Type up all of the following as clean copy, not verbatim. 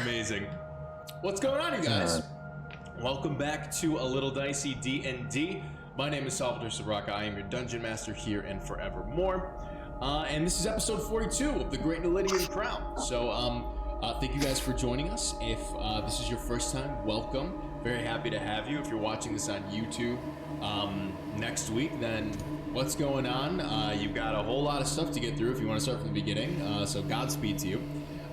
Amazing. What's going on, you guys? Welcome back to A Little Dicey D&D. My name is Salvador Sabraka. I am your Dungeon Master here and forevermore. And this is episode 42 of the Great Nelidian Crown. So, thank you guys for joining us. If this is your first time, welcome. Very happy to have you. If you're watching this on YouTube next week, then what's going on? You've got a whole lot of stuff to get through if you want to start from the beginning. So Godspeed to you.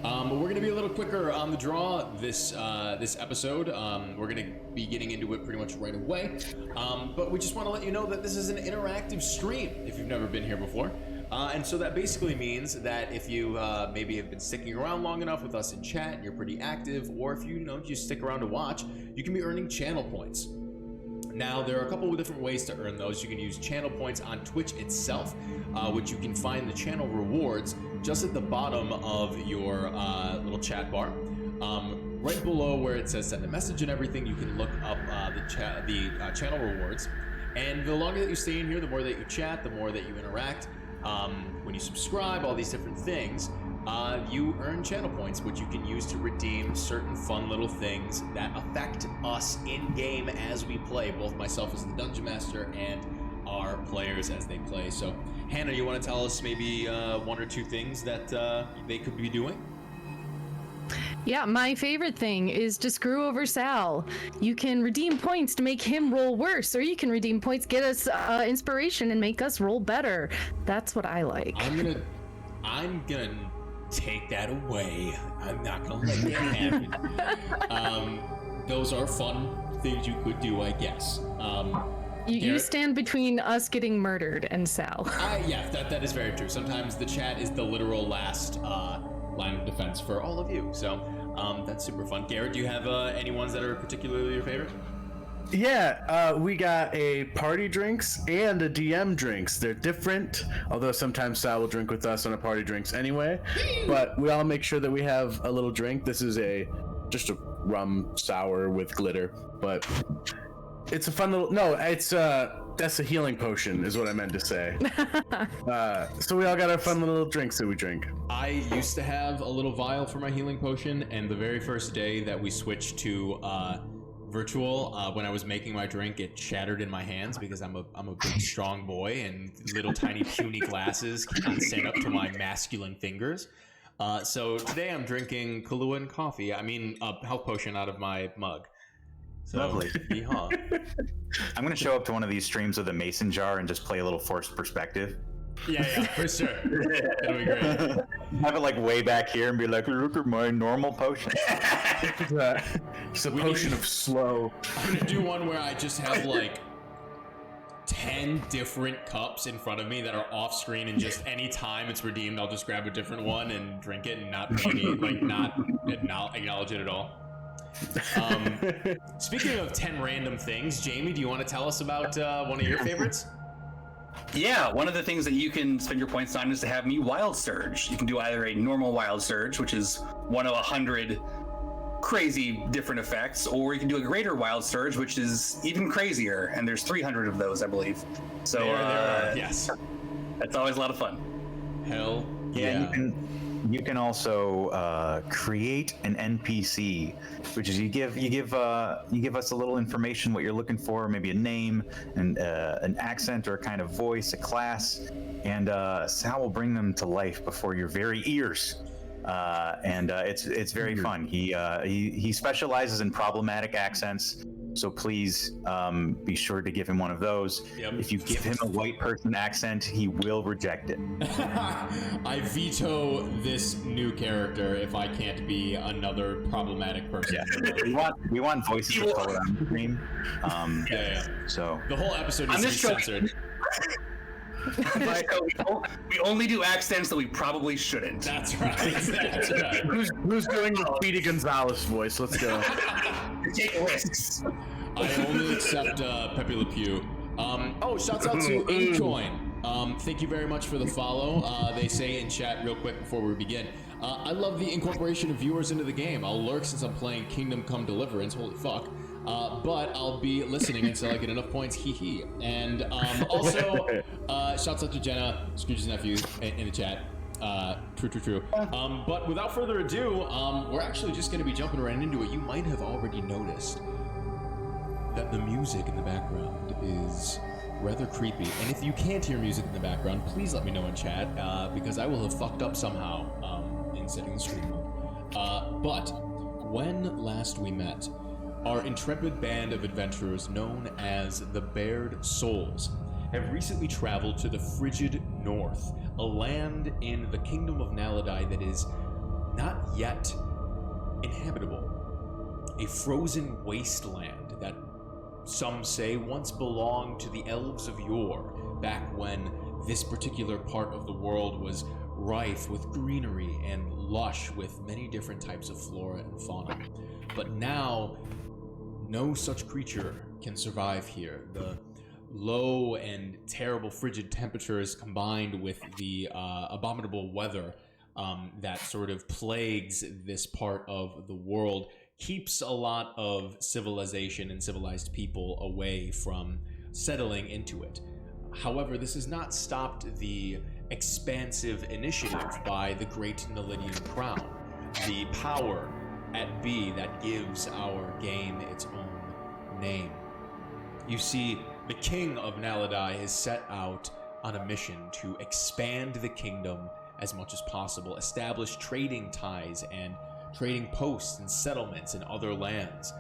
But we're going to be a little quicker on the draw this episode. We're going to be getting into it pretty much right away. But we just want to let you know that this is an interactive stream if you've never been here before. And so that basically means that if you maybe have been sticking around long enough with us in chat and you're pretty active, or if you just stick around to watch, you can be earning channel points. Now, there are a couple of different ways to earn those. You can use channel points on Twitch itself, which you can find the channel rewards just at the bottom of your little chat bar. Right below where it says send a message and everything, you can look up the channel rewards. And the longer that you stay in here, the more that you chat, the more that you interact. When you subscribe, all these different things, you earn channel points, which you can use to redeem certain fun little things that affect us in-game as we play, both myself as the Dungeon Master and our players as they play. So, Hannah, you want to tell us maybe one or two things that they could be doing? Yeah, my favorite thing is to screw over Sal. You can redeem points to make him roll worse, or you can redeem points, get us inspiration, and make us roll better. That's what I like. I'm gonna take that away. I'm not gonna let that happen. Those are fun things you could do, I guess. You stand between us getting murdered and Sal. Yeah, that is very true. Sometimes the chat is the literal last line of defense for all of you. So that's super fun. Garrett, do you have any ones that are particularly your favorite? Yeah, we got a party drinks and a DM drinks. They're different, although sometimes Sal will drink with us on a party drinks anyway. But we all make sure that we have a little drink. This is just a rum sour with glitter, but it's a fun little. No, it's that's a healing potion, is what I meant to say. So we all got our fun little drinks that we drink. I used to have a little vial for my healing potion, and the very first day that we switched to virtual, when I was making my drink, it shattered in my hands because I'm a big strong boy, and little tiny puny glasses cannot stand up to my masculine fingers. So today I'm drinking Kahlua and coffee. I mean, a health potion out of my mug. So, lovely. I'm going to show up to one of these streams with a mason jar and just play a little forced perspective. Yeah, for sure. That'll be great. Have it like way back here and be like, look at my normal potion. It's a potion of slow. I'm going to do one where I just have like 10 different cups in front of me that are off screen, and just any time it's redeemed, I'll just grab a different one and drink it and not acknowledge it at all. Speaking of 10 random things, Jamie, do you want to tell us about one of your favorites? Yeah, one of the things that you can spend your points on is to have me Wild Surge. You can do either a normal Wild Surge, which is one of 100 crazy different effects, or you can do a greater Wild Surge, which is even crazier, and there's 300 of those, I believe. So, yes. That's always a lot of fun. Hell yeah. You can also create an NPC, which is you give us a little information what you're looking for, maybe a name and an accent or a kind of voice, a class, and Sal will bring them to life before your very ears. And it's very fun. He specializes in problematic accents. So please be sure to give him one of those. Yep. If you give him a white person accent, he will reject it. I veto this new character if I can't be another problematic person. Yeah. we want voices of color on the screen. So the whole episode is censored. We only do accents that we probably shouldn't. That's right. That's right. Who's doing the Speedy Gonzalez voice? Let's go. Take risks. I only accept Pepe Le Pew. Shouts out to Incoin. Thank you very much for the follow. They say in chat real quick before we begin. I love the incorporation of viewers into the game. I'll lurk since I'm playing Kingdom Come Deliverance. Holy fuck. But I'll be listening until I get enough points. Hee hee. And also, shouts out to Jenna, Scrooge's nephew, in the chat. True. But without further ado, we're actually just going to be jumping right into it. You might have already noticed that the music in the background is rather creepy. And if you can't hear music in the background, please let me know in chat, because I will have fucked up somehow in setting the stream up. But when last we met, our intrepid band of adventurers known as the Bared Souls have recently traveled to the frigid north, a land in the kingdom of Naladi that is not yet inhabitable. A frozen wasteland that some say once belonged to the elves of yore, back when this particular part of the world was rife with greenery and lush with many different types of flora and fauna. But now, no such creature can survive here. The low and terrible frigid temperatures combined with the abominable weather that sort of plagues this part of the world keeps a lot of civilization and civilized people away from settling into it. However, this has not stopped the expansive initiative by the Great Nalidian Crown, the power at B that gives our game its own name. You see, the King of Naladi has set out on a mission to expand the kingdom as much as possible, establish trading ties and trading posts and settlements in other lands,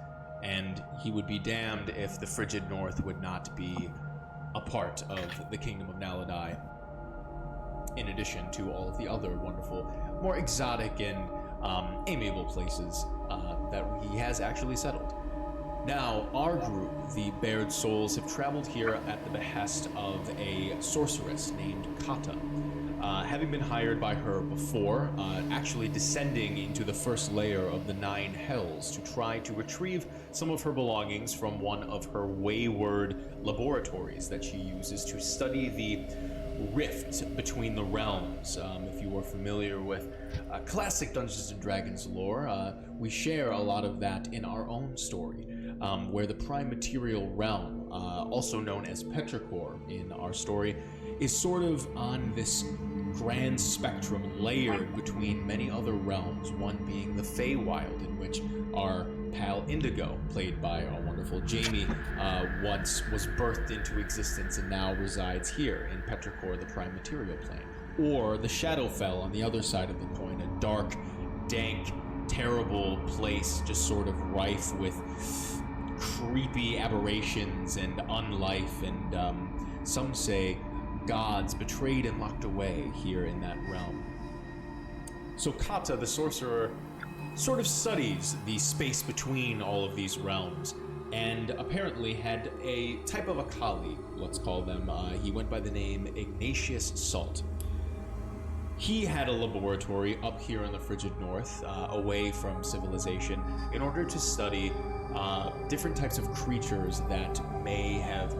and he would be damned if the frigid north would not be a part of the kingdom of Naladi, in addition to all of the other wonderful, more exotic and amiable places that he has actually settled. Now, our group, the Bared Souls, have traveled here at the behest of a sorceress named Kata. Having been hired by her before, actually descending into the first layer of the 9 hells to try to retrieve some of her belongings from one of her wayward laboratories that she uses to study the rift between the realms. If you are familiar with classic Dungeons & Dragons lore, we share a lot of that in our own story, where the prime material realm, also known as Petrichor in our story, is sort of on this grand spectrum layered between many other realms, one being the Feywild, in which our pal Indigo, played by our wonderful Jamie, once was birthed into existence and now resides here in Petrichor, the prime material plane. Or the Shadowfell on the other side of the coin, a dark, dank, terrible place just sort of rife with creepy aberrations and unlife and some say gods betrayed and locked away here in that realm. So Kata, the sorcerer, sort of studies the space between all of these realms, and apparently had a type of a colleague, let's call them. He went by the name Ignatius Salt. He had a laboratory up here in the frigid north, away from civilization, in order to study different types of creatures that may have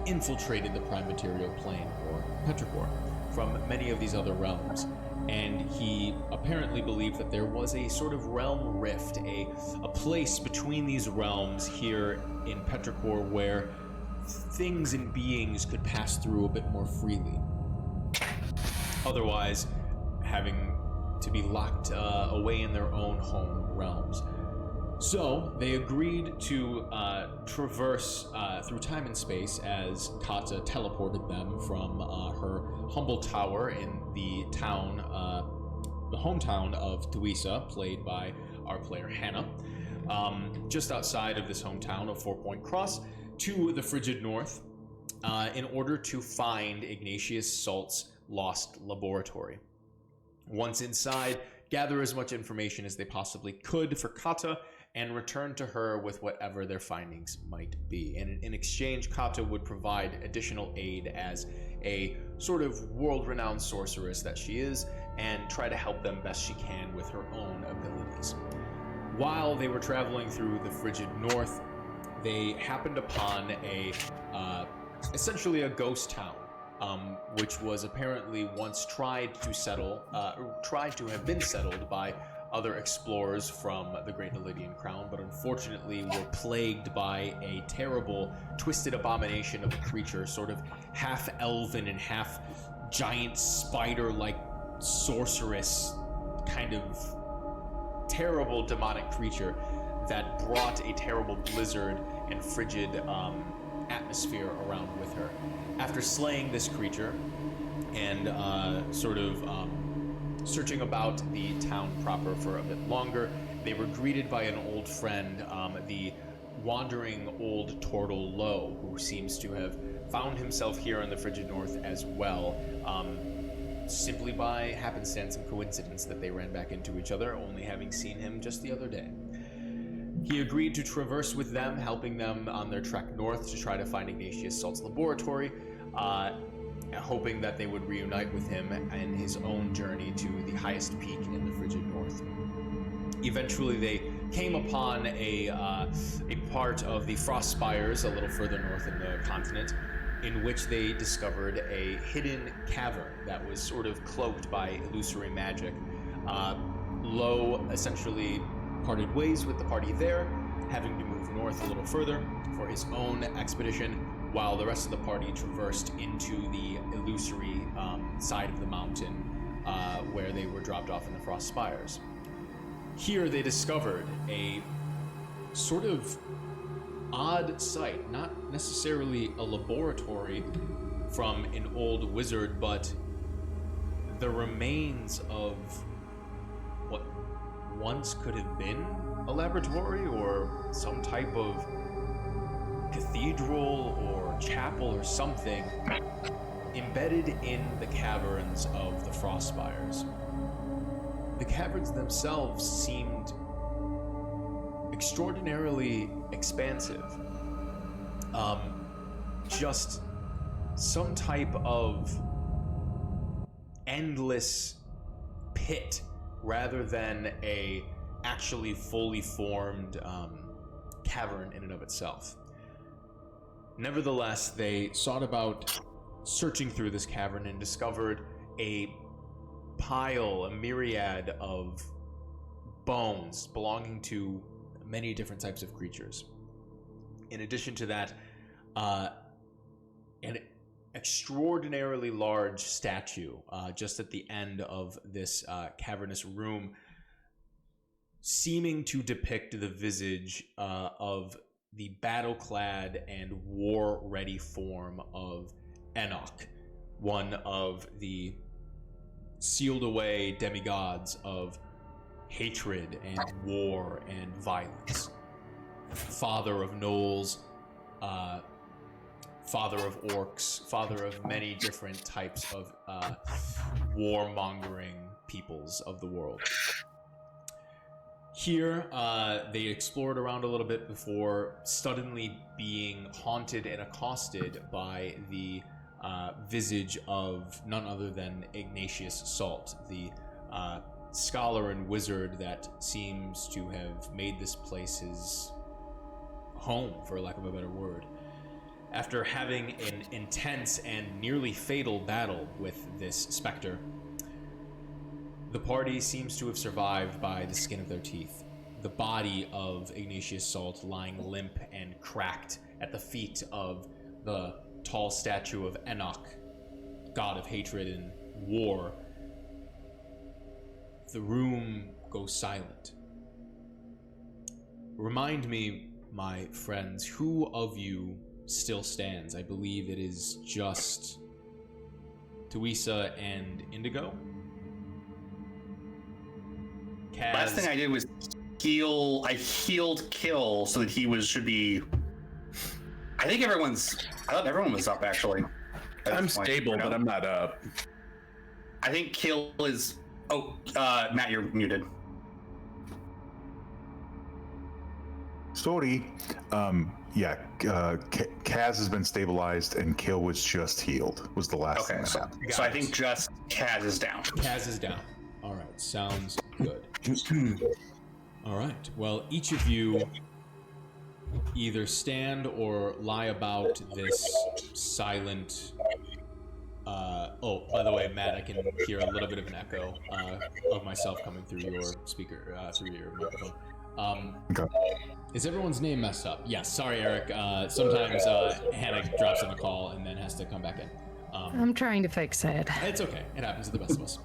infiltrated the prime material plane, or Petrichor, from many of these other realms. And he apparently believed that there was a sort of realm rift, a place between these realms here in Petrichor where things and beings could pass through a bit more freely, otherwise having to be locked away in their own home realms. So they agreed to traverse through time and space as Kata teleported them from her humble tower in the town, the hometown of Tuisa, played by our player Hannah, just outside of this hometown of 4 Point Cross, to the frigid north, in order to find Ignatius Salt's lost laboratory. Once inside, gather as much information as they possibly could for Kata, and return to her with whatever their findings might be. And in exchange, Kata would provide additional aid as a sort of world-renowned sorceress that she is, and try to help them best she can with her own abilities. While they were traveling through the frigid north, they happened upon essentially a ghost town, which was apparently once tried to have been settled by other explorers from the Great Nalidian Crown, but unfortunately were plagued by a terrible, twisted abomination of a creature, sort of half elven and half giant spider-like sorceress kind of terrible demonic creature that brought a terrible blizzard and frigid atmosphere around with her. After slaying this creature and searching about the town proper for a bit longer, they were greeted by an old friend, the wandering old Tortle Low, who seems to have found himself here in the frigid north as well, simply by happenstance and coincidence that they ran back into each other, only having seen him just the other day. He agreed to traverse with them, helping them on their trek north to try to find Ignatius Salt's laboratory, hoping that they would reunite with him in his own journey to the highest peak in the frigid north. Eventually, they came upon a part of the Frost Spires a little further north in the continent, in which they discovered a hidden cavern that was sort of cloaked by illusory magic. Low essentially parted ways with the party there, having to move north a little further for his own expedition, while the rest of the party traversed into the illusory side of the mountain where they were dropped off in the Frost Spires. Here they discovered a sort of odd sight, not necessarily a laboratory from an old wizard, but the remains of what once could have been a laboratory or some type of cathedral or chapel or something embedded in the caverns of the Frost Spires. The caverns themselves seemed extraordinarily expansive. Just some type of endless pit rather than a actually fully formed cavern in and of itself. Nevertheless, they sought about searching through this cavern and discovered a myriad of bones belonging to many different types of creatures. In addition to that, an extraordinarily large statue just at the end of this cavernous room, seeming to depict the visage of the battle-clad and war-ready form of Enoch, one of the sealed-away demigods of hatred and war and violence. Father of gnolls, father of orcs, father of many different types of warmongering peoples of the world. Here, they explored around a little bit before suddenly being haunted and accosted by the visage of none other than Ignatius Salt, the scholar and wizard that seems to have made this place his home, for lack of a better word. After having an intense and nearly fatal battle with this specter, the party seems to have survived by the skin of their teeth. The body of Ignatius Salt lying limp and cracked at the feet of the tall statue of Enoch, god of hatred and war. The room goes silent. Remind me, my friends, who of you still stands? I believe it is just Tuisa and Indigo. Kaz. Last thing I did was heal. I healed Kill so that he should be. I thought everyone was up actually. I'm stable, but I'm not up. I think Kill is. Oh, Matt, you're muted. Sorry. Kaz has been stabilized and Kill was just healed. Was the last thing that happened. So I think just Kaz is down. Kaz is down. All right, sounds good. All right, well, each of you either stand or lie about this silent... oh, by the way, Matt, I can hear a little bit of an echo of myself coming through your speaker, through your microphone. Okay. Is everyone's name messed up? Yes, sorry, Eric. Sometimes Hannah drops on a call and then has to come back in. I'm trying to fix it. It's okay. It happens to the best of us.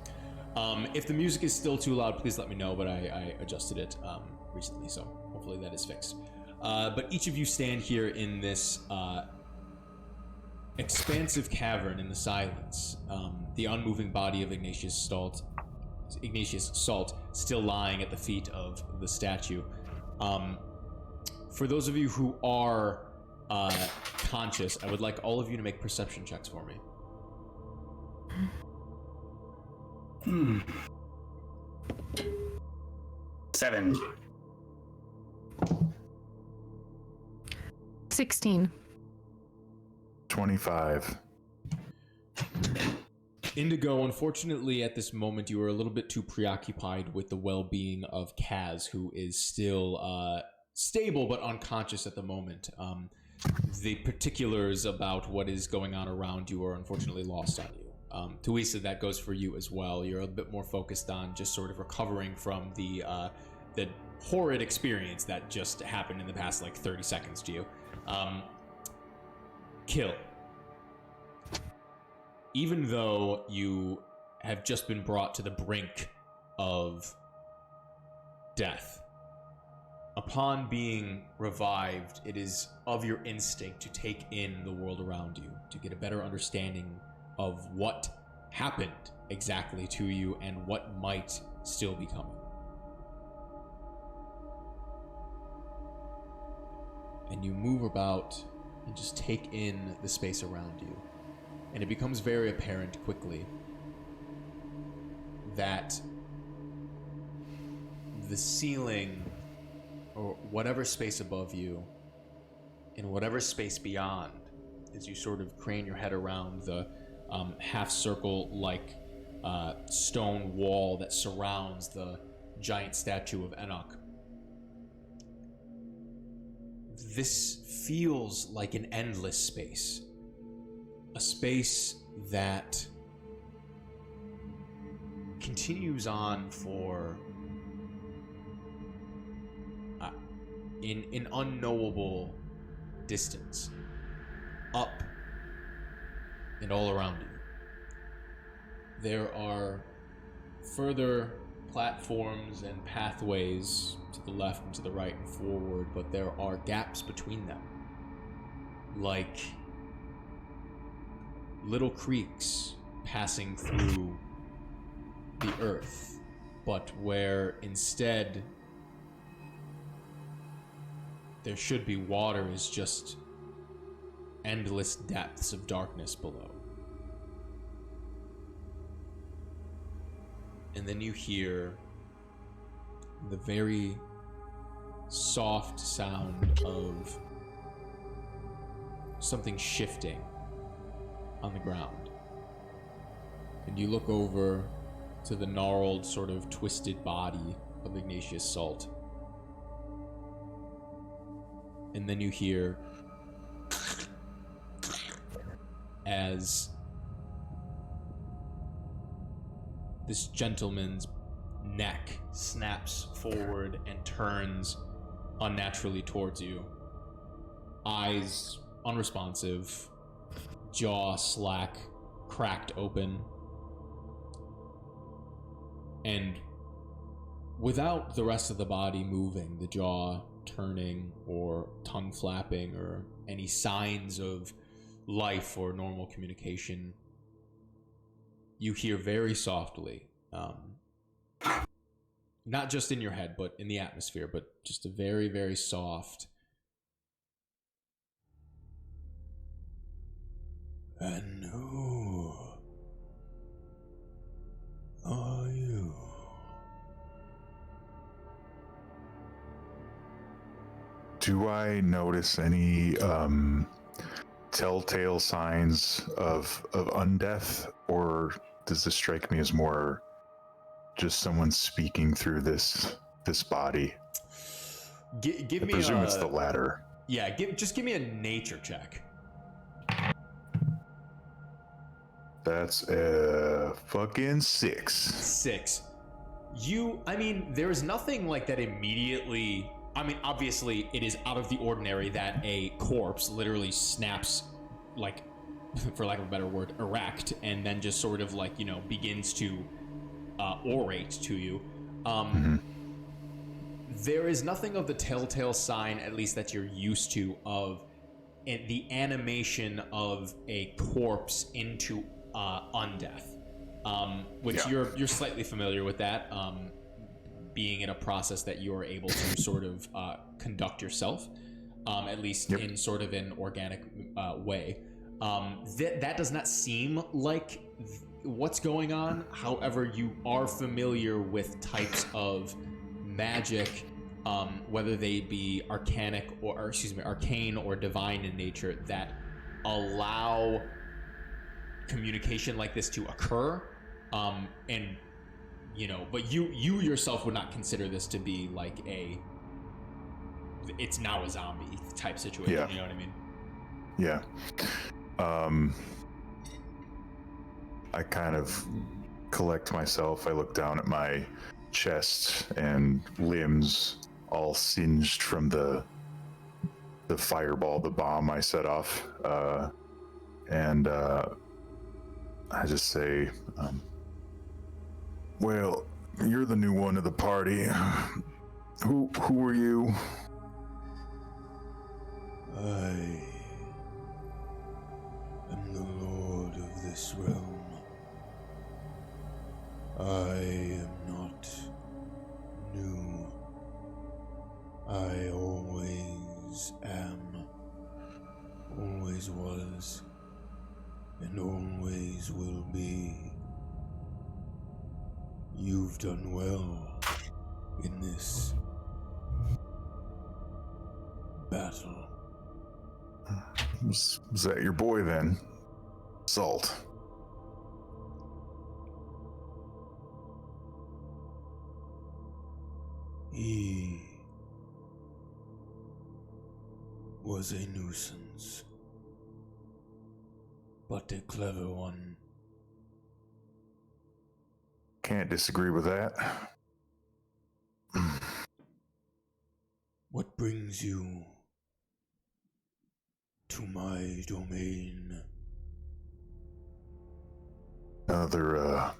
If the music is still too loud, please let me know, but I adjusted it recently, so hopefully that is fixed. But each of you stand here in this expansive cavern in the silence. The unmoving body of Ignatius Salt still lying at the feet of the statue. For those of you who are conscious, I would like all of you to make perception checks for me. 7. 16. 25. Indigo, unfortunately, at this moment, you are a little bit too preoccupied with the well-being of Kaz, who is still stable but unconscious at the moment. The particulars about what is going on around you are unfortunately lost on you. Tuisa, that goes for you as well. You're a bit more focused on just sort of recovering from the horrid experience that just happened in the past, 30 seconds to you. Kill. Even though you have just been brought to the brink of death, upon being revived, it is of your instinct to take in the world around you, to get a better understanding of what happened exactly to you and what might still be coming. And you move about and just take in the space around you. And it becomes very apparent quickly that the ceiling, or whatever space above you, and whatever space beyond, as you sort of crane your head around the half-circle-like stone wall that surrounds the giant statue of Enoch, this feels like an endless space. A space that continues on for in unknowable distance, up and all around you. There are further platforms and pathways to the left and to the right and forward, but there are gaps between them, like little creeks passing through the earth, but where instead there should be water is just endless depths of darkness below. And then you hear the very soft sound of something shifting on the ground. And you look over to the gnarled, sort of twisted body of Ignatius Salt. And then you hear as this gentleman's neck snaps forward and turns unnaturally towards you. Eyes unresponsive, jaw slack, cracked open. And without the rest of the body moving, the jaw turning or tongue flapping or any signs of life or normal communication, you hear very softly, not just in your head, but in the atmosphere, but just a very, very soft, "And who are you?" Do I notice any telltale signs of undeath, or does this strike me as more just someone speaking through this body? Give I me presume it's the latter. Yeah, just give me a nature check. That's a fucking 6. 6. There's nothing like that immediately. Obviously, it is out of the ordinary that a corpse literally snaps, for lack of a better word, erect, and then just sort of begins to orate to you. There is nothing of the telltale sign, at least that you're used to, of the animation of a corpse into undeath, which you're slightly familiar with that, being in a process that you're able to sort of conduct yourself, at least in sort of an organic way. That does not seem like what's going on. However, you are familiar with types of magic, whether they be arcane or divine in nature, that allow communication like this to occur. And but you yourself would not consider this to be like it's now a zombie type situation. Yeah. You know what I mean? Yeah. I kind of collect myself. I look down at my chest and limbs all singed from the fireball, the bomb I set off. And I just say, well, you're the new one of the party. Who are you? I am the lord of this realm. I am not new. I always am, always was, and always will be. You've done well in this battle. Was that your boy then? Salt. He was a nuisance, but a clever one. Can't disagree with that. What brings you to my domain? Another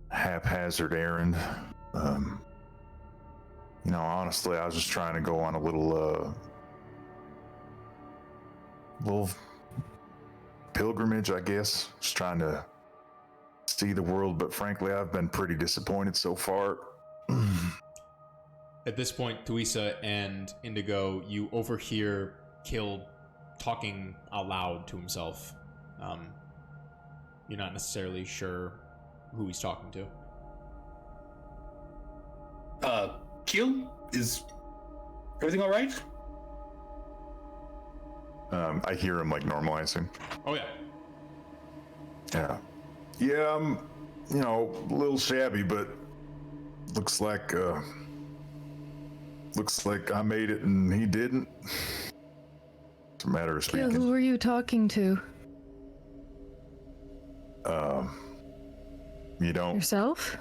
haphazard errand. Honestly, I was just trying to go on a little pilgrimage, I guess. Just trying to see the world, but frankly, I've been pretty disappointed so far. At this point, Thuisa and Indigo, you overhear Kill talking aloud to himself. You're not necessarily sure who he's talking to. Keel, is everything all right? I hear him like normalizing. Oh yeah. Yeah, I'm, a little shabby, but looks like I made it and he didn't. It's a matter of Kill, speaking. who are you talking to? You don't. Yourself?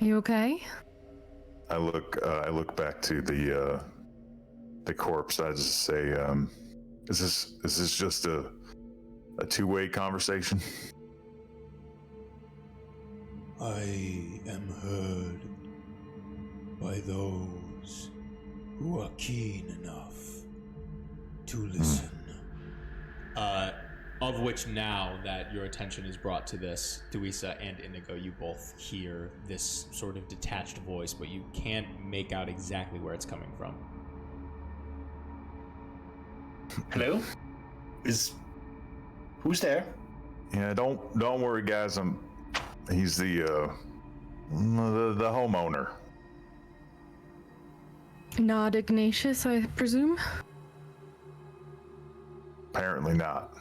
Are you okay? I look back to the corpse. I just say, is this just a two-way conversation? I am heard by those who are keen enough to listen. Of which, now that your attention is brought to this, Thuisa and Indigo, you both hear this sort of detached voice, but you can't make out exactly where it's coming from. Hello? Who's there? Yeah, don't worry, guys. He's the homeowner. Not Ignatius, I presume? Apparently not.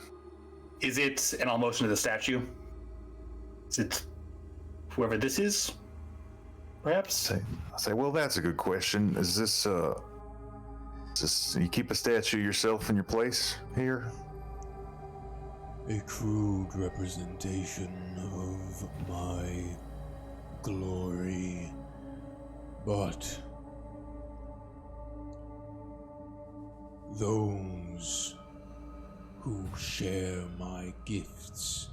Is it, and I'll motion to the statue, is it whoever this is? Perhaps? I say, well, that's a good question. Is this you keep a statue yourself in your place here? A crude representation of my glory, but those who share my gifts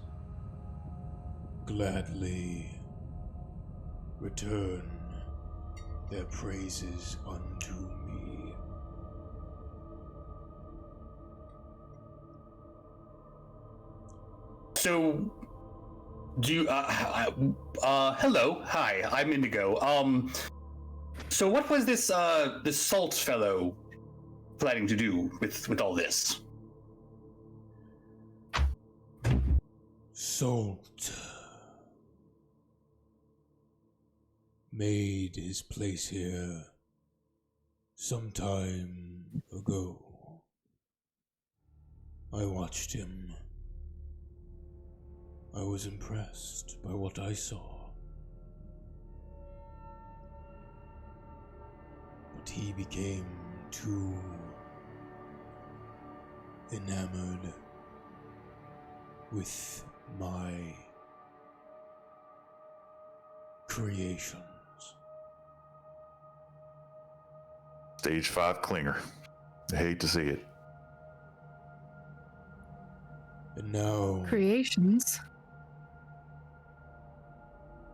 gladly return their praises unto me. So, do you, hello, hi, I'm Indigo. So what was this Salt fellow planning to do with all this? Salt made his place here some time ago. I watched him. I was impressed by what I saw. But he became too enamored with my creations. Stage 5 clinger. I hate to see it. And now Creations.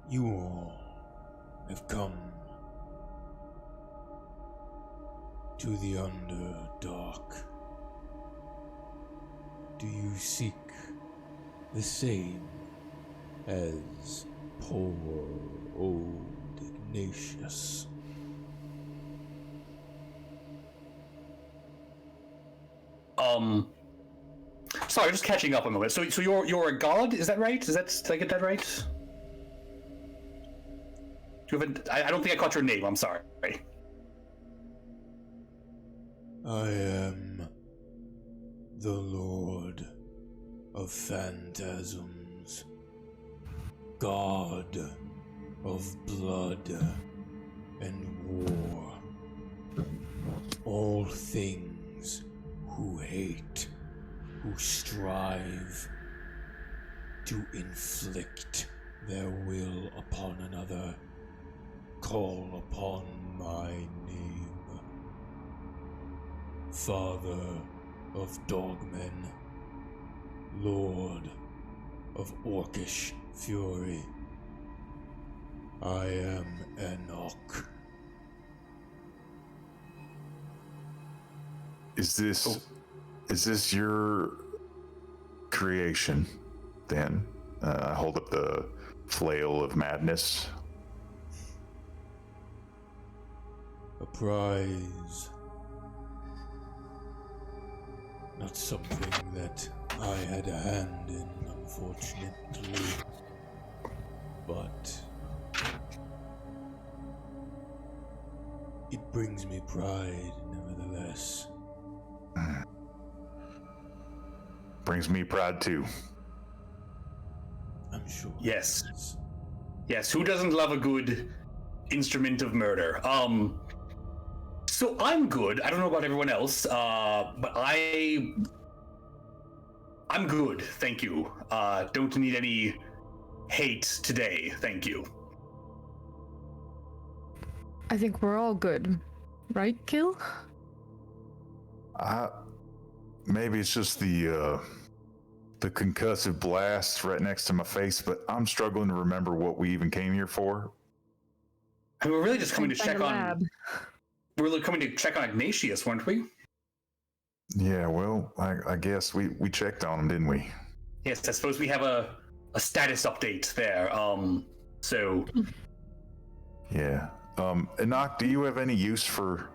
you all have come to the Underdark. Do you seek the same as poor old Ignatius? Sorry, just catching up a moment. So you're a god, is that right? Did I get that right? Do you have I don't think I caught your name, I'm sorry. I am the Lord of Phantasms, God of blood and war. All things who hate, who strive to inflict their will upon another, call upon my name. Father of Dogmen, Lord of Orcish fury, I am Enoch. Is this your creation, then? I hold up the flail of madness. A prize. Not something that I had a hand in, unfortunately. But it brings me pride, nevertheless. Brings me pride too. I'm sure. Yes. Yes, who doesn't love a good instrument of murder? So I'm good. I don't know about everyone else, but I'm good, thank you. Don't need any hate today, thank you. I think we're all good. Right, Kill? Maybe it's just the concussive blast right next to my face, but I'm struggling to remember what we even came here for. And we're really just coming to Find check a on. lab. We're really coming to check on Ignatius, weren't we? Yeah, well, I guess we checked on him, didn't we? Yes, I suppose we have a status update there. So. Yeah. Enoch, do you have any use for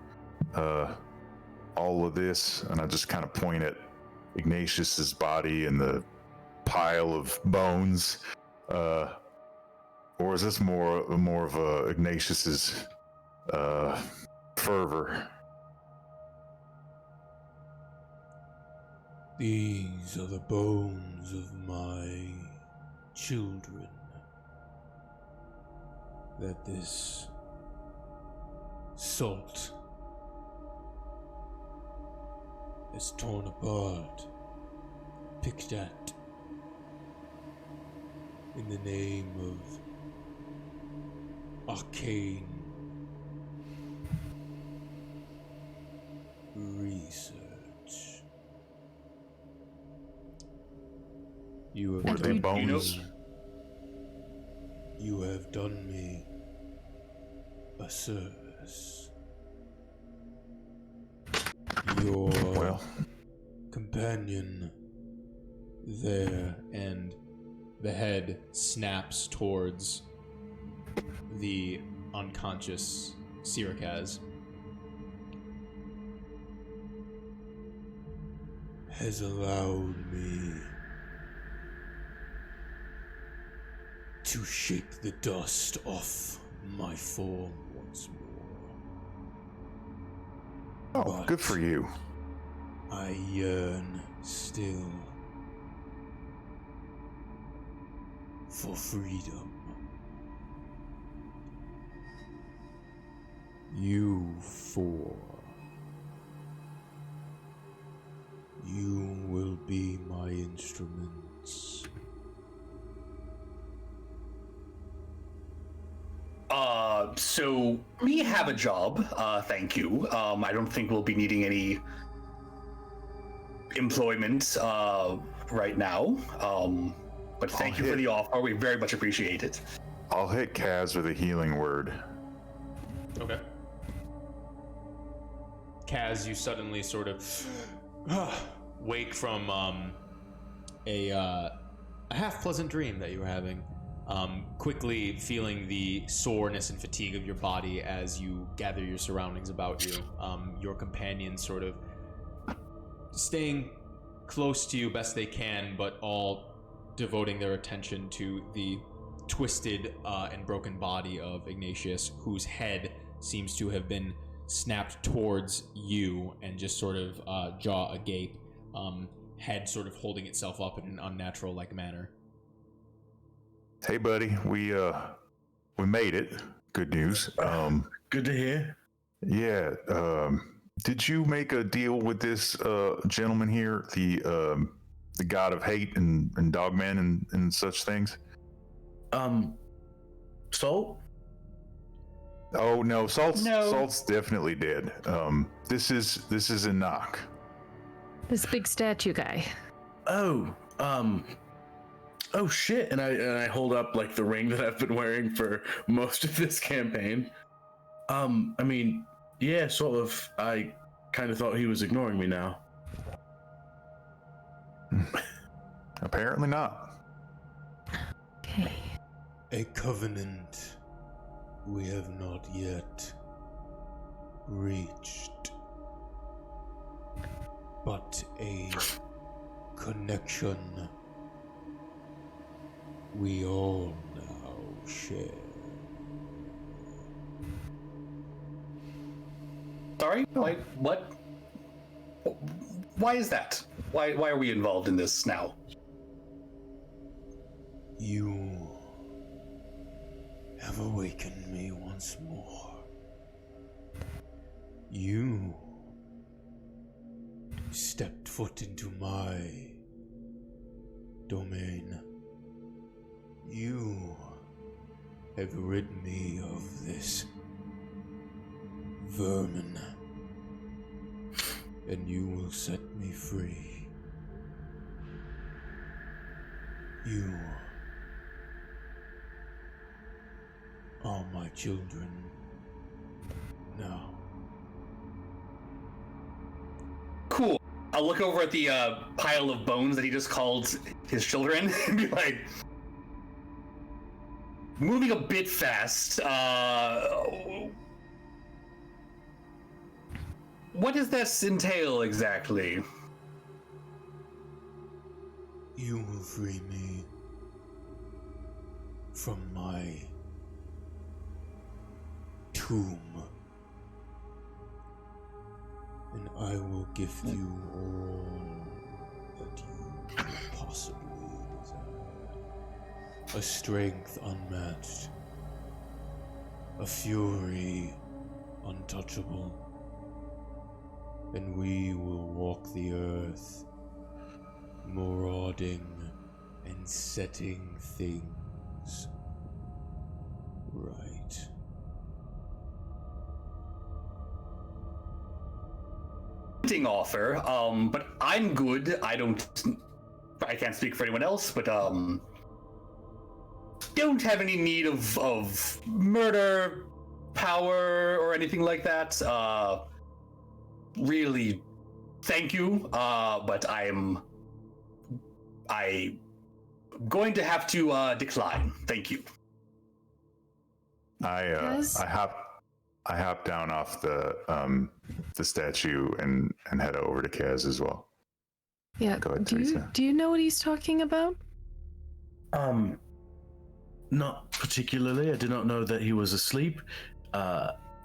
all of this? And I just kind of point at Ignatius's body and the pile of bones. Or is this more of Ignatius's fervor? These are the bones of my children that this salt is torn apart, picked at in the name of arcane research. You have Were they you- bones? You have done me service. Your Well, companion there, and the head snaps towards the unconscious Sirikaz. has allowed me to shake the dust off my form once more. oh, good for you. I yearn still for freedom. You four, you will be my instruments. So we have a job, thank you. I don't think we'll be needing any employment right now. But thank you for the offer. We very much appreciate it. I'll hit Kaz with a healing word. Okay. Kaz, you suddenly sort of wake from a half-pleasant dream that you were having. Quickly feeling the soreness and fatigue of your body as you gather your surroundings about you. Your companions sort of staying close to you best they can, but all devoting their attention to the twisted and broken body of Ignatius, whose head seems to have been snapped towards you and just sort of jaw agape, head sort of holding itself up in an unnatural-like manner. Hey, buddy, we made it. Good news. Good to hear. Yeah. Did you make a deal with this gentleman here, the god of hate and dogmen and such things? Salt? Oh no, Salt's definitely dead. This is Enoch. This big statue guy. Oh, oh shit! And I hold up like the ring that I've been wearing for most of this campaign. I mean, yeah, sort of. I kind of thought he was ignoring me now. Apparently not. Okay. A covenant we have not yet reached, but a connection we all now share. Sorry? What? Why is that? Why are we involved in this now? You have awakened me once more. You stepped foot into my domain. You have rid me of this vermin, and you will set me free. You are my children now. Cool. I'll look over at the pile of bones that he just called his children and be like, moving a bit fast. What does this entail exactly? You will free me from my tomb, and I will gift you all that you could possibly desire. A strength unmatched, a fury untouchable, and we will walk the earth, marauding and setting things right. Offer, but I'm good. I can't speak for anyone else, but don't have any need of murder, power or anything like that. Really, thank you. But I'm going to have to decline. Thank you. Yes? I hop down off the statue and head over to Kaz as well. Yeah. Go ahead, do you Teresa. do you know what he's talking about? Not particularly. I did not know that he was asleep.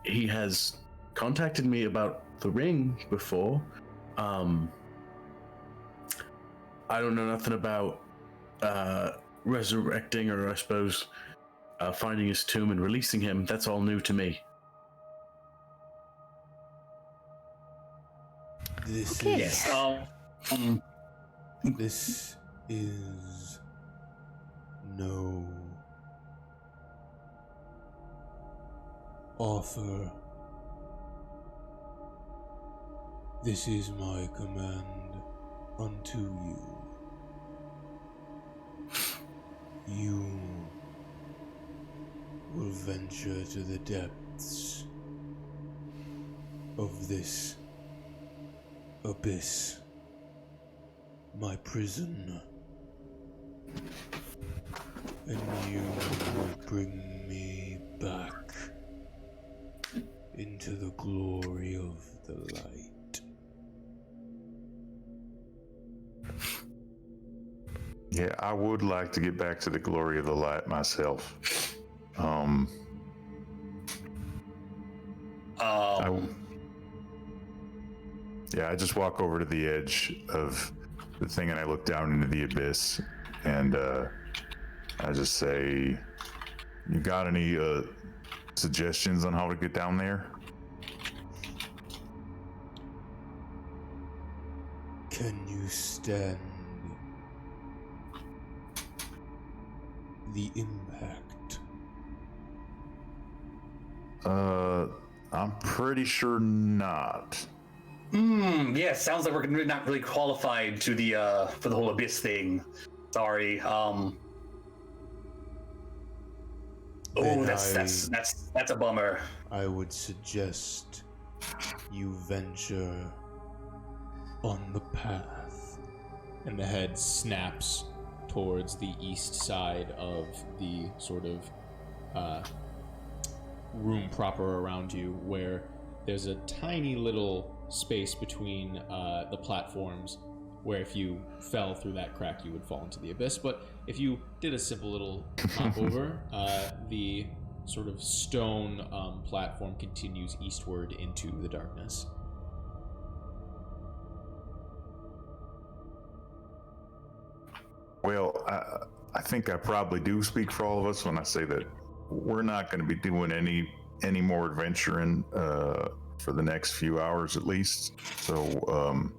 He has contacted me about the ring before. I don't know nothing about resurrecting, or I suppose finding his tomb and releasing him. That's all new to me. This Okay. is this is no offer. This is my command unto you. You will venture to the depths of this abyss, my prison, and you will bring me back into the glory of the light. Yeah, I would like to get back to the glory of the light myself. Yeah, I just walk over to the edge of the thing and I look down into the abyss, and I just say, "You got any suggestions on how to get down there?" Can you stand the impact? I'm pretty sure not. Yeah, sounds like we're not really qualified to the for the whole abyss thing. Sorry. Then That's a bummer. I would suggest you venture on the path. And the head snaps towards the east side of the sort of room proper around you, where there's a tiny little space between the platforms, where if you fell through that crack you would fall into the abyss. But if you did a simple little hop over, the sort of stone platform continues eastward into the darkness. Well, I think I probably do speak for all of us when I say that we're not going to be doing any more adventuring for the next few hours at least. So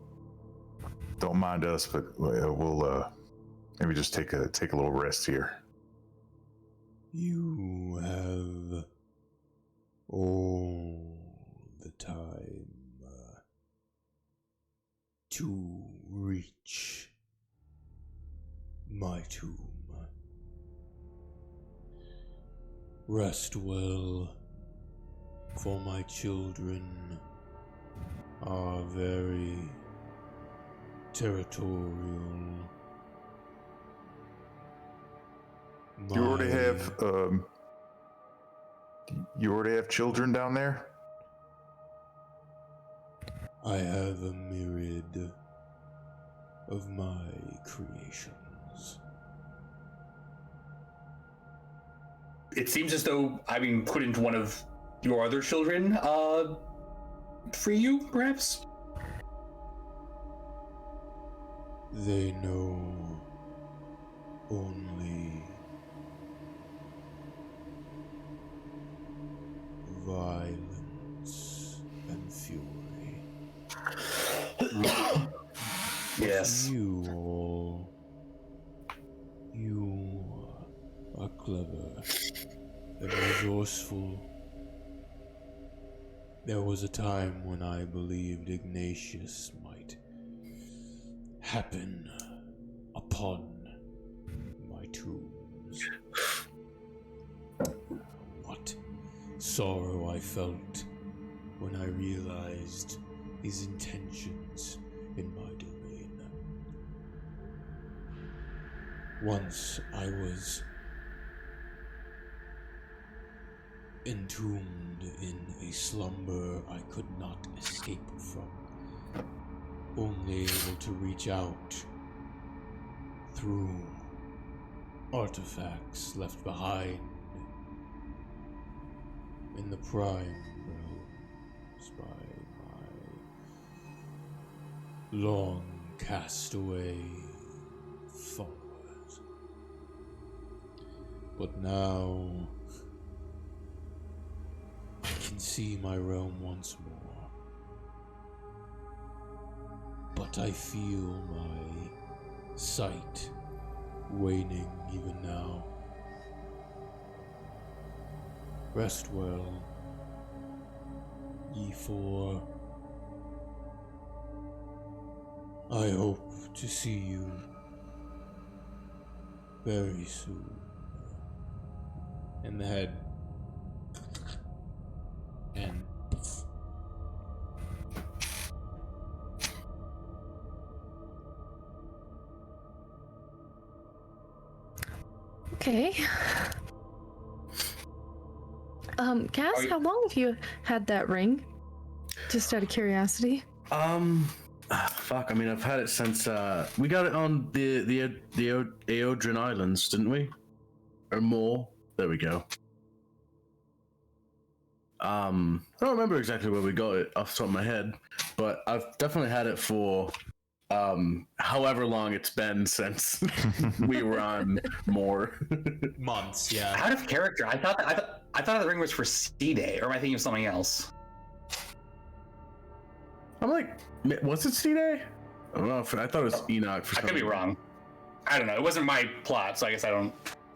don't mind us, but we'll maybe just take a little rest here. You have all the time to reach my tomb. Rest well, for my children are very territorial. You already have children down there? I have a myriad of my creations. It seems as though couldn't one of your other children free you, perhaps? They know only violence and fury. Yes. You are clever and resourceful. There was a time when I believed Ignatius might happen upon my tombs. What sorrow I felt when I realized his intentions in my domain. Once I was entombed in a slumber I could not escape from, only able to reach out through artifacts left behind in the prime realms by my long castaway followers. But now I can see my realm once more, but I feel my sight waning even now. Rest well, ye four. I hope to see you very soon. And the head. And Okay. Cass, how long have you had that ring? Just out of curiosity. Fuck. I mean, I've had it since we got it on the Aodrin Islands, didn't we? Or more. There we go. I don't remember exactly where we got it off the top of my head, but I've definitely had it for however long it's been since we were on more. Months, yeah. Out of character, I thought the ring was for C-Day, or am I thinking of something else? I'm like, was it C-Day? I don't know. I thought it was Enoch. For I could be some wrong. I don't know. It wasn't my plot, so I guess I'm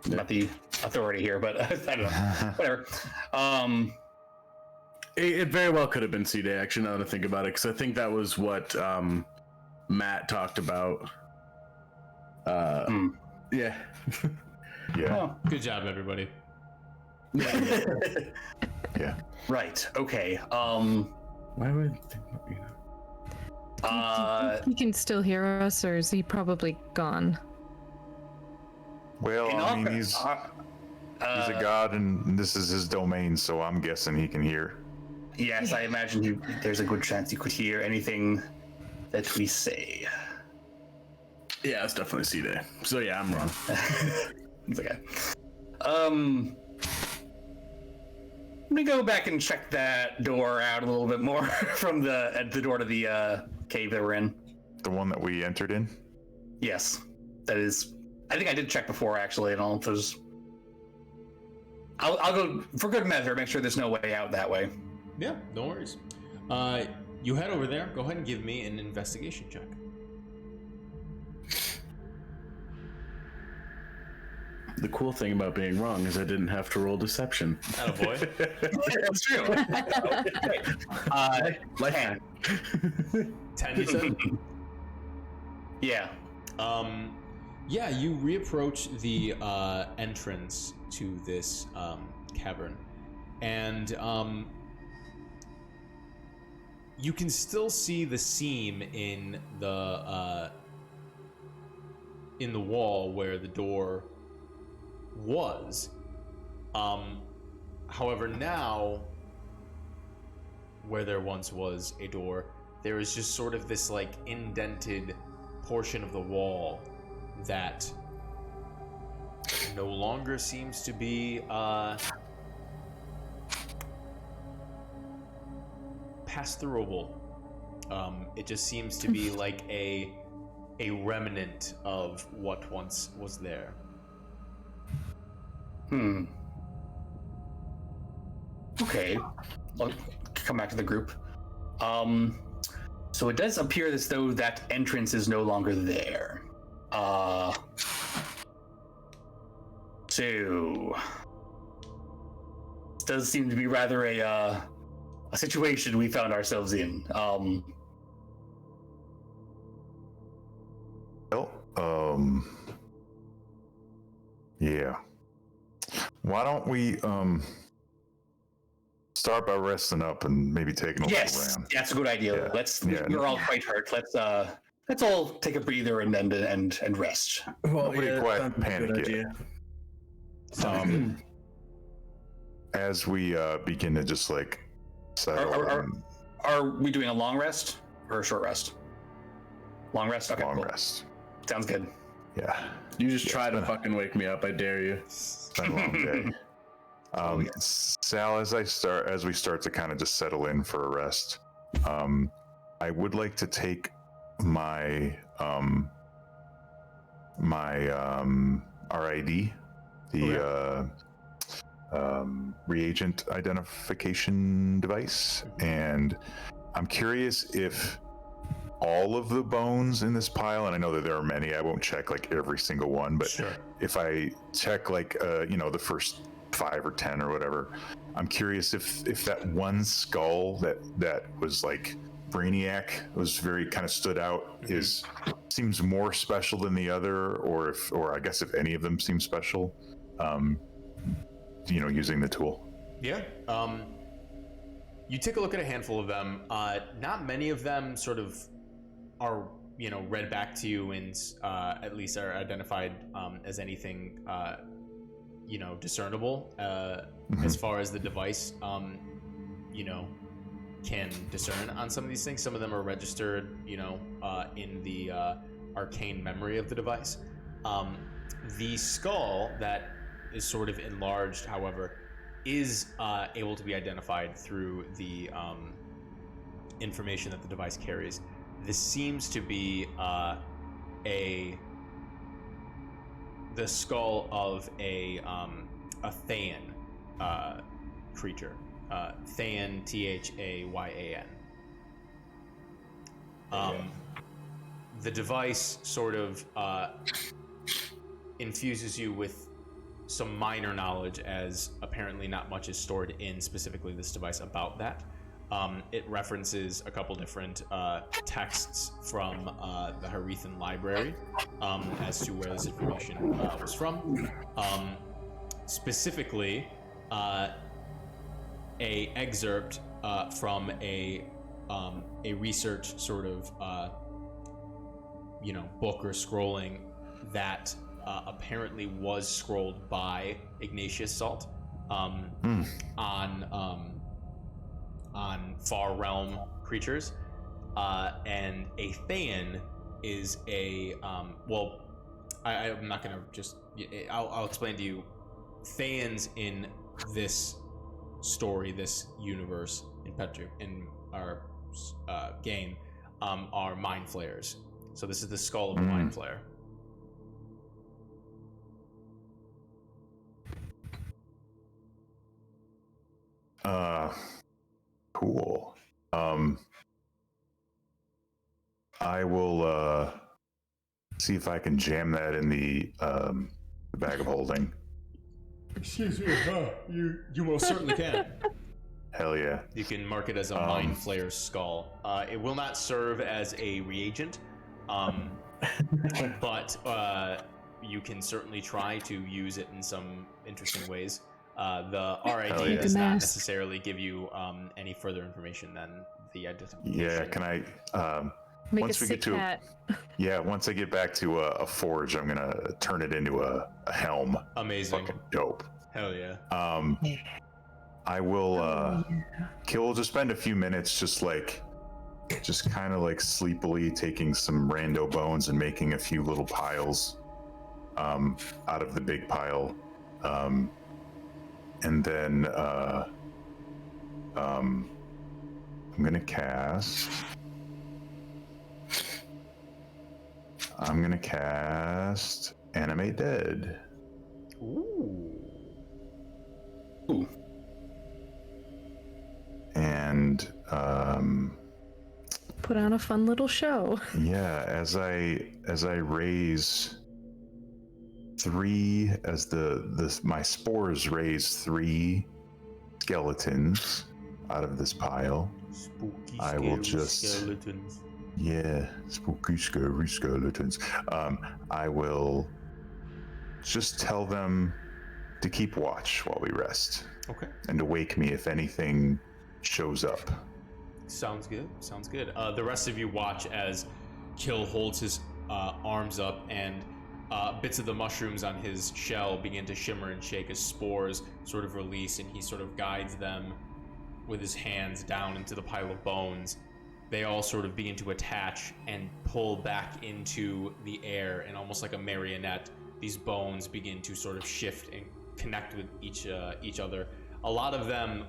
not the authority here, but I don't know. Whatever. It very well could have been C-Day, actually, now that I think about it, because I think that was what Matt talked about. Yeah. Yeah. Oh. Good job, everybody. Yeah. Right. Okay. Why would you know? He can still hear us, or is he probably gone? Well, I mean, he's a god, and this is his domain, so I'm guessing he can hear. Yes, I imagine there's a good chance you could hear anything that we say. Yeah, it's definitely C-Day. So yeah, I'm wrong. It's okay. I'm gonna go back and check that door out a little bit more from the door to the cave that we're in. The one that we entered in? Yes, that is. I think I did check before actually, and I'll go for good measure. Make sure there's no way out that way. Yeah, no worries. You head over there. Go ahead and give me an investigation check. The cool thing about being wrong is I didn't have to roll deception. Attaboy. That's true. 10. 10, you said? Yeah. Yeah, you reapproach the entrance to this cavern, and you can still see the seam in the wall where the door was. However, now where there once was a door, there is just sort of this like indented portion of the wall that no longer seems to be pass-throughable. It just seems to be like a remnant of what once was there. Okay. I'll come back to the group. So it does appear as though that entrance is no longer there. So this does seem to be rather a situation we found ourselves in. Yeah. Why don't we start by resting up and maybe taking a look Yes, around. that's a good idea. Yeah. We're all quite hurt. Let's all take a breather and rest. Well, Nobody quite sounds like a good panic yet. idea. As we begin to just like settle Are we doing a long rest or a short rest? Long rest. Okay. long Cool. rest. Sounds good. Yeah, You just try to fucking wake me up. I dare you. it's been a long day. Sal, as we start to kind of just settle in for a rest, I would like to take my RID, the reagent identification device, and I'm curious if all of the bones in this pile, and I know that there are many, I won't check like every single one, but if I check like the first 5 or 10 or whatever, I'm curious if that one skull that was like Brainiac was very kind of stood out seems more special than the other, or I guess if any of them seem special, using the tool. Yeah. You take a look at a handful of them. Not many of them sort of are, read back to you and at least are identified as anything, discernible as far as the device, can discern on some of these things. Some of them are registered, in the arcane memory of the device. The skull that is sort of enlarged, however, is able to be identified through the information that the device carries. This seems to be the skull of a Thayan creature. Thayan, Thayan. The device sort of infuses you with some minor knowledge, as apparently not much is stored in specifically this device about that. It references a couple different texts from the Harithan library as to where this information was from. Specifically, a excerpt from a research sort of book or scrolling that apparently was scrolled by Ignatius Salt on far realm creatures, and a Thayan is a I'm not gonna just I'll explain to you. Thayans in this story, this universe in our game, are mind flayers. So this is the skull of a mind flayer. Cool. I will see if I can jam that in the bag of holding. Excuse me, you most certainly can. Hell yeah. You can mark it as a mind flayer's skull. It will not serve as a reagent, but you can certainly try to use it in some interesting ways. The RID does not necessarily give you any further information than the identification. Yeah, can I Make once a we sick get to hat. once I get back to a forge, I'm gonna turn it into a helm. Amazing. Fucking dope. Hell yeah. I will Kill, just spend a few minutes just kind of like sleepily taking some rando bones and making a few little piles out of the big pile, and then I'm gonna cast Animate Dead. Ooh. And Put on a fun little show. yeah, as I raise 3, my spores raise 3 skeletons out of this pile. Spooky, I will just skeletons. Yeah, spooky, scary skeletons. I will just tell them to keep watch while we rest. Okay. and to wake me if anything shows up. Sounds good. Sounds good. The rest of you watch as Kill holds his arms up, and bits of the mushrooms on his shell begin to shimmer and shake as spores sort of release, and he sort of guides them with his hands down into the pile of bones. They all sort of begin to attach and pull back into the air, and almost like a marionette, these bones begin to sort of shift and connect with each other. A lot of them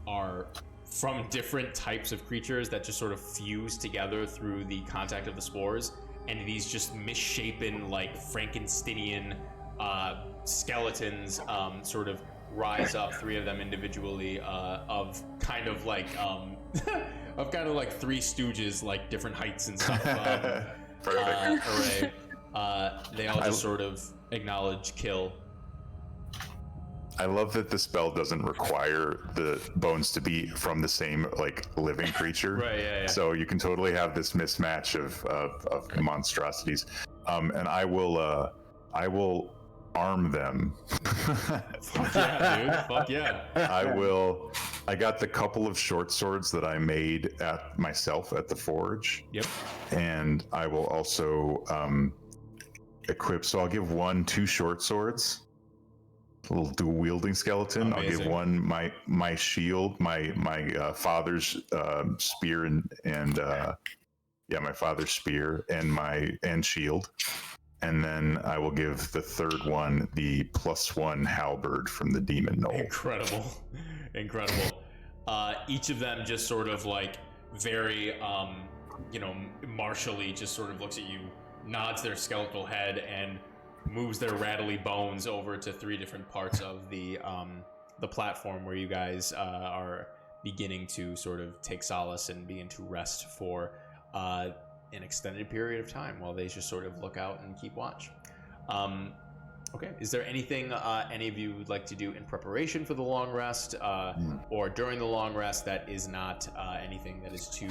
are from different types of creatures that just sort of fuse together through the contact of the spores, and these just misshapen, like Frankensteinian skeletons sort of rise up, 3 of them individually, of kind of like Three Stooges, like different heights and stuff. Array. They all just sort of acknowledge Kill. I love that the spell doesn't require the bones to be from the same like living creature. Right, yeah. So you can totally have this mismatch of monstrosities. And I will arm them. Fuck yeah, dude. Fuck yeah. I got the couple of short swords that I made myself at the forge. Yep. And I will also equip, so I'll give 2 short swords. A little dual wielding skeleton. Amazing. I'll give one my shield, my father's spear and my father's spear and shield, and then I will give the third one the +1 halberd from the demon knoll. Incredible. Each of them just sort of like very martially just sort of looks at you, nods their skeletal head, and moves their rattly bones over to 3 different parts of the platform where you guys are beginning to sort of take solace and begin to rest for an extended period of time while they just sort of look out and keep watch. Okay, is there anything any of you would like to do in preparation for the long rest or during the long rest that is not anything that is too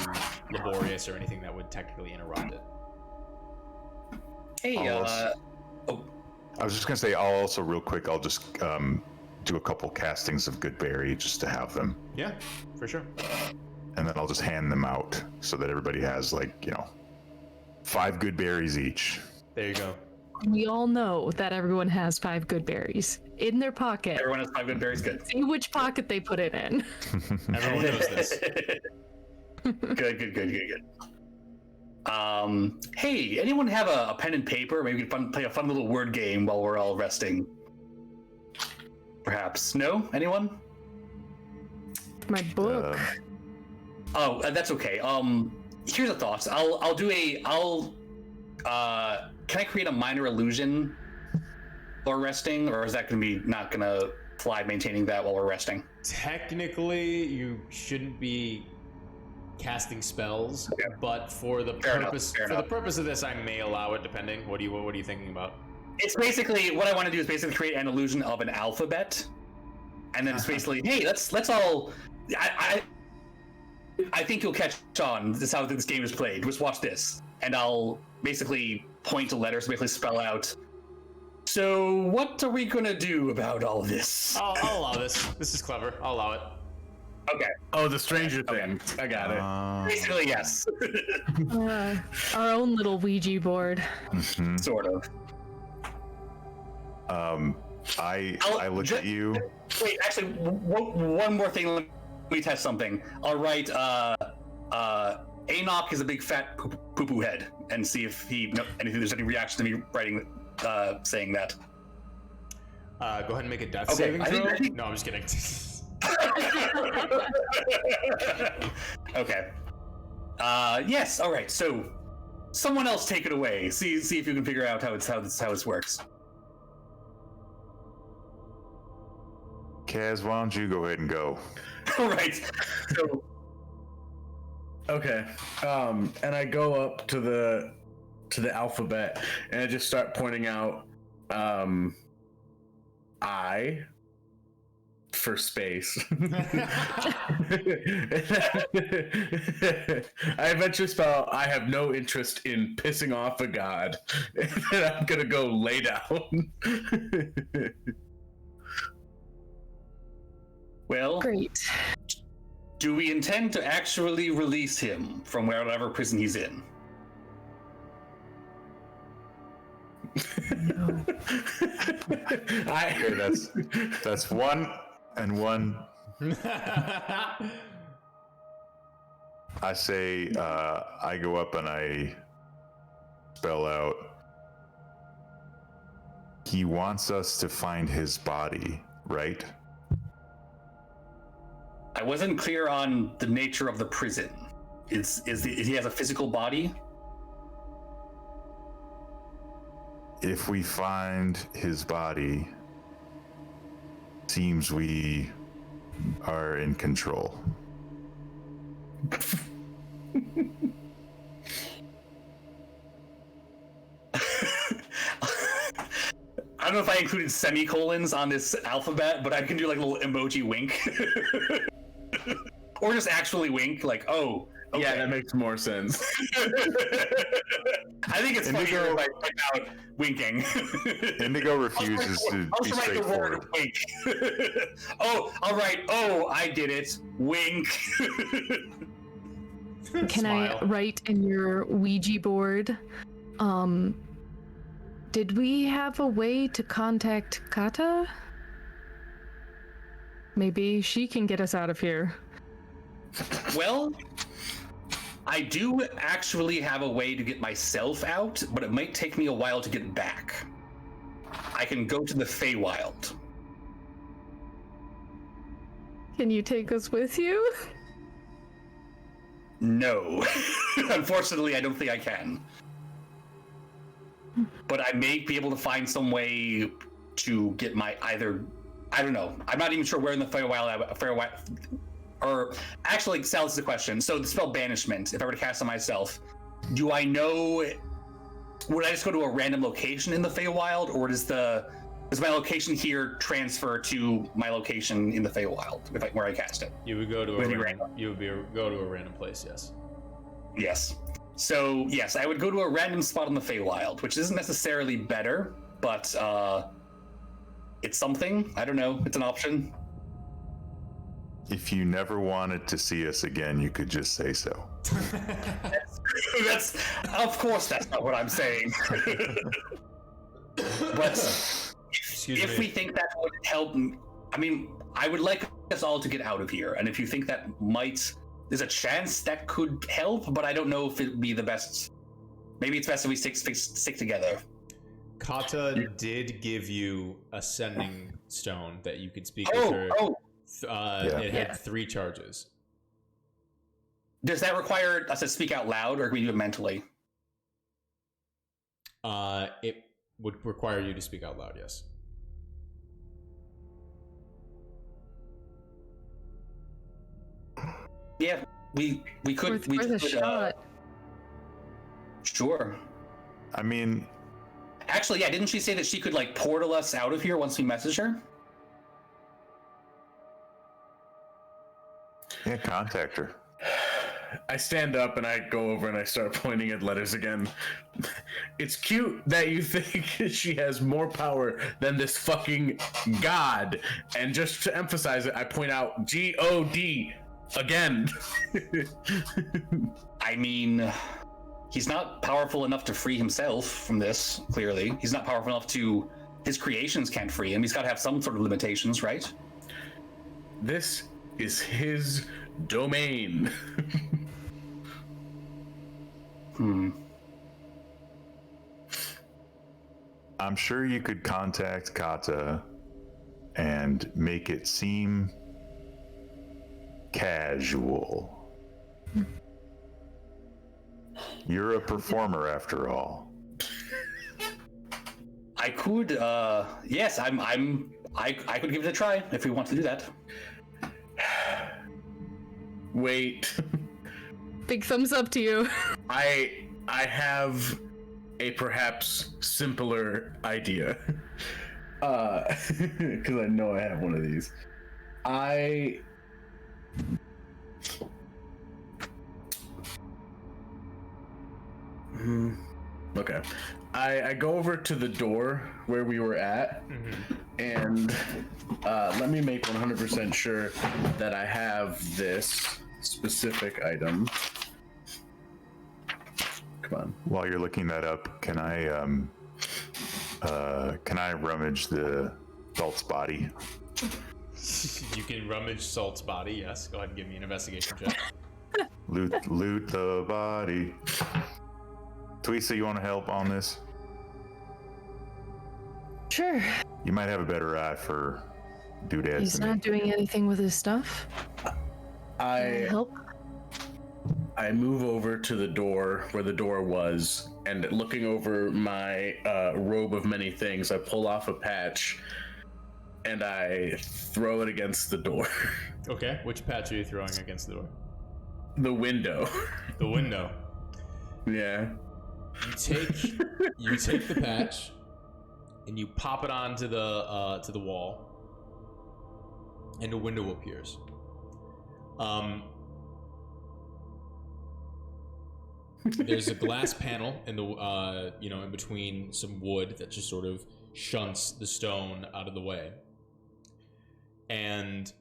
laborious or anything that would technically interrupt it? Hey, I was just gonna say, I'll also real quick, I'll just do a couple castings of good berry just to have them. Yeah, for sure. And then I'll just hand them out so that everybody has 5 good berries each. There you go. We all know that everyone has 5 good berries in their pocket. Everyone has 5 good berries. Good. See which pocket they put it in. Everyone knows this. Good. Hey, anyone have a pen and paper? Maybe we can play a fun little word game while we're all resting. Perhaps. No? Anyone? My book. That's okay. Here's a thought. Can I create a minor illusion while resting, or is that going to be not going to fly maintaining that while we're resting? Technically, you shouldn't be casting spells, okay, but for the purpose of this, I may allow it. Depending, what are you thinking about? It's basically what I want to do is basically create an illusion of an alphabet, and then it's basically, hey, let's all. I think you'll catch on. This is how this game is played. Just watch this, and I'll basically point to letters, basically spell out. So, what are we gonna do about all this? I'll allow this. This is clever. I'll allow it. Okay. Oh, the Stranger Thing. I got it. Basically, yes. Our own little Ouija board. Sort of. I look at you. Wait, actually, one more thing. Let me test something. I'll write, Enoch is a big fat poo-poo head, and see if there's any reaction to me writing, saying that. Go ahead and make a death saving throw. No, I'm just kidding. Okay. Yes. All right. So, someone else take it away. See if you can figure out how this works. Kaz, why don't you go ahead and go? All right. So. Okay. And I go up to the alphabet and I just start pointing out I for space. I eventually spell I have no interest in pissing off a god. And I'm gonna go lay down. Well, Great. do we intend to actually release him from wherever prison he's in? Okay, that's one and one. I say I go up and I spell out. He wants us to find his body, right? I wasn't clear on the nature of the prison. Is he has a physical body? If we find his body, seems we are in control. I don't know if I included semicolons on this alphabet, but I can do like a little emoji wink. Or just actually wink, like, oh, okay. Yeah, that makes more sense. I think it's funnier if I type out winking. Indigo refuses to I'll be just write the word straightforward. wink. Oh, I'll write, oh, I did it. Wink. Can I write in your Ouija board? Did we have a way to contact Kata? Maybe she can get us out of here. Well, I do actually have a way to get myself out, but it might take me a while to get back. I can go to the Feywild. Can you take us with you? No. Unfortunately, I don't think I can. But I may be able to find some way to get my either... I don't know. I'm not even sure where in the Feywild... Or actually, Sal, this is a question. So the spell Banishment, if I were to cast on myself, do I know... Would I just go to a random location in the Feywild, or does my location here transfer to my location in the Feywild where I cast it? You would go to Would it be a random? go to a random place. Yes. Yes. So yes, I would go to a random spot on the Feywild, which isn't necessarily better, but it's something. I don't know. It's an option. If you never wanted to see us again, you could just say so. That's of course that's not what I'm saying. But if we think that would help, I mean, I would like us all to get out of here, and if you think that there's a chance that could help, but I don't know if it'd be the best. Maybe it's best if we stick together. Kata did give you a sending stone that you could speak Oh, with her. oh. It had 3 charges. Does that require us to speak out loud, or can we do it mentally? It would require you to speak out loud, yes. Yeah, we could. Worth a shot. Sure. I mean, Actually, yeah, didn't she say that she could like portal us out of here once we message her? yeah, contact her. I stand up and I go over and I start pointing at letters again. It's cute that you think she has more power than this fucking god. And just to emphasize it, I point out G-O-D again. I mean, he's not powerful enough to free himself from this, clearly. He's not powerful enough to... His creations can't free him. He's got to have some sort of limitations, right? This is his domain. I'm sure you could contact Kata and make it seem casual. You're a performer after all. I could, yes, I could give it a try if we want to do that. Wait. Big thumbs up to you. I have a perhaps simpler idea. Because I know I have one of these. Okay. I go over to the door where we were at, and let me make 100% sure that I have this specific item. Come on. While you're looking that up, can I rummage the Salt's body? You can rummage Salt's body, yes. Go ahead and give me an investigation check. Loot the body. Tweesa, you want to help on this? Sure. You might have a better eye for doodads He's than me. not doing anything with his stuff. Can I help? I move over to the door where the door was, and looking over my robe of many things, I pull off a patch and I throw it against the door. Okay, which patch are you throwing against the door? The window. The window. Yeah. You take the patch and you pop it onto the wall, and a window appears. There's a glass panel in the in between some wood that just sort of shunts the stone out of the way, and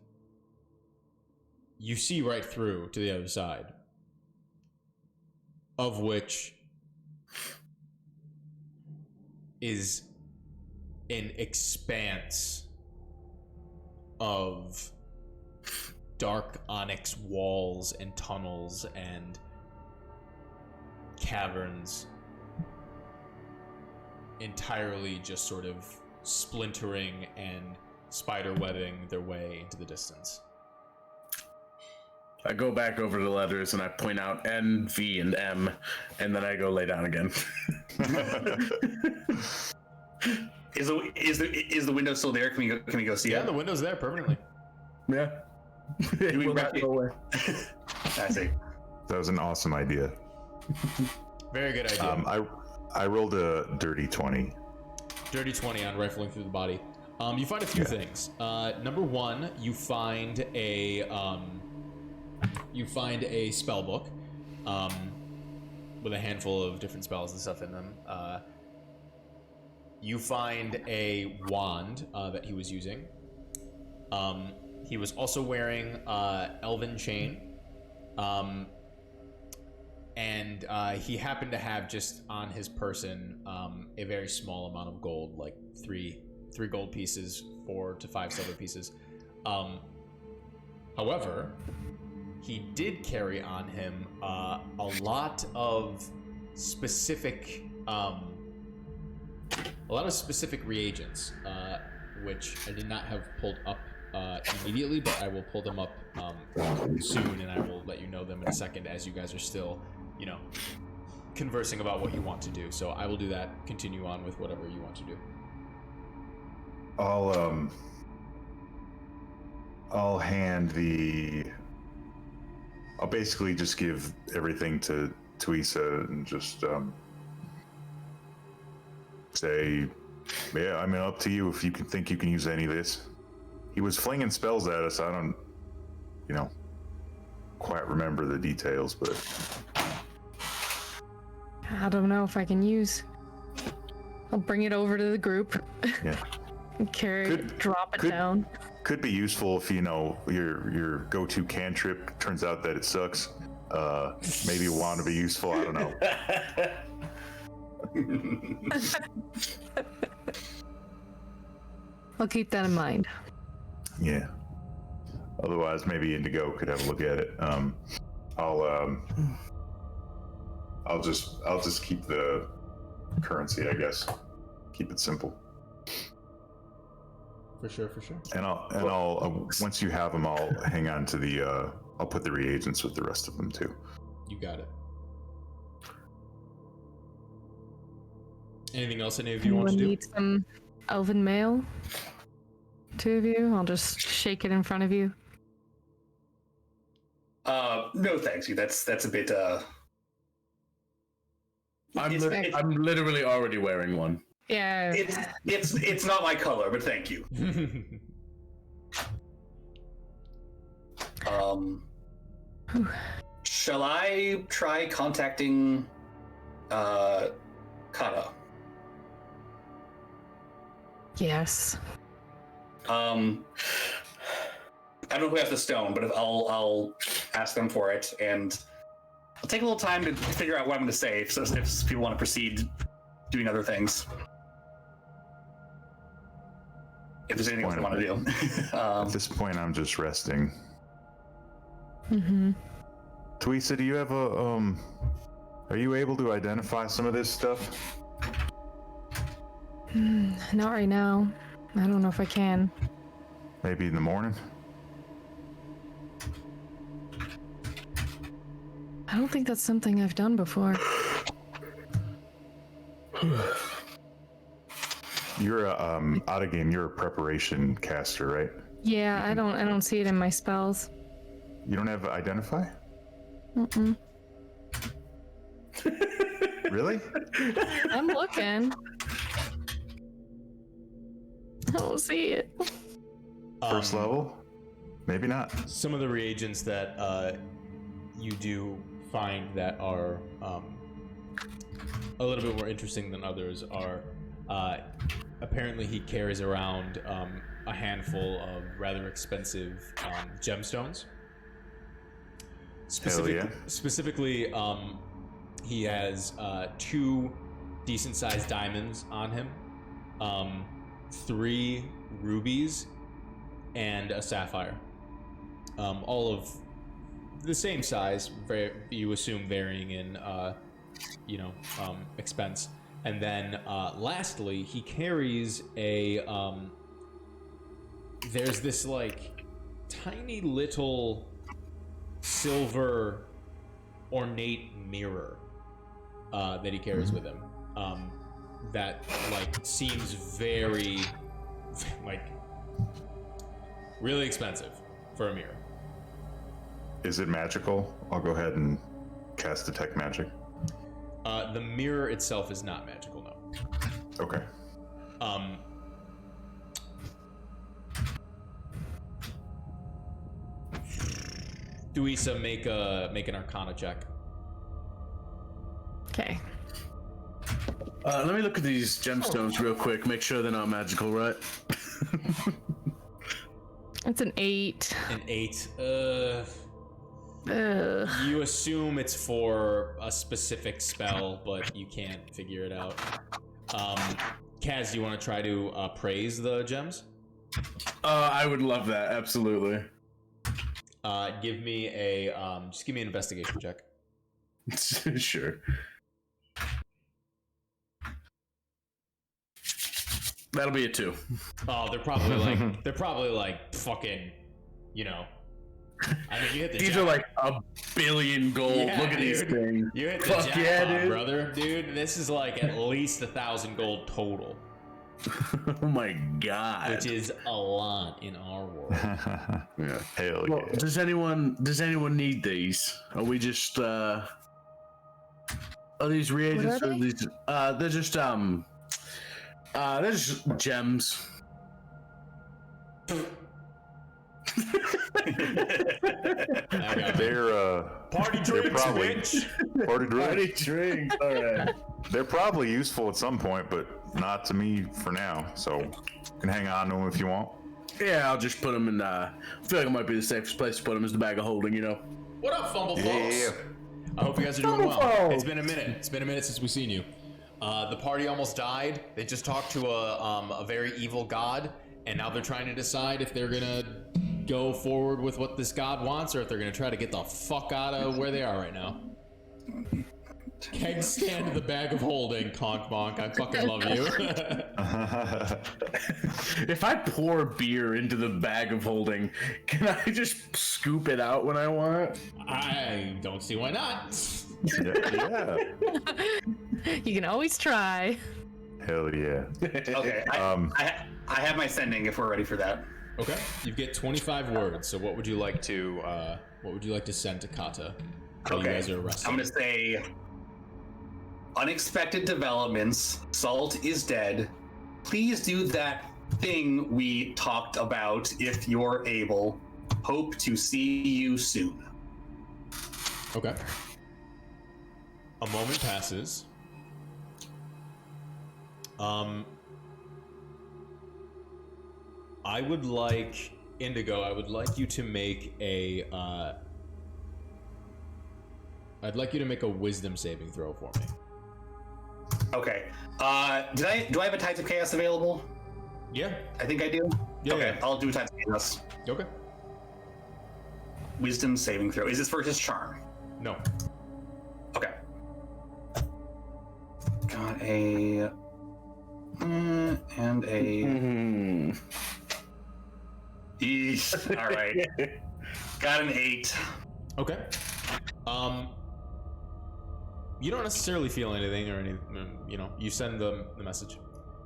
you see right through to the other side, of which is an expanse of dark onyx walls and tunnels and caverns, entirely just sort of splintering and spider webbing their way into the distance. I go back over the letters and I point out N, V, and M, and then I go lay down again. Is the window still there? Can we go see Yeah, it? the window's there permanently. Yeah. It we will not go away. I see. That was an awesome idea. Very good idea. I rolled a dirty 20. Dirty 20 on rifling through the body. You find a few things. Number one, you find a spell book with a handful of different spells and stuff in them. You find a wand that he was using. He was also wearing elven chain. And he happened to have just on his person a very small amount of gold, like three gold pieces, 4 to 5 silver pieces. However, he did carry on him a lot of specific reagents, which I did not have pulled up immediately, but I will pull them up soon, and I will let you know them in a second as you guys are still, conversing about what you want to do. So I will do that. Continue on with whatever you want to do. I'll basically just give everything to Tweesa and just say, yeah, I mean, up to you if you think you can use any of this. He was flinging spells at us. I don't, quite remember the details, but I don't know if I can use. I'll bring it over to the group. yeah. Carry it, drop it down. Could be useful if your go-to cantrip turns out that it sucks. Maybe a wand would be useful. I don't know. I'll keep that in mind. Yeah. Otherwise, maybe Indigo could have a look at it. I'll just keep the currency, I guess. Keep it simple. For sure. And I'll once you have them, I'll hang on to the. I'll put the reagents with the rest of them too. You got it. Anything else any of you want to do? Need some elven mail? 2 of you? I'll just shake it in front of you. No, thanks. That's a bit. I'm literally already wearing one. Yeah. It's not my color, but thank you. Shall I try contacting Kata. Yes. I don't know who has the stone, but I'll ask them for it, and I'll take a little time to figure out what I'm going to say, so if people want to proceed doing other things. If there's anything else I want to do. At this point, I'm just resting. Mm-hmm. Tweesa, do you have a Are you able to identify some of this stuff? Not right now. I don't know if I can. Maybe in the morning. I don't think that's something I've done before. You're out of game. You're a preparation caster, right? Yeah, I don't see it in my spells. You don't have identify? Mm-mm. Really? I'm looking. I don't see it. First level? Maybe not. Some of the reagents that you do find that are a little bit more interesting than others are apparently he carries around a handful of rather expensive gemstones. Specifically, he has 2 decent-sized diamonds on him, 3 rubies, and a sapphire. All of the same size, you assume varying in, expense. And then, lastly, he carries a, there's this, like, tiny little silver ornate mirror that he carries with him that, like, seems very, like, really expensive for a mirror. Is it magical? I'll go ahead and cast Detect Magic. The mirror itself is not magical, no. Okay. Duisa, make an Arcana check. Okay. Let me look at these gemstones real quick. Make sure they're not magical, right? It's an 8. An 8. Ugh. You assume it's for a specific spell, but you can't figure it out. Kaz, do you want to try to praise the gems? I would love that. Absolutely. Give me a just give me an investigation check. Sure. That'll be a 2. Oh, they're probably like fucking, you know. I mean, you hit the These jackpot. are like $1 billion gold. Yeah, Look at these dude. things. You hit the Fuck jackpot, yeah, dude. brother. Dude, this is like at least 1,000 gold total, Oh my god. which is a lot in our world. Yeah. Hell Well, yeah. does anyone need these? Are we just are these reagents? What are or these they're just gems. They're Party they're drinks, probably bitch. party drinks. Party drinks. All right. They're probably useful at some point, but not to me for now. So you can hang on to them if you want. Yeah, I'll just put them in. I feel like it might be the safest place to put them is the bag of holding. You know. What up, Fumble folks? Yeah. I hope you guys are doing Fumble well. folks. It's been a minute. It's been a minute since we've seen you. The party almost died. They just talked to a very evil god, and now they're trying to decide if they're gonna go forward with what this god wants, or if they're gonna try to get the fuck out of where they are right now. Keg stand the bag of holding, Conk Bonk. I fucking love you. If I pour beer into the bag of holding, can I just scoop it out when I want? I don't see why not. Yeah. You can always try. Hell yeah. Okay, I have my sending if we're ready for that. Okay, you get 25 words. So what would you like to send to Kata? While you guys are arrested? I'm gonna say unexpected developments. Salt is dead. Please do that thing we talked about if you're able. Hope to see you soon. Okay. A moment passes, I would like Indigo. I would like you to make a. I'd like you to make a Wisdom saving throw for me. Okay. Do I have a Tides of Chaos available? Yeah. I think I do. Yeah, Okay, yeah. I'll do Tides of Chaos. Okay. Wisdom saving throw. Is this versus Charm? No. Okay. Got a and a. Eesh. All right. Got an 8. Okay. You don't necessarily feel anything or anything. You know, you send them the message.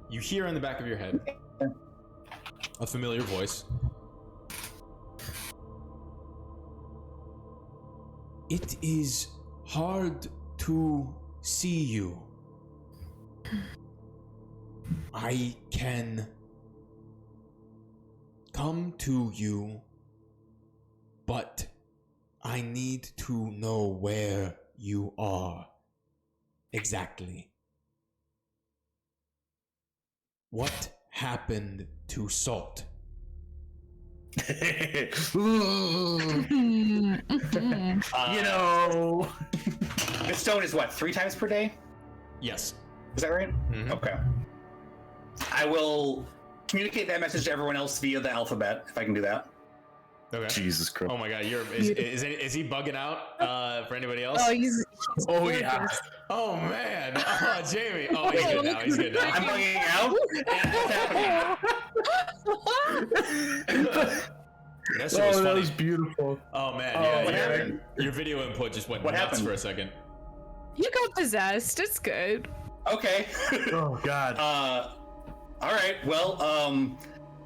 You hear in the back of your head a familiar voice. It is hard to see you. I can come to you, but I need to know where you are exactly. What happened to Salt? You know. The stone is what, 3 times per day? Yes. Is that right? Mhm. Okay. I will communicate that message to everyone else via the alphabet, if I can do that. Okay. Jesus Christ. Oh my God, is he bugging out for anybody else? Oh, he's. Oh, yeah. gorgeous. Oh man. Oh Jamie. Oh, he's good now. He's good now. I'm bugging out? That shit was Oh, that funny. was beautiful. Oh man, Oh, yeah, what your, happened? your video input just went What nuts happened? for a second. You got possessed. It's good. Okay. Oh, God. All right. Well,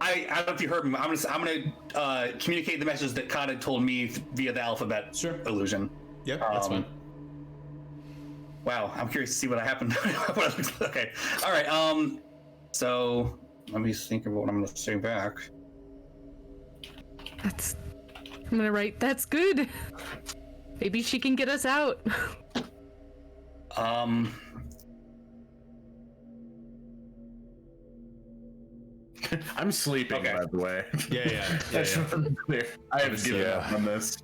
I don't know if you heard me. I'm gonna communicate the message that Khan had told me via the alphabet Sure. illusion. Yeah, that's fine. Wow, I'm curious to see what happened. Okay. All right. So let me think of what I'm gonna say back. That's. I'm gonna write. That's good. Maybe she can get us out. I'm sleeping, Okay. by the way. Yeah. That's clear. I have given Yeah. up on this.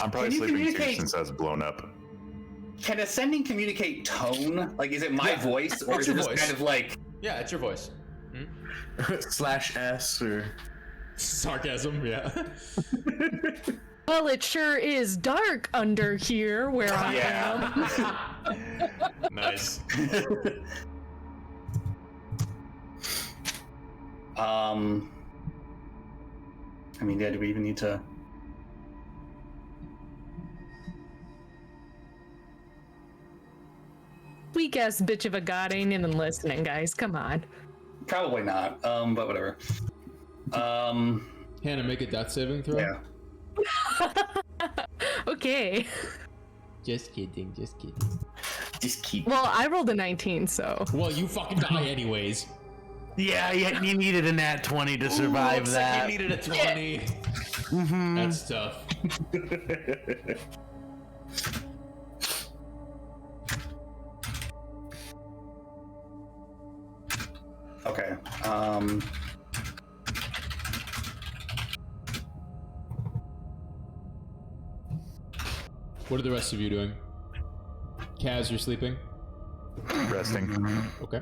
I'm probably Can you sleeping too communicate- since I was blown up. Can ascending communicate tone? Like, is it my voice, or It's is it your just voice. kind of like? Yeah, it's your voice. /S or. Sarcasm, yeah. Well, it sure is dark under here where I am. Nice. I mean, yeah. Do we even need to? Weak ass bitch of a god ain't even listening, guys. Come on. Probably not. But whatever. Hannah, make a death saving throw. Yeah. Okay. Just kidding. Just keep. Well, I rolled a 19, so. Well, you fucking die anyways. Yeah, you needed a nat 20 to survive Looks that. like you needed a 20. That's tough. Okay. What are the rest of you doing? Kaz, you're sleeping? Resting. Okay.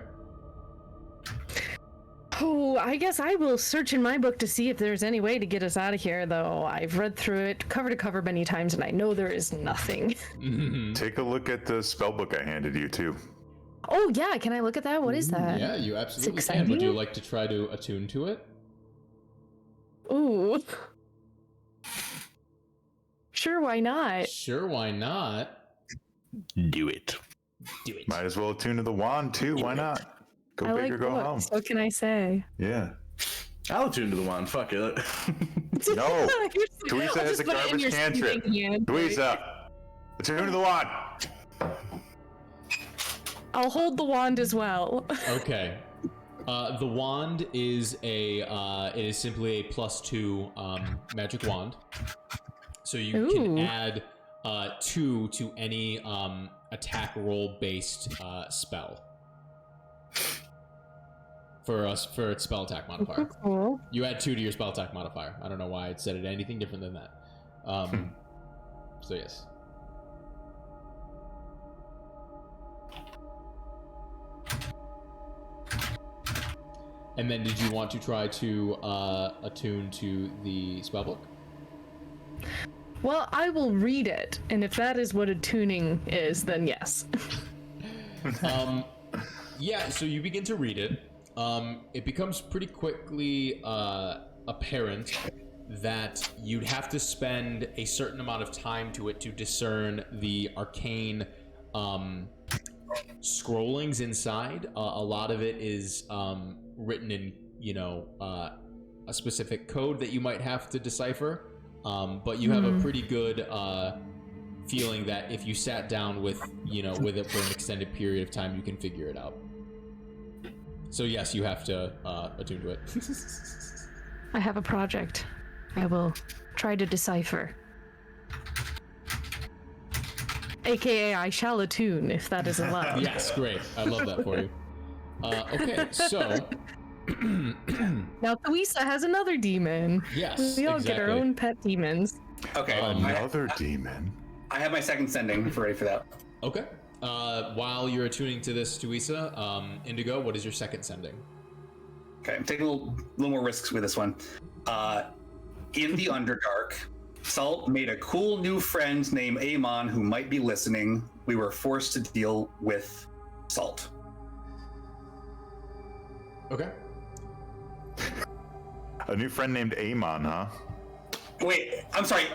Oh, I guess I will search in my book to see if there's any way to get us out of here, though. I've read through it cover to cover many times, and I know there is nothing. Take a look at the spell book I handed you too. Oh, yeah, can I look at that? What is that? Yeah, you absolutely It's can. Would you exciting. like to try to attune to it? Ooh. Sure, why not? Sure, why not? Do it. Do it. Might as well attune to the wand too. Why not? Go I big like or go home. books. What can I say? Yeah. I'll attune to the wand. Fuck it. No. I'll Dweeza has just a put it in garbage your cantrip. sleeping hand. Dweeza, attune to the wand. I'll hold the wand as well. Okay. The wand is it is simply a +2 magic wand. So you can Ooh. add 2 to any attack roll based spell. for its spell attack modifier. Cool. You add 2 to your spell attack modifier. I don't know why it said it anything different than that. So yes. And then did you want to try to attune to the spellbook? Well, I will read it, and if that is what attuning is, then yes. Yeah, so you begin to read it. It becomes pretty quickly apparent that you'd have to spend a certain amount of time to it to discern the arcane scrollings inside. A lot of it is written in, a specific code that you might have to decipher. But you have a pretty good feeling that if you sat down with it for an extended period of time, you can figure it out. So yes, you have to attune to it. I have a project. I will try to decipher. AKA, I shall attune, if that is allowed. Yes, great. I love that for you. Okay, so... Now, Theresa has another demon. Yes, We all get our exactly. own pet demons. Okay. Another demon. I have my second sending if we're ready for that. Okay. While you're attuning to this, Tuisa, Indigo, what is your second sending? Okay, I'm taking a little more risks with this one. In the Underdark, Salt made a cool new friend named Amon who might be listening. We were forced to deal with Salt. Okay. A new friend named Amon, huh? Wait, I'm sorry.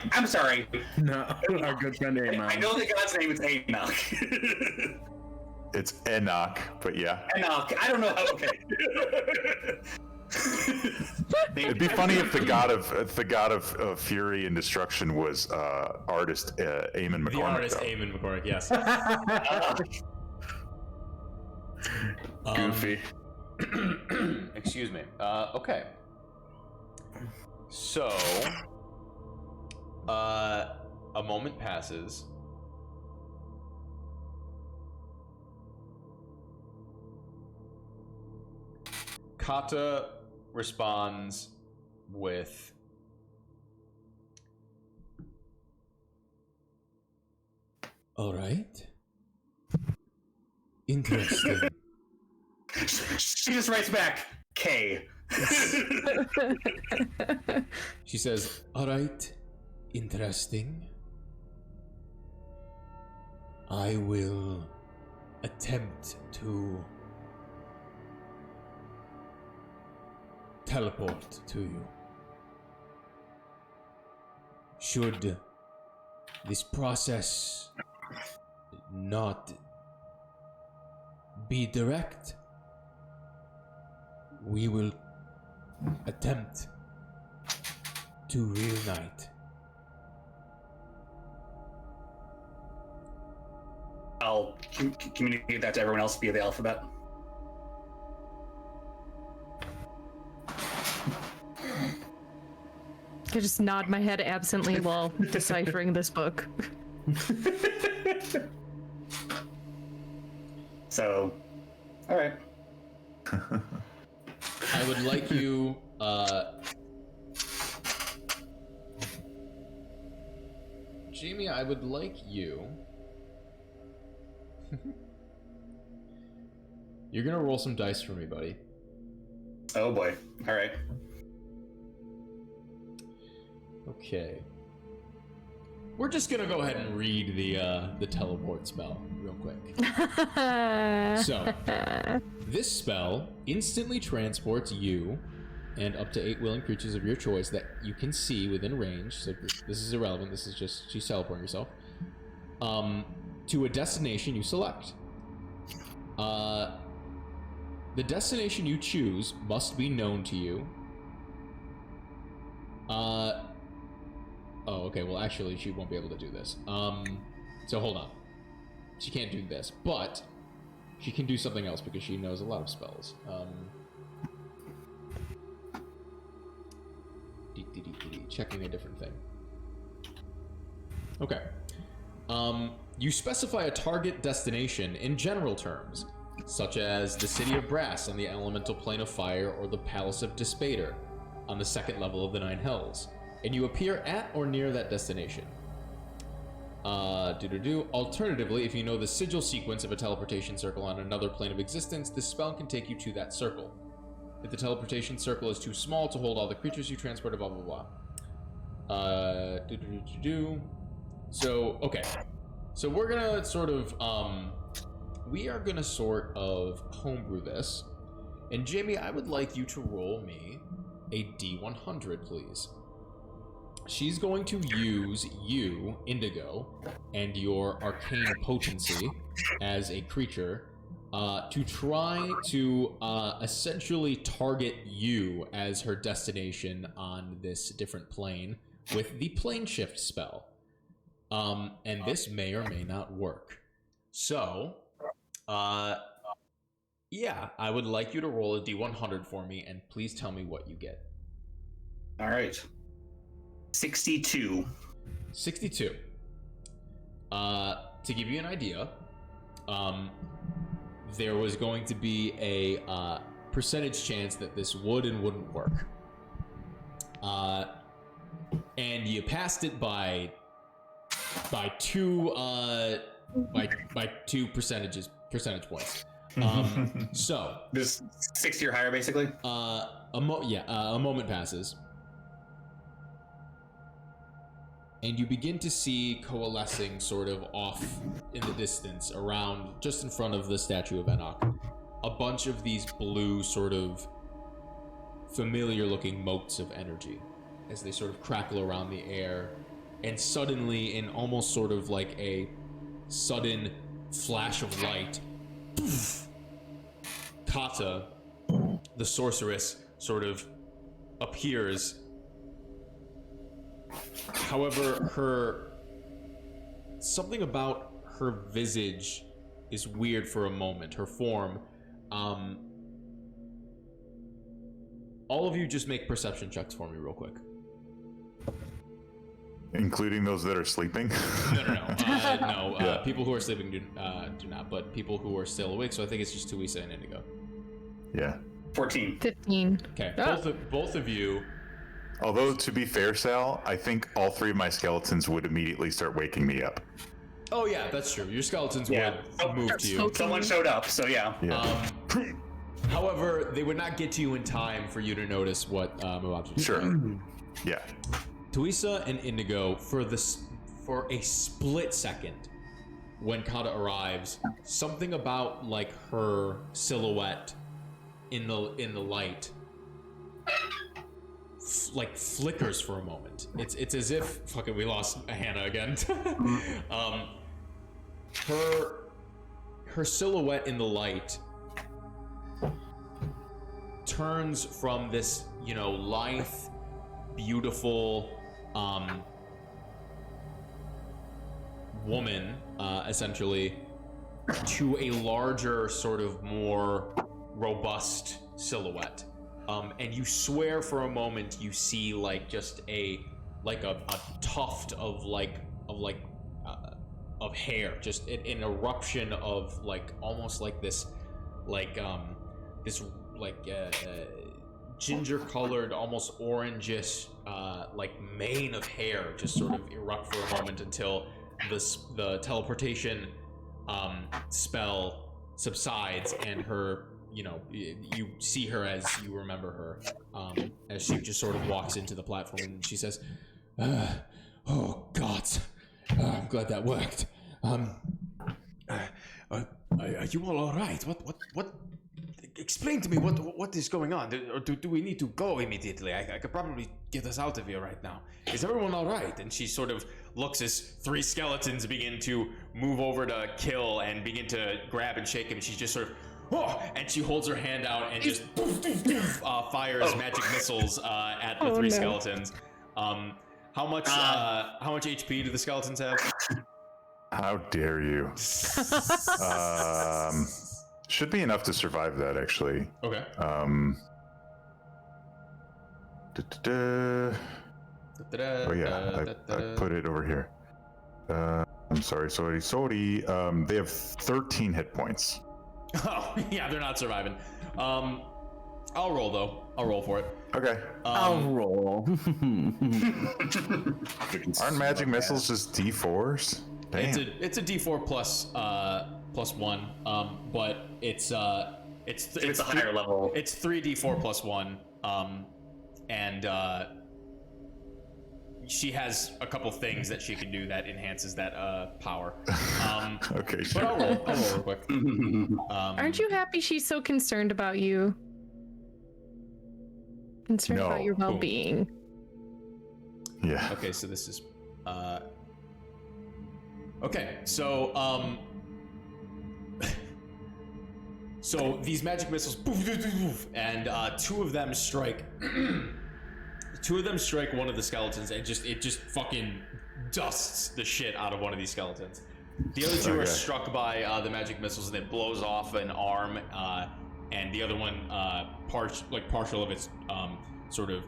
No, our good friend Amon. I know the god's name is Enoch. It's Enoch, but yeah. Enoch, I don't know how, okay. It'd be funny if the god of fury and destruction was artist Eamon McCormick. The artist though. Eamon McCormick, yes. Goofy. Excuse me. Okay. So, a moment passes. Kata responds with... All right. Interesting. She just writes back, K. She says, all right, interesting. I will attempt to teleport to you. Should this process not be direct, we will attempt to reunite. I'll communicate that to everyone else via the alphabet. I just nod my head absently while deciphering this book. So, all right. I would like you, Jamie, I would like you. You're gonna roll some dice for me, buddy. Oh boy. All right. Okay. We're just gonna go ahead and read the teleport spell real quick. So, this spell instantly transports you and up to 8 willing creatures of your choice that you can see within range. So this is irrelevant. This is just she's teleporting herself to a destination you select. The destination you choose must be known to you. Oh, okay. Well, actually, she won't be able to do this. So hold on. She can't do this, but she can do something else because she knows a lot of spells. Checking a different thing. Okay. You specify a target destination in general terms. such as the City of Brass on the elemental plane of fire or the Palace of Despater on the second level of the Nine Hells, and you appear at or near that destination. Alternatively, if you know the sigil sequence of a teleportation circle on another plane of existence, this spell can take you to that circle. If the teleportation circle is too small to hold all the creatures you transported, blah blah blah. So, okay. So we're gonna sort of, we are gonna sort of homebrew this. And Jamie, I would like you to roll me a D100, please. She's going to use you, Indigo, and your arcane potency as a creature to try to essentially target you as her destination on this different plane with the plane shift spell. And this may or may not work. So, yeah, I would like you to roll a D100 for me, and please tell me what you get. All right. 62. 62. To give you an idea, there was going to be a percentage chance that this would and wouldn't work. And you passed it by two percentage points. So This 60 or higher, basically. a moment passes, and you begin to see coalescing sort of off in the distance around just in front of the statue of Enoch a bunch of these blue sort of familiar looking motes of energy as they sort of crackle around the air, and suddenly, in almost sort of like a sudden flash of light, poof, Kata, the sorceress, sort of appears. However, something about her visage is weird for a moment. Her form. All of you just make perception checks for me real quick. Including those that are sleeping? No. Yeah. People who are sleeping do not, but people who are still awake, so I think it's just Tuisa and Indigo. Yeah. 14. 15. Okay, Oh. both of you. Although, to be fair, Sal, I think all three of my skeletons would immediately start waking me up. Oh yeah, that's true. Your skeletons Yeah. would move to you. So- Someone showed up, so yeah. Yeah. However, they would not get to you in time for you to notice what Mobobs was Sure. doing. Yeah. Tuisa and Indigo, for a split second, when Kata arrives, something about like her silhouette in the light like flickers for a moment. It's as if fucking we lost Hannah again. Her silhouette in the light turns from this, lithe, beautiful woman, essentially, to a larger, sort of more robust silhouette. And you swear for a moment you see like just a tuft of hair, just an eruption of like almost like this ginger colored, almost orangish mane of hair just sort of erupt for a moment until the teleportation spell subsides, and her, you see her as you remember her, as she just sort of walks into the platform, and she says, oh God, I'm glad that worked. Are you all right? What? Explain to me what is going on. Do we need to go immediately? I could probably get us out of here right now. Is everyone all right? And she sort of looks as three skeletons begin to move over to Kill and begin to grab and shake him. She just sort of, and she holds her hand out and just fires magic missiles at the three skeletons. How much HP do the skeletons have? How dare you? Should be enough to survive that, actually. Okay. Oh yeah, I put it over here. I'm sorry. They have 13 hit points. Oh, yeah, they're not surviving. I'll roll though. I'll roll for it. Okay. I'll roll. Aren't magic missiles just D4s? Damn. It's a D4 plus +1. But it's It's a higher level. It's 3d4 plus 1. And she has a couple things that she can do that enhances that power. Okay, But sure. I'll roll real quick. Aren't you happy she's so concerned about you? Concerned No. about your well-being. Yeah. Okay, so this is okay, so so these magic missiles and two of them strike one of the skeletons, and it just fucking dusts the shit out of one of these skeletons. The other two are Okay. struck by the magic missiles, and it blows off an arm, and the other one partial of its sort of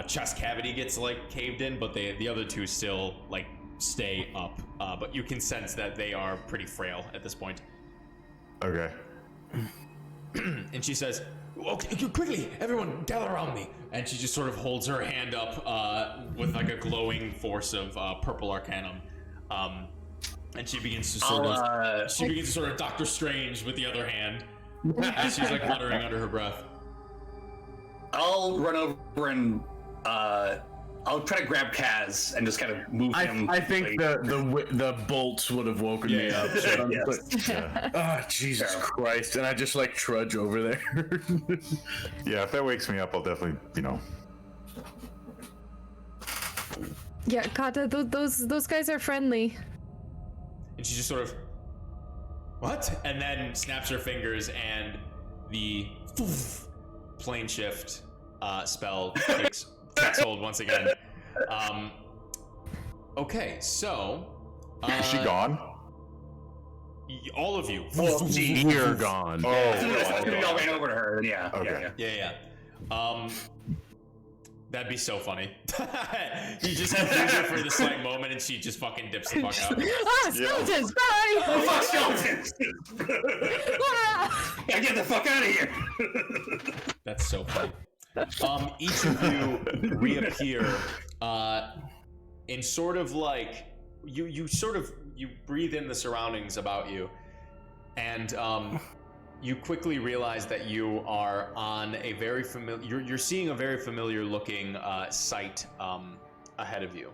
chest cavity gets like caved in, but the other two still like stay up, but you can sense that they are pretty frail at this point. Okay. And she says, "Okay, quickly, everyone, gather around me." And she just sort of holds her hand up with like a glowing force of purple arcanum, and she begins to sort of Doctor Strange with the other hand, as she's like muttering under her breath. I'll run over and I'll try to grab Kaz and just kind of move him. I think the bolts would have woken me Yeah, up. So I'm yes. just like, oh, Jesus Christ. And I just like trudge over there. Yeah, if that wakes me up, I'll definitely, Yeah, Kata, those guys are friendly. And she just sort of, what? And then snaps her fingers, and the plane shift spell takes hold once again. Okay, so Is she gone? all of you. You're gone. Oh, We all ran over to her. Yeah. Okay. Yeah. Yeah. That'd be so funny. You just confuse her for the slight moment, and she just fucking dips the fuck out. Ah, skeletons! Bye! Oh, fuck skeletons! Ah! Yeah, get the fuck out of here! That's so funny. Each of you reappear in sort of like you breathe in the surroundings about you, and you quickly realize that you are on a very familiar. You're seeing a very familiar looking site ahead of you.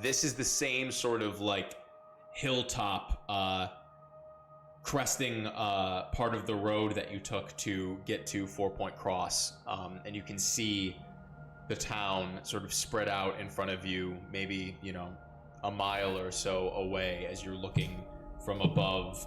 This is the same sort of like hilltop cresting part of the road that you took to get to 4 Point Cross, and you can see the town sort of spread out in front of you, maybe a mile or so away as you're looking from above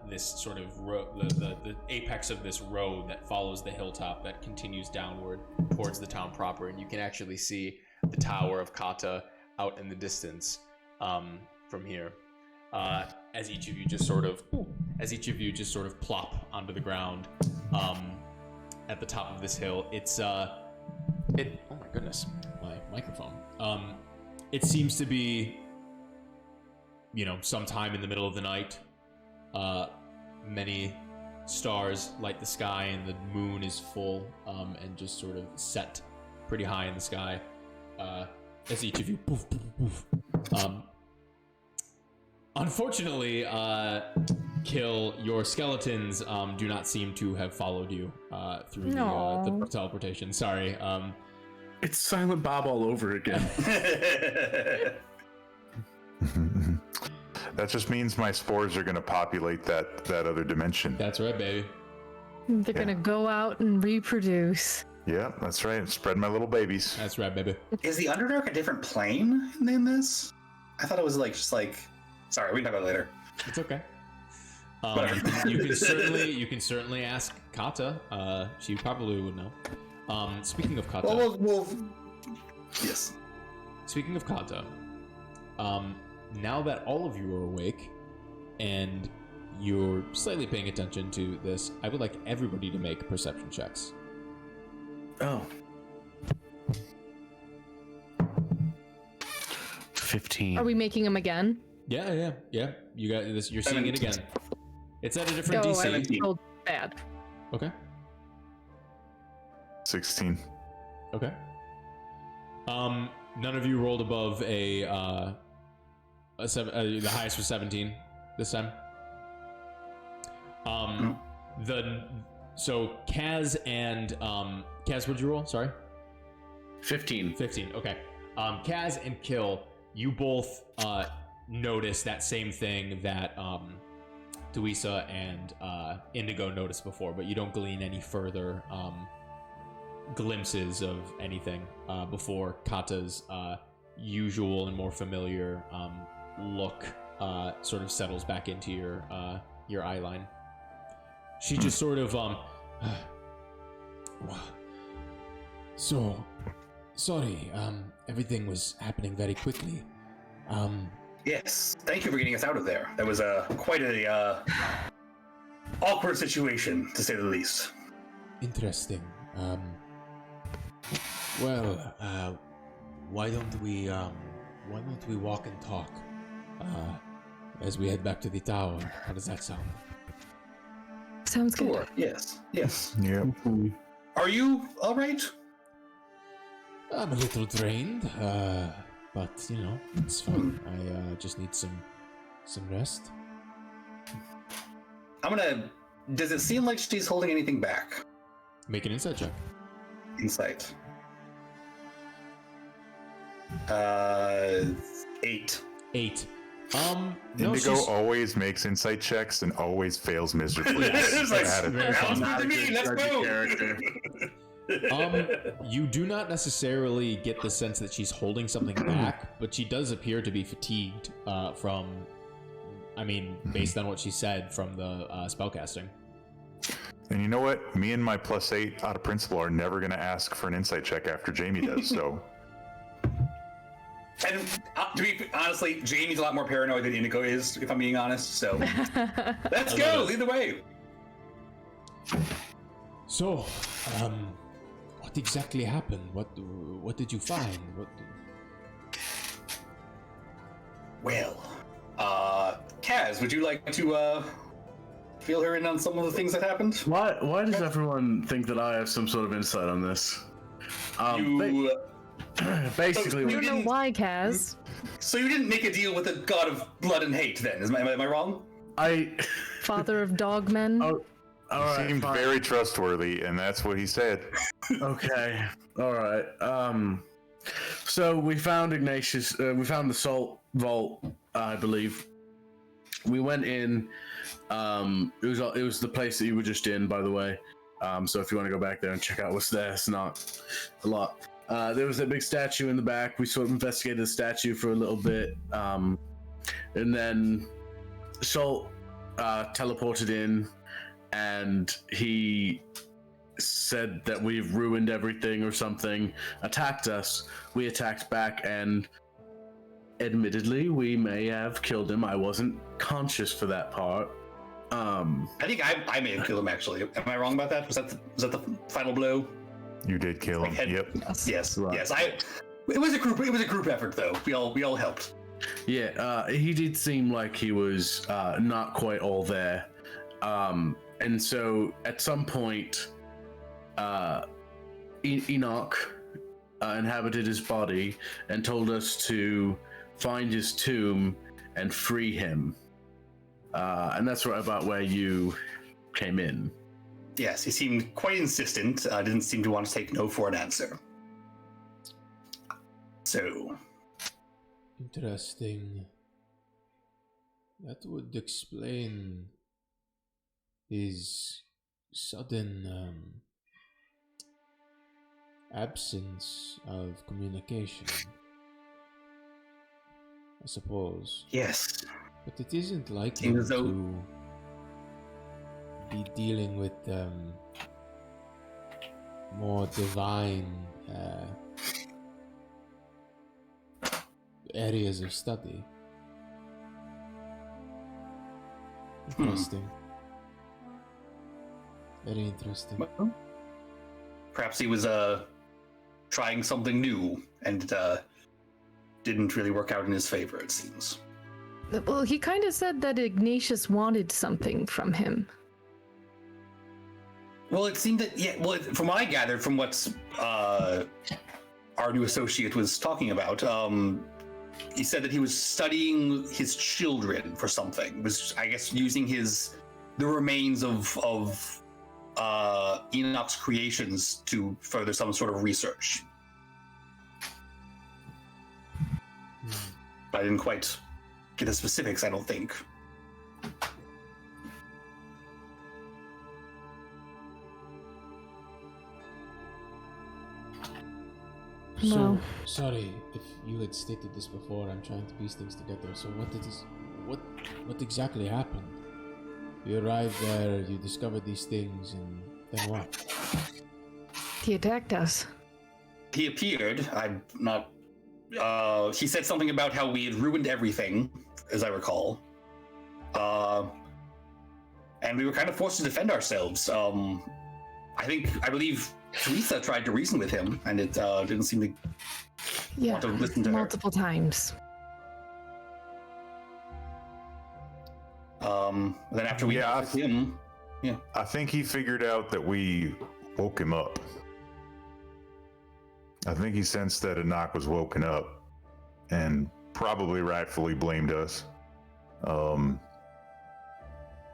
this sort of the apex of this road that follows the hilltop that continues downward towards the town proper, and you can actually see the Tower of Kata out in the distance from here. As each of you just sort of plop onto the ground at the top of this hill. Oh my goodness, my microphone. It seems to be sometime in the middle of the night. Many stars light the sky, and the moon is full and just sort of set pretty high in the sky as each of you poof, poof, poof. Unfortunately, Kill, your skeletons do not seem to have followed you through the teleportation. Sorry. It's Silent Bob all over again. That just means my spores are going to populate that other dimension. That's right, baby. They're gonna go out and reproduce. Yeah, that's right. Spread my little babies. That's right, baby. Is the Underdark a different plane than this? I thought it was Sorry, we can talk about it later. It's okay. You can certainly ask Kata. She probably would know. Speaking of Kata. Yes. Speaking of Kata, now that all of you are awake and you're slightly paying attention to this, I would like everybody to make perception checks. Oh. 15. Are we making them again? Yeah. You got this. You're seeing it again. It's at a different Oh, DC. I 17. rolled bad. Okay. 16. Okay. None of you rolled above a seven. The highest was 17 this time. So Kaz and Kaz, what'd you roll? Sorry. 15. 15. Okay. Kaz and Kill, you both notice that same thing that Duisa and Indigo noticed before, but you don't glean any further glimpses of anything before Kata's usual and more familiar look sort of settles back into your eye line. She just sort of So, sorry, everything was happening very quickly. Yes, thank you for getting us out of there. That was quite a awkward situation, to say the least. Interesting. Well, why don't we walk and talk, as we head back to the tower? How does that sound? Sounds good. Sure. Yes. Yes. Yep. Are you all right? I'm a little drained, but you know, it's fine. I just need some rest. Does it seem like she's holding anything back? make an insight check. Insight. 8. 8. No, Indigo she's- always makes insight checks and always fails miserably. It's like, At it. sounds good to me. good Let's judge of go. character. You do not necessarily get the sense that she's holding something back, but she does appear to be fatigued from, I mean, based on what she said from the spellcasting. And you know what? Me and my +8 out of principle are never going to ask for an insight check after Jamie does. So And to be honestly, Jamie's a lot more paranoid than Indigo is, if I'm being honest. So let's go. Either way. So, what exactly happened? What did you find? Well, Kaz, would you like to fill her in on some of the things that happened? Why does everyone think that I have some sort of insight on this? You Basically, You I don't know didn't- why, Kaz. so you didn't make a deal with the god of blood and hate, then? Am I wrong? I Father of dogmen. oh, all right, seemed fine. very trustworthy, and that's what he said. Okay. All right. So we found Ignatius. We found the salt vault, I believe. We went in. It was the place that you were just in, by the way. So if you want to go back there and check out what's there, it's not a lot. There was that big statue in the back. We sort of investigated the statue for a little bit, and then Salt teleported in, and he said that we've ruined everything or something, attacked us. We attacked back, and admittedly, we may have killed him. I wasn't conscious for that part. I think I may have killed him, actually. Am I wrong about that? Was that the final blow? You did kill him. Head- Yep. Yes. Right. Yes. It was a group effort, though. We all helped. Yeah, he did seem like he was not quite all there. And so at some point, Enoch inhabited his body and told us to find his tomb and free him. And that's right about where you came in. Yes, he seemed quite insistent. Didn't seem to want to take no for an answer. So, Interesting. That would explain his sudden absence of communication, I suppose. yes. But it isn't like Seems him as though- to be dealing with more divine areas of study. Interesting. Very interesting. Well, perhaps he was trying something new and didn't really work out in his favor, it seems. Well, he kind of said that Ignatius wanted something from him. Well, it seemed that, yeah, well, from what I gathered from what our new associate was talking about, he said that he was studying his children for something. Was, I guess, using the remains of Enoch's creations to further some sort of research. I didn't quite get the specifics, I don't think. So, Well. sorry if you had stated this before. I'm trying to piece things together. So, what exactly happened? You arrived there, you discovered these things, and then what? He attacked us. He appeared. I'm not. He said something about how we had ruined everything, as I recall. And we were kind of forced to defend ourselves. I believe Teresa tried to reason with him, and it didn't seem to Yeah, want to listen to her. multiple times. Then after we Yeah, dealt with him, I think he figured out that we woke him up. I think he sensed that Enoch was woken up and probably rightfully blamed us.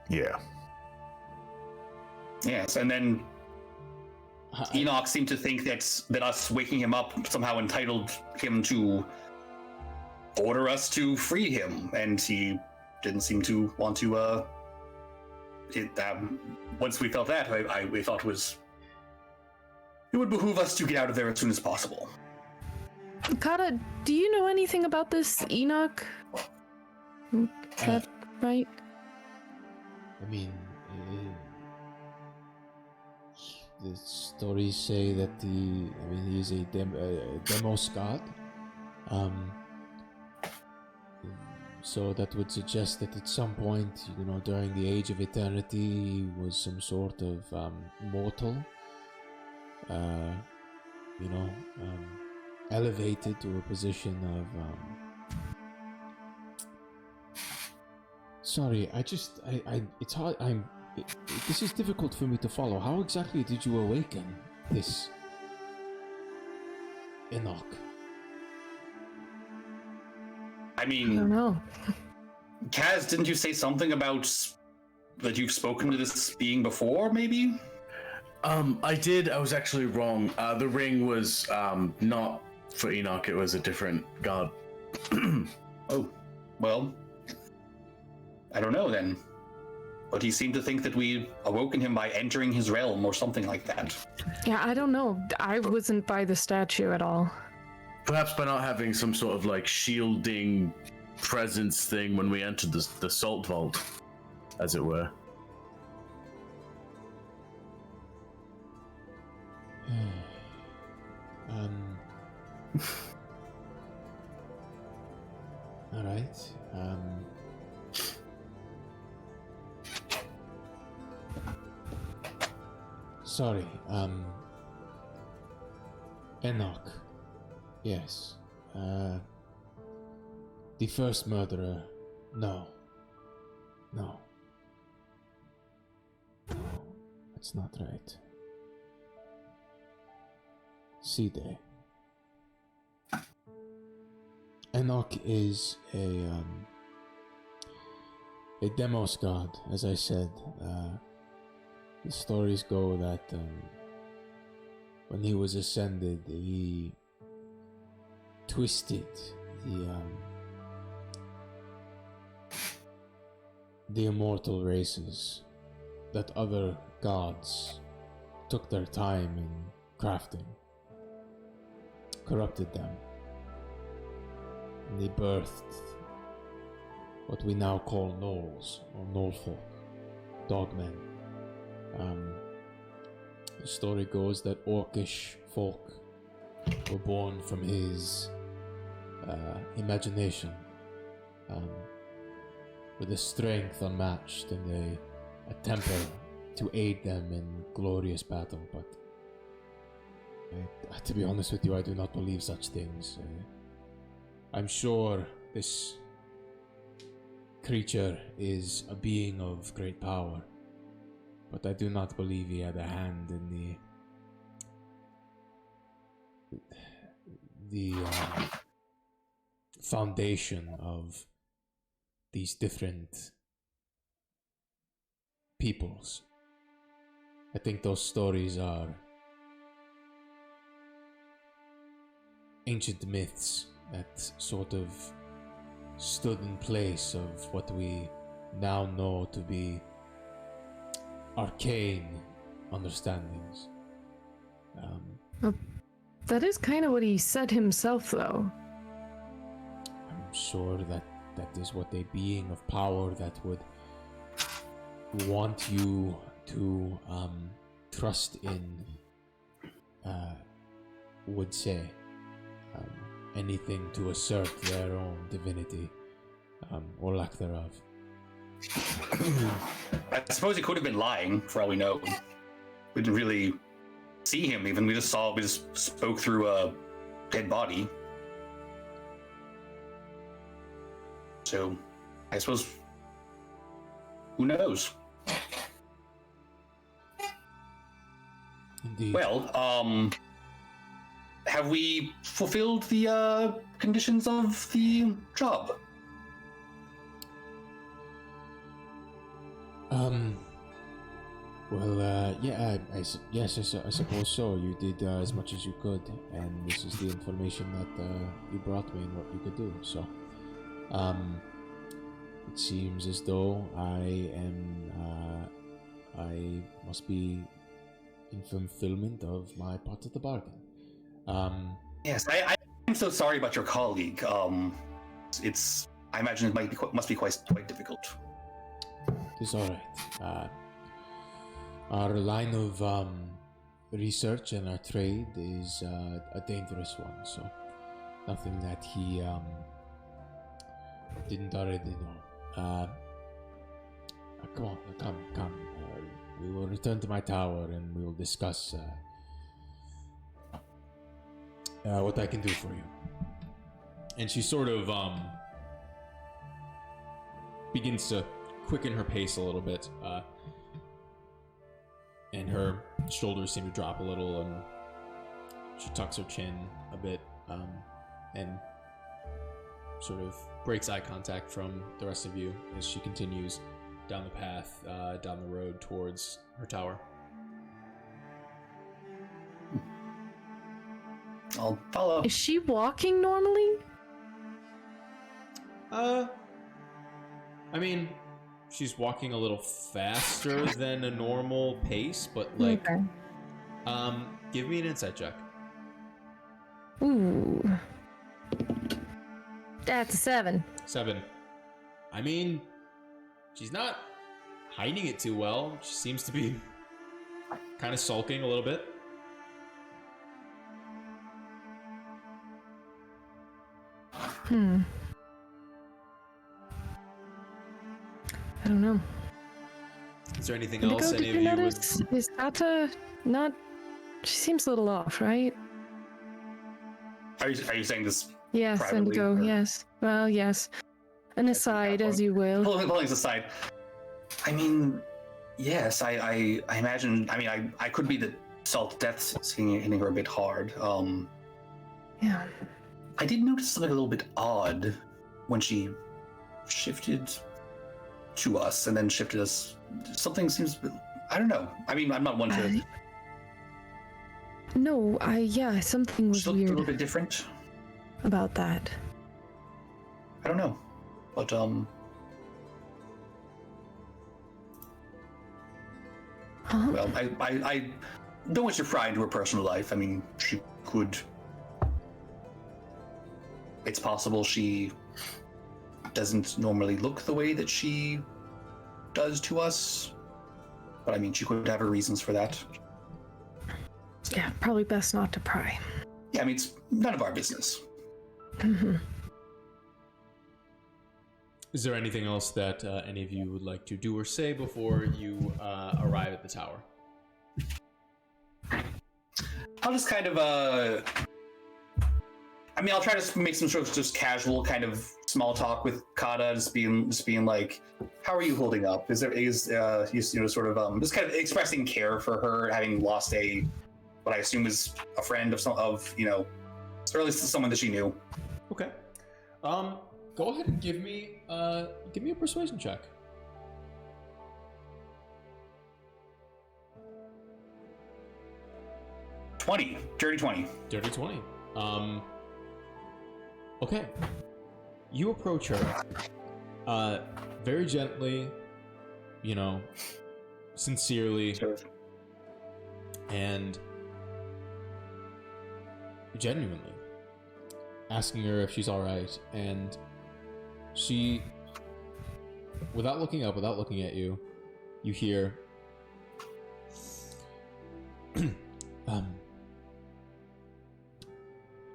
Yeah. yes, and then Enoch seemed to think that us waking him up somehow entitled him to order us to free him, and he didn't seem to want to. Once we felt that, we thought it would behoove us to get out of there as soon as possible. Kata, do you know anything about this Enoch? Is that right? I mean, the stories say that he is a demos god. So that would suggest that at some point, during the Age of Eternity, he was some sort of mortal. Elevated to a position of sorry, it's hard. This is difficult for me to follow. How exactly did you awaken this Enoch? I I don't mean, know. Kaz, didn't you say something about that you've spoken to this being before, maybe? I did. I was actually wrong. The ring was not for Enoch. It was a different god. Oh, well, I don't know then. But he seemed to think that we awoken him by entering his realm or something like that. Yeah, I don't know. I wasn't by the statue at all. Perhaps by not having some sort of like shielding presence thing when we entered the salt vault, as it were. All right. Sorry. Enoch. Yes. The first murderer. No. No. No. That's not right. Side. Enoch is a demos god, as I said. The stories go that when he was ascended, he twisted the immortal races that other gods took their time in crafting, corrupted them, and they birthed what we now call gnolls or gnollfolk, dogmen. The story goes that orcish folk were born from his imagination, with a strength unmatched and a temper to aid them in glorious battle. But to be honest with you, I do not believe such things. I'm sure this creature is a being of great power, but I do not believe he had a hand in the foundation of these different peoples. I think those stories are ancient myths that sort of stood in place of what we now know to be arcane understandings. That is kind of what he said himself, though. I'm sure that that is what a being of power that would want you to trust in would say. Anything to assert their own divinity, or lack thereof. I suppose he could have been lying, for all we know. We didn't really see him, even. We just spoke through a dead body. So, I suppose, who knows? Indeed. Well, have we fulfilled the conditions of the job? Well, yeah, yes, I suppose so. You did as much as you could, and this is the information that you brought me and what you could do. So, it seems as though I must be in fulfillment of my part of the bargain. Yes, I'm so sorry about your colleague. I imagine it must be quite difficult. It's all right. Our line of research and our trade is a dangerous one, so nothing that he didn't already know. Come. We will return to my tower and we will discuss what I can do for you. And she sort of begins to quicken her pace a little bit, and her shoulders seem to drop a little, and she tucks her chin a bit, and sort of breaks eye contact from the rest of you as she continues down the path, down the road towards her tower. I'll follow. Is she walking normally? I mean, she's walking a little faster than a normal pace, but like, Okay. Give me an insight check. Ooh. That's a 7. 7. I mean, she's not hiding it too well. She seems to be kind of sulking a little bit. I don't know. Is there anything Indigo, else did any you of you would... notice? Is Ata not... She seems a little off, right? Are you saying this? Yes, Privately, Indigo, or- yes. Well, yes. An aside, as you will. Pulling this aside. I mean, yes. I imagine. I mean, I could be the salt death hitting her a bit hard. Yeah. I did notice something a little bit odd when she shifted to us and then shifted us. Something seems. I don't know. I mean, I'm not one to. No, yeah, something was She looked a little weird bit different. about that. I don't know, but Huh? well, I don't want you to pry into her personal life. I mean, she could. It's possible she doesn't normally look the way that she does to us, but I mean, she could have her reasons for that. Yeah, probably best not to pry. Yeah, I mean, it's none of our business. Is there anything else that any of you would like to do or say before you arrive at the tower? I'll just kind of I mean, I'll try to make some sort of just casual kind of small talk with Kata, just being like, "How are you holding up? Is sort of just kind of expressing care for her, having lost what I assume is a friend or at least someone that she knew." Okay. Go ahead and give me a persuasion check. 20, dirty 20. Dirty 20. Okay. You approach her, very gently, sincerely, and genuinely, asking her if she's all right, and she, without looking up, without looking at you, you hear,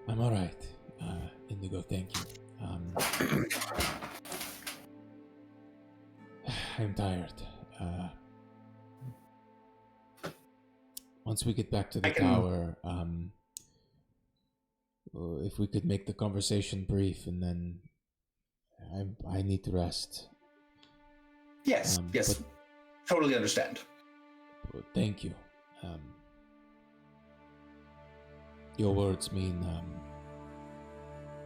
I'm all right, Indigo, thank you. I'm tired. Once we get back to the tower, if we could make the conversation brief, and then I need to rest. Yes, yes, totally understand. But thank you. Your words mean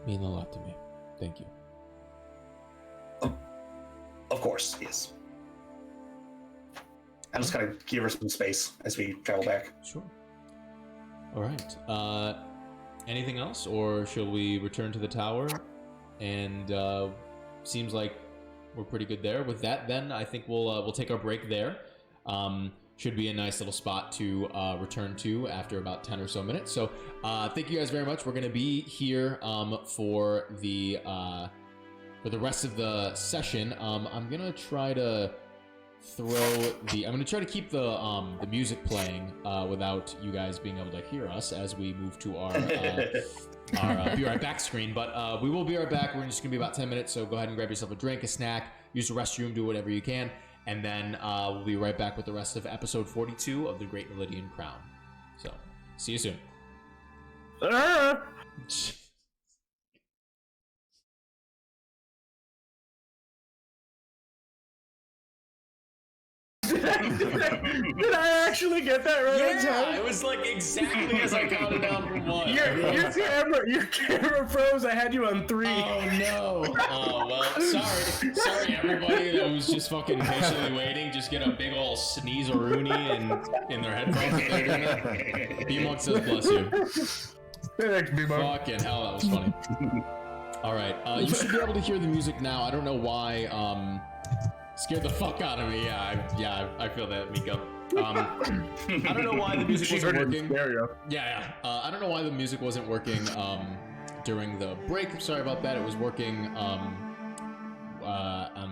a lot to me. Thank you. Of course, yes. I'll just kind of give her some space as we travel back. Sure. All right. Anything else, or shall we return to the tower? And seems like we're pretty good there. With that, then I think we'll take our break there. Should be a nice little spot to return to after about 10 or so minutes. So thank you guys very much. We're going to be here for the rest of the session. I'm going to try to keep the music playing without you guys being able to hear us as we move to our be right back screen. But we will be right back. We're just going to be about 10 minutes. So go ahead and grab yourself a drink, a snack, use the restroom, do whatever you can. And then we'll be right back with the rest of episode 42 of The Great Meridian Crown. So, see you soon. Did I actually get that right on time? It was like exactly as I counted down from 1. Your camera froze. I had you on 3. Oh no. Oh well, sorry everybody that was just fucking patiently waiting. Just get a big ol' sneeze-a-rooney in their headphones. B-Monk says bless you. Thanks, B-Monk. Fucking hell, that was funny. All right, you should be able to hear the music now. I don't know why. Scared the fuck out of me. I feel that, Miko. I don't know why the music wasn't working. I don't know why the music wasn't working during the break. Sorry about that. It was working on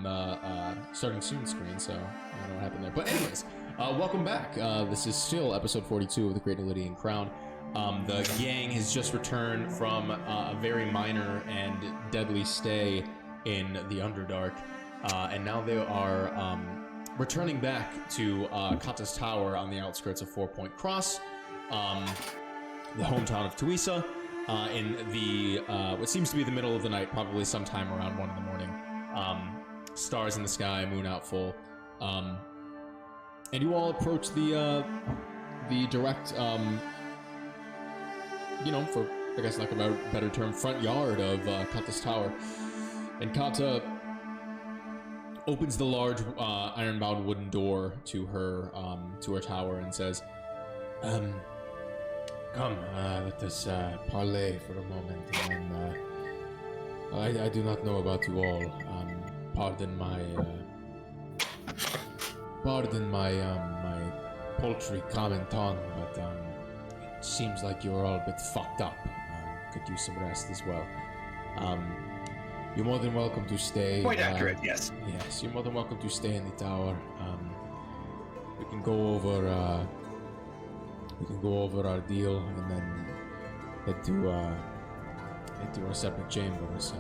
the starting soon screen, so I don't know what happened there. But anyways, welcome back. This is still episode 42 of The Great Meridian Crown. The gang has just returned from a very minor and deadly stay in the Underdark. And now they are returning back to Kata's Tower on the outskirts of 4 Point Cross, the hometown of Tuisa, in the what seems to be the middle of the night, probably sometime around 1 in the morning. Stars in the sky, moon out full, and you all approach the direct, for I guess like a better term, front yard of Kata's Tower, and Kata opens the large iron-bound wooden door to her tower and says, "Come, let us parley for a moment. And then, I do not know about you all. Pardon my my paltry common tongue, but it seems like you're all a bit fucked up. Could use some rest as well. You're more than welcome to stay. Quite accurate, yes. Yes, you're more than welcome to stay in the tower. We can go over our deal and then head to our separate chambers.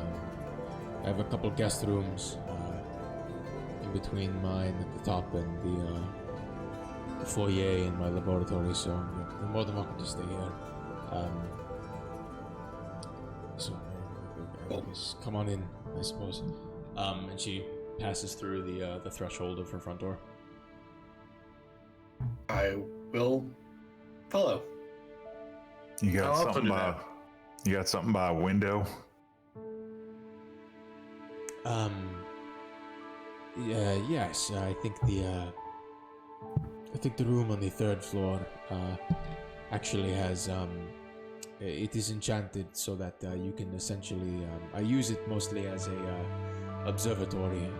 I have a couple guest rooms in between mine at the top and the foyer and my laboratory, so you're more than welcome to stay here. So, just come on in, I suppose. And she passes through the threshold of her front door. I will follow. You got I'll also something do by that. you got something by a window? Yes, I think the room on the third floor actually has it is enchanted so that you can essentially I use it mostly as a observatory,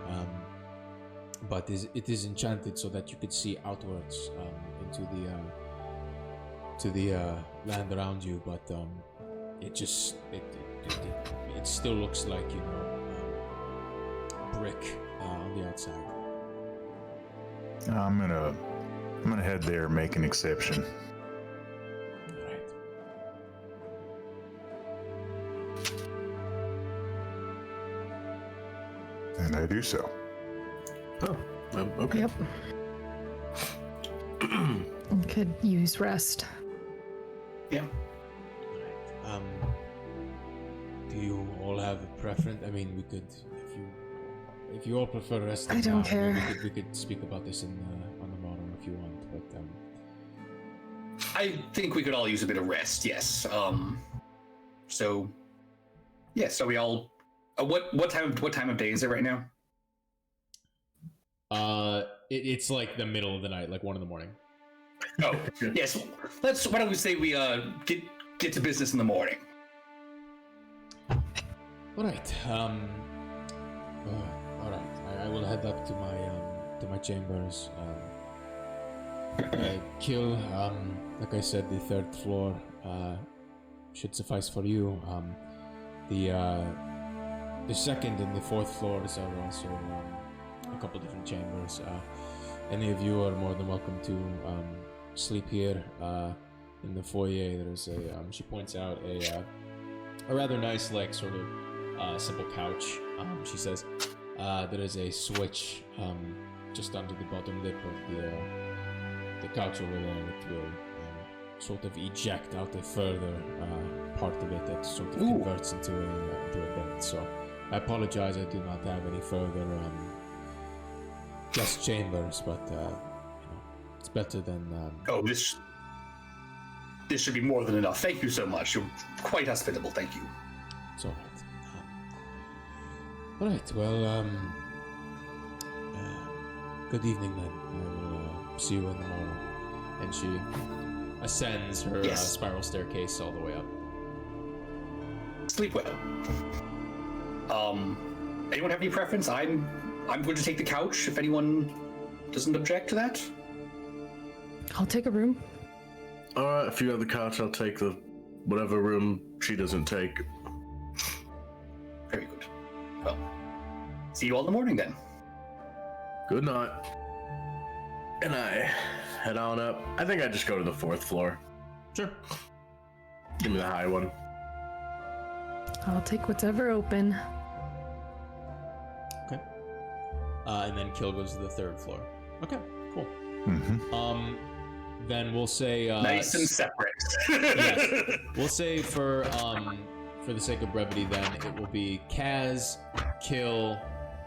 but it is enchanted so that you could see outwards into the land around you, but it still looks like, you know, brick on the outside. I'm gonna head there and make an exception. Right. And I do so. Oh, okay. Yep. Could use rest. Yeah. Do you all have a preference? I mean, we could, if you all prefer resting I don't now, care. we could speak about this on the morrow if you want. But I think we could all use a bit of rest. Yes. So we all. What time of day is it right now? It's like the middle of the night, like 1 a.m. Oh, yes. Why don't we say we get to business in the morning? all right. All right. I will head up to my chambers. Kill. Like I said, the third floor should suffice for you. The second and the fourth floors are also a couple different chambers. Any of you are more than welcome to sleep here in the foyer. There's a she points out a rather nice, like, sort of simple couch. She says there is a switch just under the bottom lip of the couch over there. It will sort of eject out a further part of it that sort of converts into a bed. So I apologize, I do not have any further guest chambers, but you know, it's better than. This should be more than enough. Thank you so much. You're quite hospitable. Thank you. It's all right. All right. Well, good evening then. I will see you in the morning. And she ascends her spiral staircase all the way up. Sleep well. Anyone have any preference? I'm going to take the couch if anyone doesn't object to that. I'll take a room. All right, if you have the couch, I'll take the whatever room she doesn't take. Very good. Well, see you all in the morning then. Good night. And I head on up. I think I just go to the 4th floor. Sure. Give me the high one. I'll take whatever open. Okay. And then Kill goes to the 3rd floor. Okay, cool. Mm-hmm. Then we'll say Nice and separate. yes. We'll say for the sake of brevity, then it will be Kaz, Kill,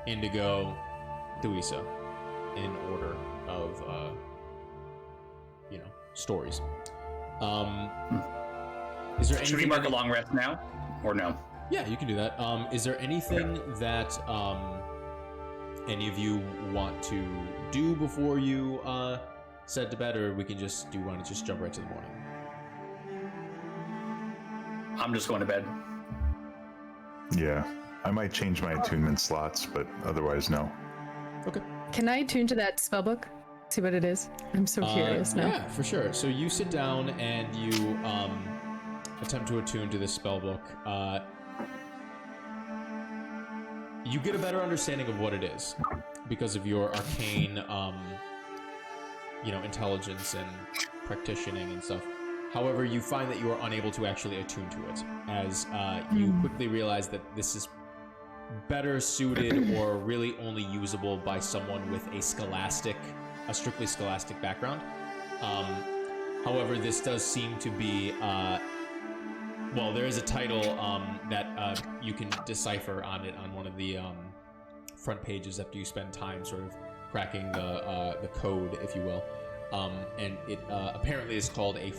Indigo, Duisa, in order of stories. Is there anything? Should we mark a long rest now, or no? Yeah, you can do that. Is there anything that any of you want to do before you set to bed, or we can just want to just jump right to the morning? I'm just going to bed. Yeah, I might change my attunement slots, but otherwise, no. Okay. Can I attune to that spellbook? See what it is? I'm so curious now. Yeah, for sure. So you sit down and you attempt to attune to this spellbook. You get a better understanding of what it is because of your arcane, intelligence and practicing and stuff. However, you find that you are unable to actually attune to it, as you quickly realize that this is better suited or really only usable by someone with a strictly scholastic background. However, this does seem to be well, there is a title that you can decipher on it on one of the front pages after you spend time sort of cracking the code, if you will. And it apparently is called and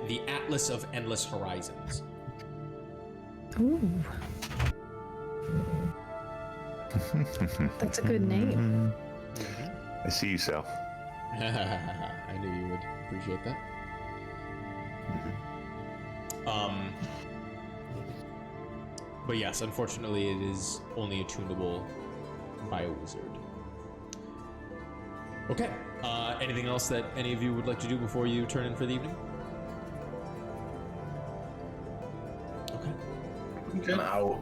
the Atlas of Endless Horizons. Ooh. That's a good name. I see you, Sal. I knew you would appreciate that. But yes, unfortunately, it is only attunable by a wizard. Okay. Anything else that any of you would like to do before you turn in for the evening? Okay. I'm out.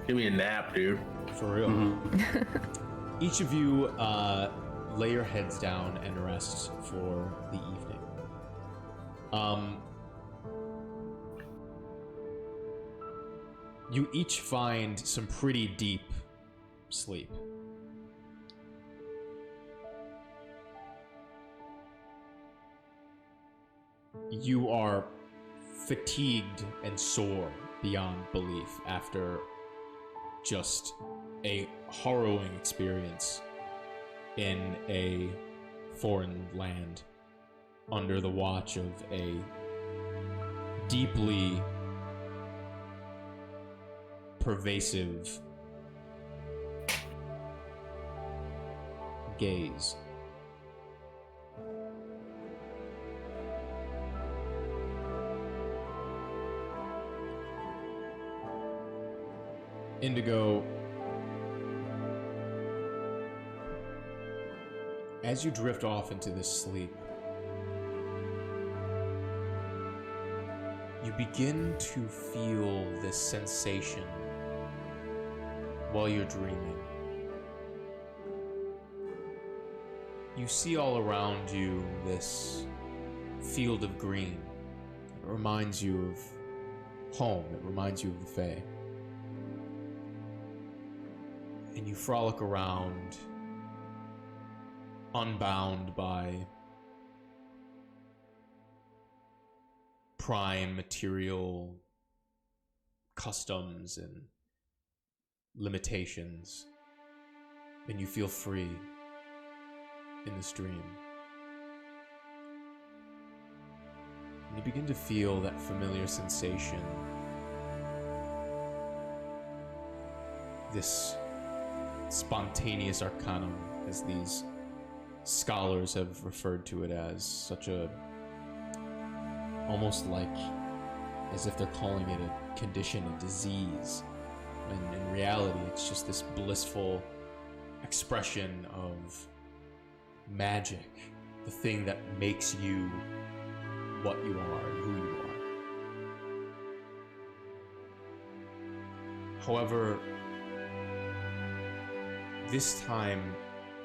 Give me a nap, dude. For real. Each of you lay your heads down and rest for the evening. You each find some pretty deep sleep. You are fatigued and sore beyond belief after just a harrowing experience in a foreign land under the watch of a deeply pervasive gaze. Indigo, as you drift off into this sleep, you begin to feel this sensation while you're dreaming. You see all around you this field of green. It reminds you of home. It reminds you of the Fae. And you frolic around, unbound by prime material customs and limitations, and you feel free in this dream. And you begin to feel that familiar sensation, this spontaneous arcanum, as these scholars have referred to it as, such a, almost like as if they're calling it a condition, a disease, when in reality it's just this blissful expression of magic, the thing that makes you what you are and who you are. However, this time,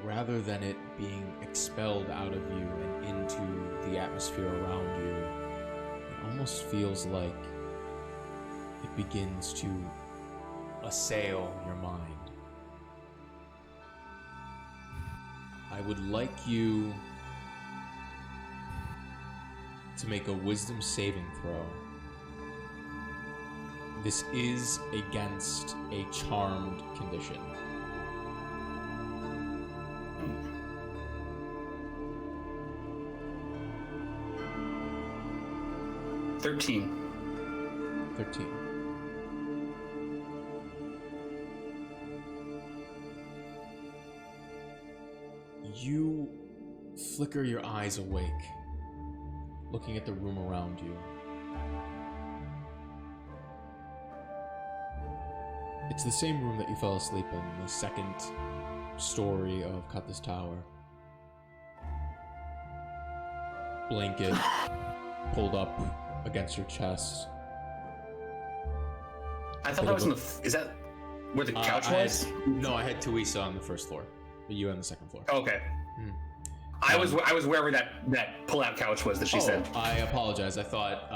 rather than it being expelled out of you and into the atmosphere around you, it almost feels like it begins to assail your mind. I would like you to make a wisdom saving throw. This is against a charmed condition. Thirteen. You flicker your eyes awake, looking at the room around you. It's the same room that you fell asleep in, the second story of Cutlass Tower. Blanket pulled up against your chest. I thought that was in the. Is that where the couch was? No, I had Tuisa on the first floor, but you on the second floor. Okay. I was wherever that pull-out couch was that she said. I apologize. I thought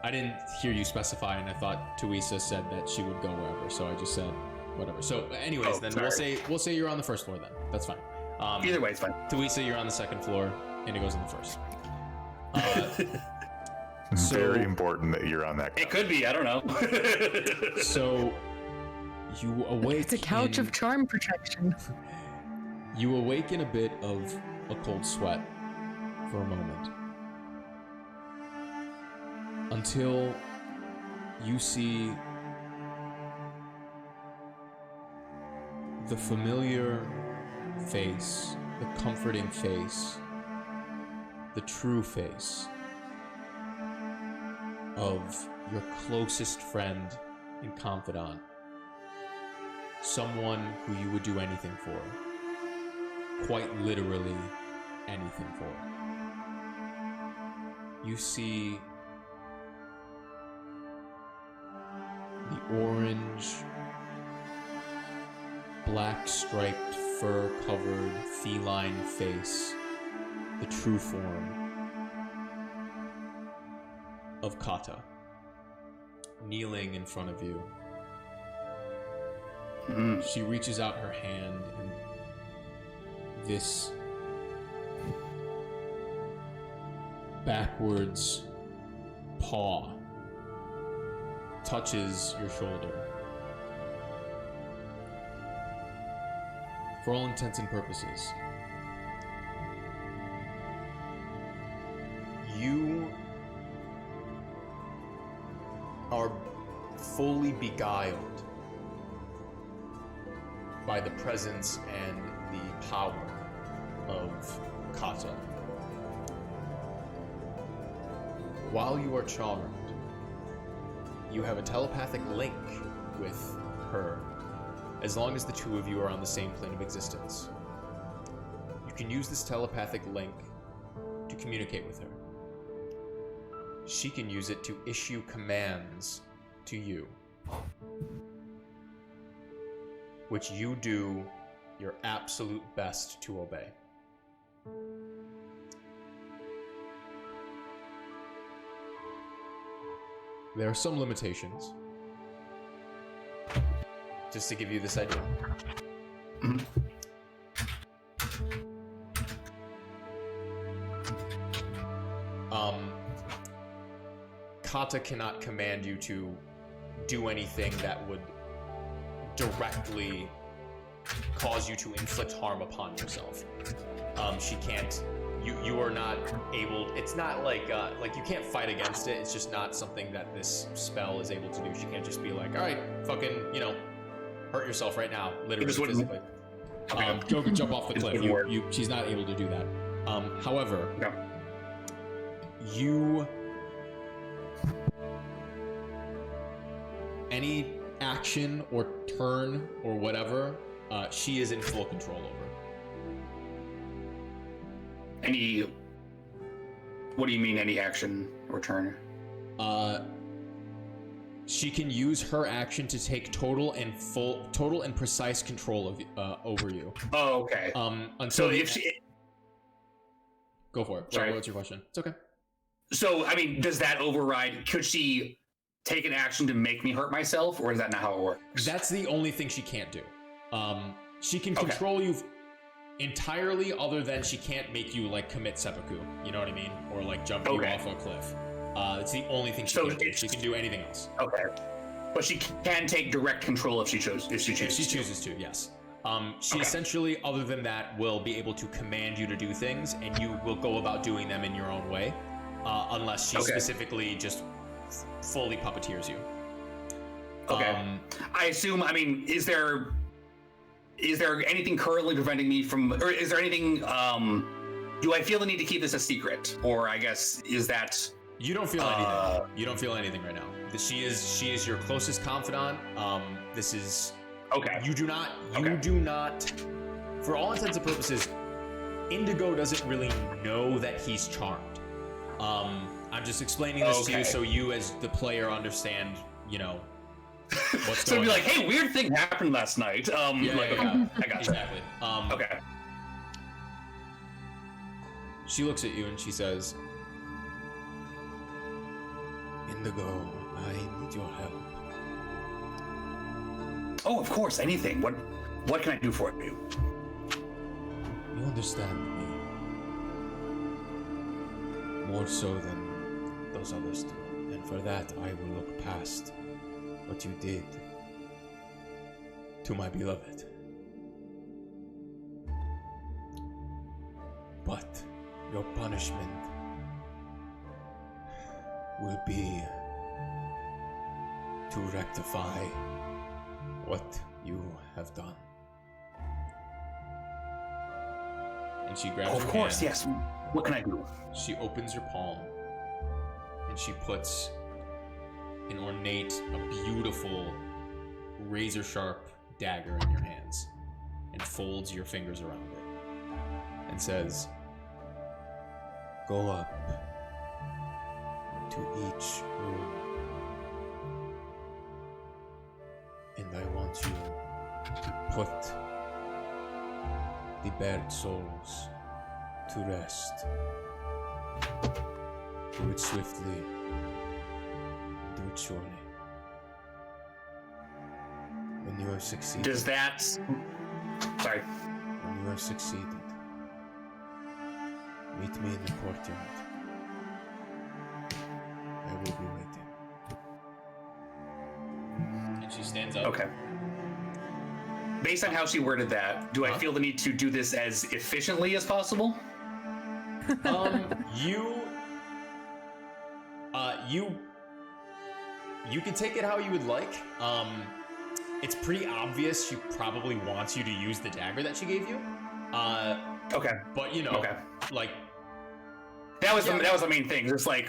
I didn't hear you specify, and I thought Tuisa said that she would go wherever, so I just said whatever. So, anyways, then sorry. we'll say you're on the first floor then. That's fine. Either way, it's fine. Tuisa, you're on the second floor. Indigo's on the first. Very important that you're on that. It could be. I don't know. So you awake. It's a couch in- of charm protection. You awake in a bit of a cold sweat for a moment. Until you see the familiar face, the comforting face, the true face of your closest friend and confidant. Someone who you would do anything for. Quite literally anything for. You see the orange, black striped, fur covered feline face, the true form of Kata, kneeling in front of you. She reaches out her hand, and this backwards paw touches your shoulder. For all intents and purposes, you are fully beguiled by the presence and the power of Kata. While you are charmed, you have a telepathic link with her, as long as the two of you are on the same plane of existence. You can use this telepathic link to communicate with her. She can use it to issue commands to you, which you do your absolute best to obey. There are some limitations, just to give you this idea. Kata cannot command you to do anything that would directly cause you to inflict harm upon yourself. She can't. You are not able. It's not like you can't fight against it. It's just not something that this spell is able to do. She can't just be like, all right, fucking, hurt yourself right now, literally, just wouldn't- physically. Go jump off the It cliff. wouldn't work. She's not able to do that. However, No. any action or turn or whatever, she is in full control over. What do you mean, any action or turn? She can use her action to take total and precise control of over you. Oh, okay. Until So if she, go for it. Sorry. What's your question? It's okay. so I mean, does that override? Could she take an action to make me hurt myself, or is that not how it works? That's the only thing she can't do. She can Okay. control you entirely, other than she can't make you like commit seppuku. You know what I mean? Or like jump you Okay. off a cliff. It's the only thing she So can do. it's- She can do anything else. Okay, but she can take direct control if she chooses. If she chooses to, yes. She Okay. essentially, other than that, will be able to command you to do things, and you will go about doing them in your own way, unless she Okay. specifically just fully puppeteers you. Okay. I assume. I mean, is there anything currently preventing me from, or is there anything? Do I feel the need to keep this a secret, or I guess is that? You don't feel anything. You don't feel anything right now. She is your closest confidant. This is Okay. you do not, for all intents and purposes, Indigo doesn't really know that he's charmed. I'm just explaining this to you Okay. so you as the player understand, what's So going be like, on. hey, weird thing happened last night. Yeah, like, yeah, okay, yeah. I gotcha. Exactly. Okay. She looks at you and she says, Indigo, I need your help. Oh, of course, anything. What can I do for you? You understand me more so than those others do. And for that, I will look past what you did to my beloved. But your punishment will be to rectify what you have done. And she grabs Of your course, hand. yes. What can I do? She opens her palm and she puts an ornate, a beautiful, razor sharp dagger in your hands and folds your fingers around it and says, Go up to each room, and I want you to put the bared souls to rest. Do it swiftly, do it surely. When you have succeeded, Does that... Sorry. when you have succeeded, meet me in the courtyard. I will be waiting. and she stands up. Okay. Based on how she worded that, do I feel the need to do this as efficiently as possible? You can take it how you would like. It's pretty obvious she probably wants you to use the dagger that she gave you. Okay. But you know, Okay. like That was the main thing. It's like,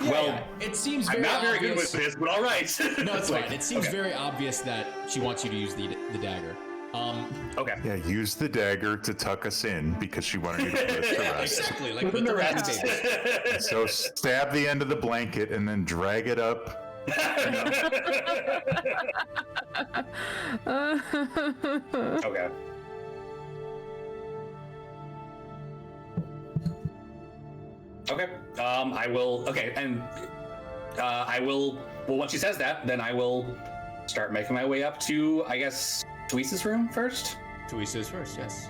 it seems very I'm not very good obvious. with this, but all right. No, it's like, fine. It seems okay. very obvious that she wants you to use the dagger. Okay. Yeah, use the dagger to tuck us in because she wanted you to put us to rest. Exactly, like put the rest. So stab the end of the blanket and then drag it up. Okay. Okay. I will. Okay, and I will. Well, once she says that, then I will start making my way up to, I guess, Tuisa's room first. Tuisa is first, yes.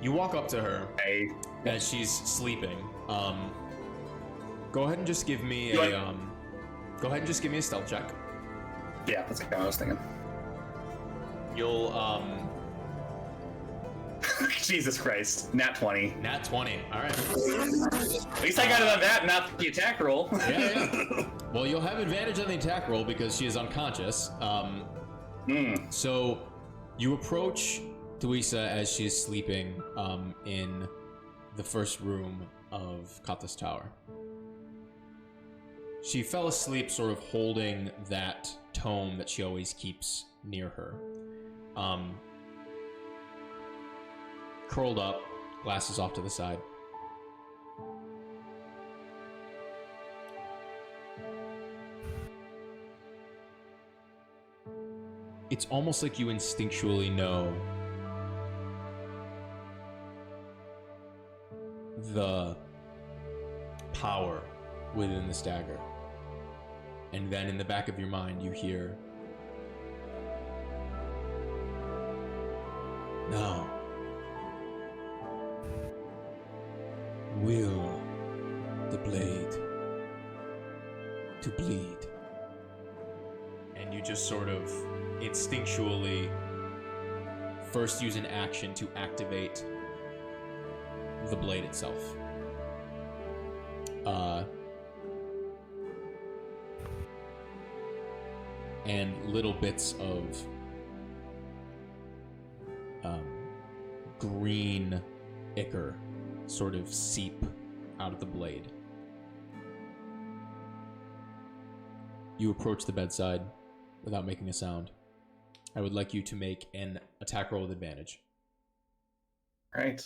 You walk up to her as she's sleeping. Go ahead and just give me Go a ahead. go ahead and just give me a stealth check. Yeah, that's what I was thinking. You'll Jesus Christ, nat 20. nat 20. All right. At least I got it on that, not the attack roll. Yeah. Well, you'll have advantage on the attack roll because she is unconscious. So you approach Tuisa as she is sleeping in the first room of Kata's tower. She fell asleep sort of holding that tome that she always keeps near her. Curled up, glasses off to the side. It's almost like you instinctually know the power within this dagger. And then in the back of your mind, you hear, now, will the blade to bleed? And you just sort of instinctually first use an action to activate the blade itself. And little bits of green ichor sort of seep out of the blade. You approach the bedside without making a sound. I would like you to make an attack roll with advantage. Right.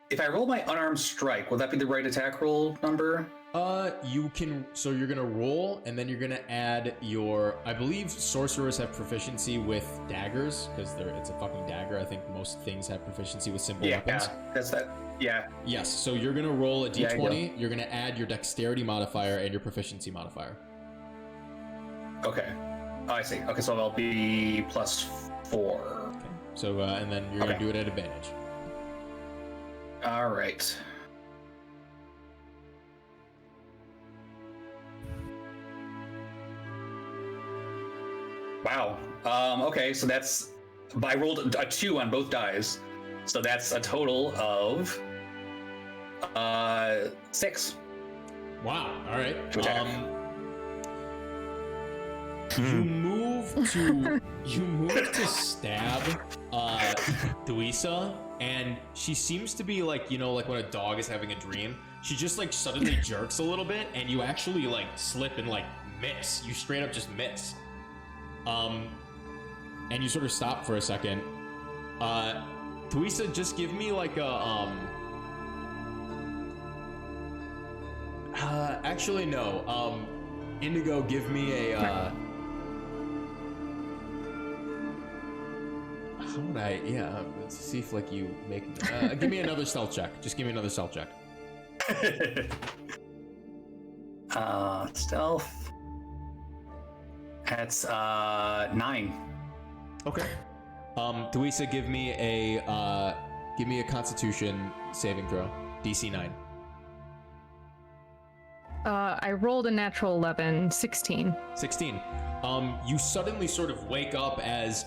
If I roll my unarmed strike, will that be the right attack roll number? You can, so you're gonna roll, and then you're gonna add your, I believe sorcerers have proficiency with daggers, because it's a fucking dagger. I think most things have proficiency with simple weapons. Yeah, that's that. Yeah. Yes, so you're gonna roll a Yeah, I d20, you're gonna add your dexterity modifier and your proficiency modifier. Okay. Oh, I see. Okay, so I'll be +4. Okay. So, and then you're gonna Okay. do it at advantage. All right. Wow. Okay, so that's... I rolled a 2 on both dies. So that's a total of 6. Wow. All right. Which You move to stab Thuisa, and she seems to be like, you know, like when a dog is having a dream. She just like suddenly jerks a little bit, and you actually like slip and like miss. You straight up just miss. And you sort of stop for a second. Thuisa, just give me like a actually no. Indigo, give me a how would I? Yeah, let's see if like you make. Give me another stealth check. Just give me another stealth check. Stealth. That's 9. Okay. Thuisa, give me a Constitution saving throw, DC 9. I rolled a natural 11, 16. 16. You suddenly sort of wake up as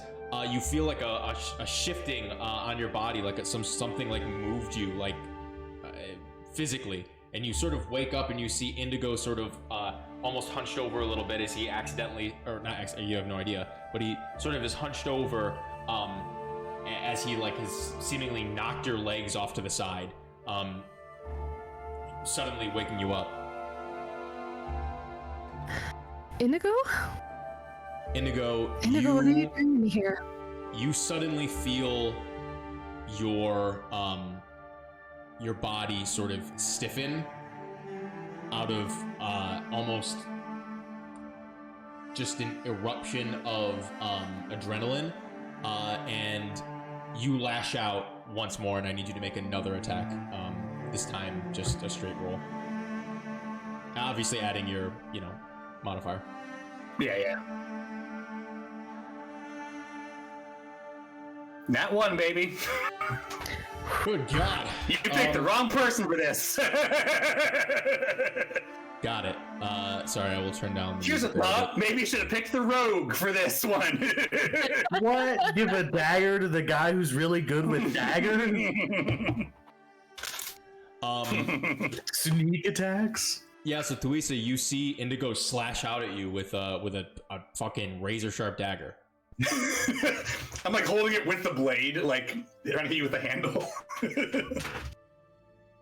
you feel like a shifting on your body, like something like moved you, like physically, and you sort of wake up and you see Indigo sort of almost hunched over a little bit as he accidentally, or not, you have no idea, but he sort of is hunched over as he like has seemingly knocked your legs off to the side, suddenly waking you up. Indigo? Indigo, what are you doing here? You suddenly feel your body sort of stiffen out of almost just an eruption of adrenaline, and you lash out once more, and I need you to make another attack. This time, just a straight roll. Obviously, adding your, modifier. Yeah. That one, baby. Good God. You picked the wrong person for this. Got it. Sorry, I will turn down the Here's a music little thought. Maybe you should have picked the rogue for this one. What? Give a dagger to the guy who's really good with daggers? Sneak attacks? Yeah, so Thuisa, you see Indigo slash out at you with a fucking razor sharp dagger. I'm like holding it with the blade, like trying to hit you with the handle.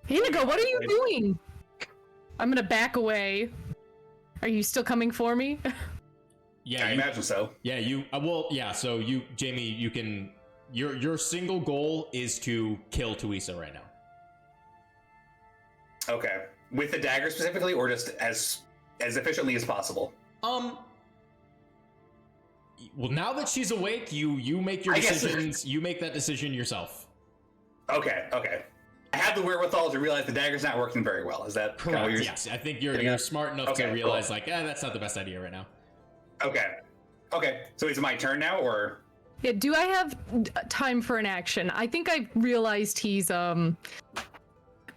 Indigo, what are you doing? I'm gonna back away. Are you still coming for me? Yeah, I imagine so. Yeah, you. So you, Jamie, you can. Your single goal is to kill Thuisa right now. Okay, with the dagger specifically, or just as efficiently as possible. Well, now that she's awake, you make your decisions. You make that decision yourself. Okay. I have the wherewithal to realize the dagger's not working very well. Is that correct? Kind of what Yes, I think you're smart enough to realize, cool. that's not the best idea right now. Okay. So is it my turn now, or? Yeah. Do I have time for an action? I think I realized he's maybe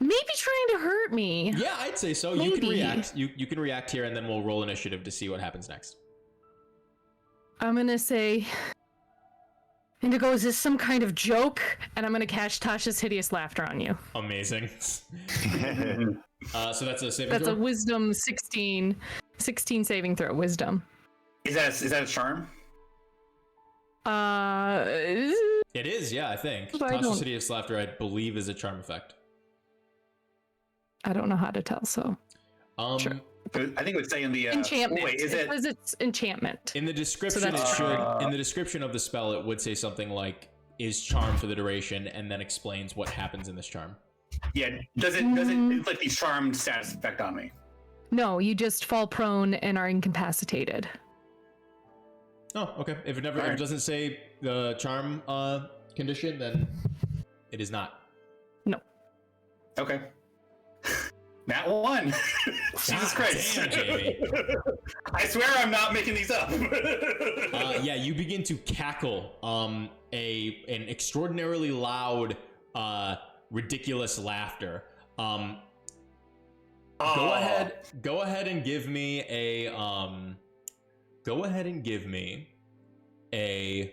trying to hurt me. Yeah, I'd say so. Maybe. You can react. You can react here, and then we'll roll initiative to see what happens next. I'm gonna say, Indigo, is this some kind of joke? And I'm gonna cast Tasha's Hideous Laughter on you. Amazing. So that's a saving That's throw? a Wisdom 16 saving throw. Wisdom. Is that a charm? It is, yeah, I think. I Tasha's don't- Hideous Laughter, I believe, is a charm effect. I don't know how to tell, so. Sure. I think it would say in the Enchantment. Wait, is it it? says it's enchantment. In the description, that's- in the description of the spell, it would say something like "is charmed for the duration," and then explains what happens in this charm. Yeah. Does it inflict these charmed status effect on me? No, you just fall prone and are incapacitated. Oh, okay. If it doesn't say the charm condition, then it is not. No. Okay. That one. Jesus Christ. Damn, Jamie. I swear I'm not making these up. Yeah, you begin to cackle an extraordinarily loud ridiculous laughter. Go Oh. ahead and give me a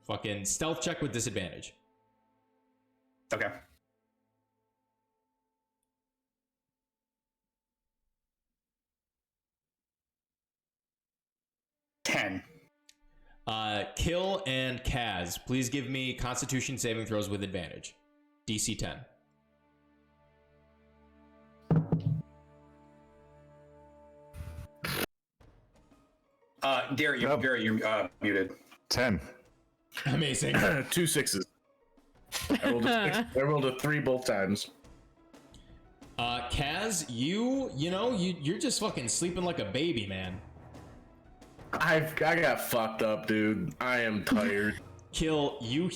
fucking stealth check with disadvantage. Okay. Kill and Kaz, please give me Constitution saving throws with advantage. DC 10. Gary, you're muted. 10. Amazing. 2 6s. I rolled a 3 both times. Kaz, you're just fucking sleeping like a baby, man. I got fucked up, dude. I am tired. Kill, you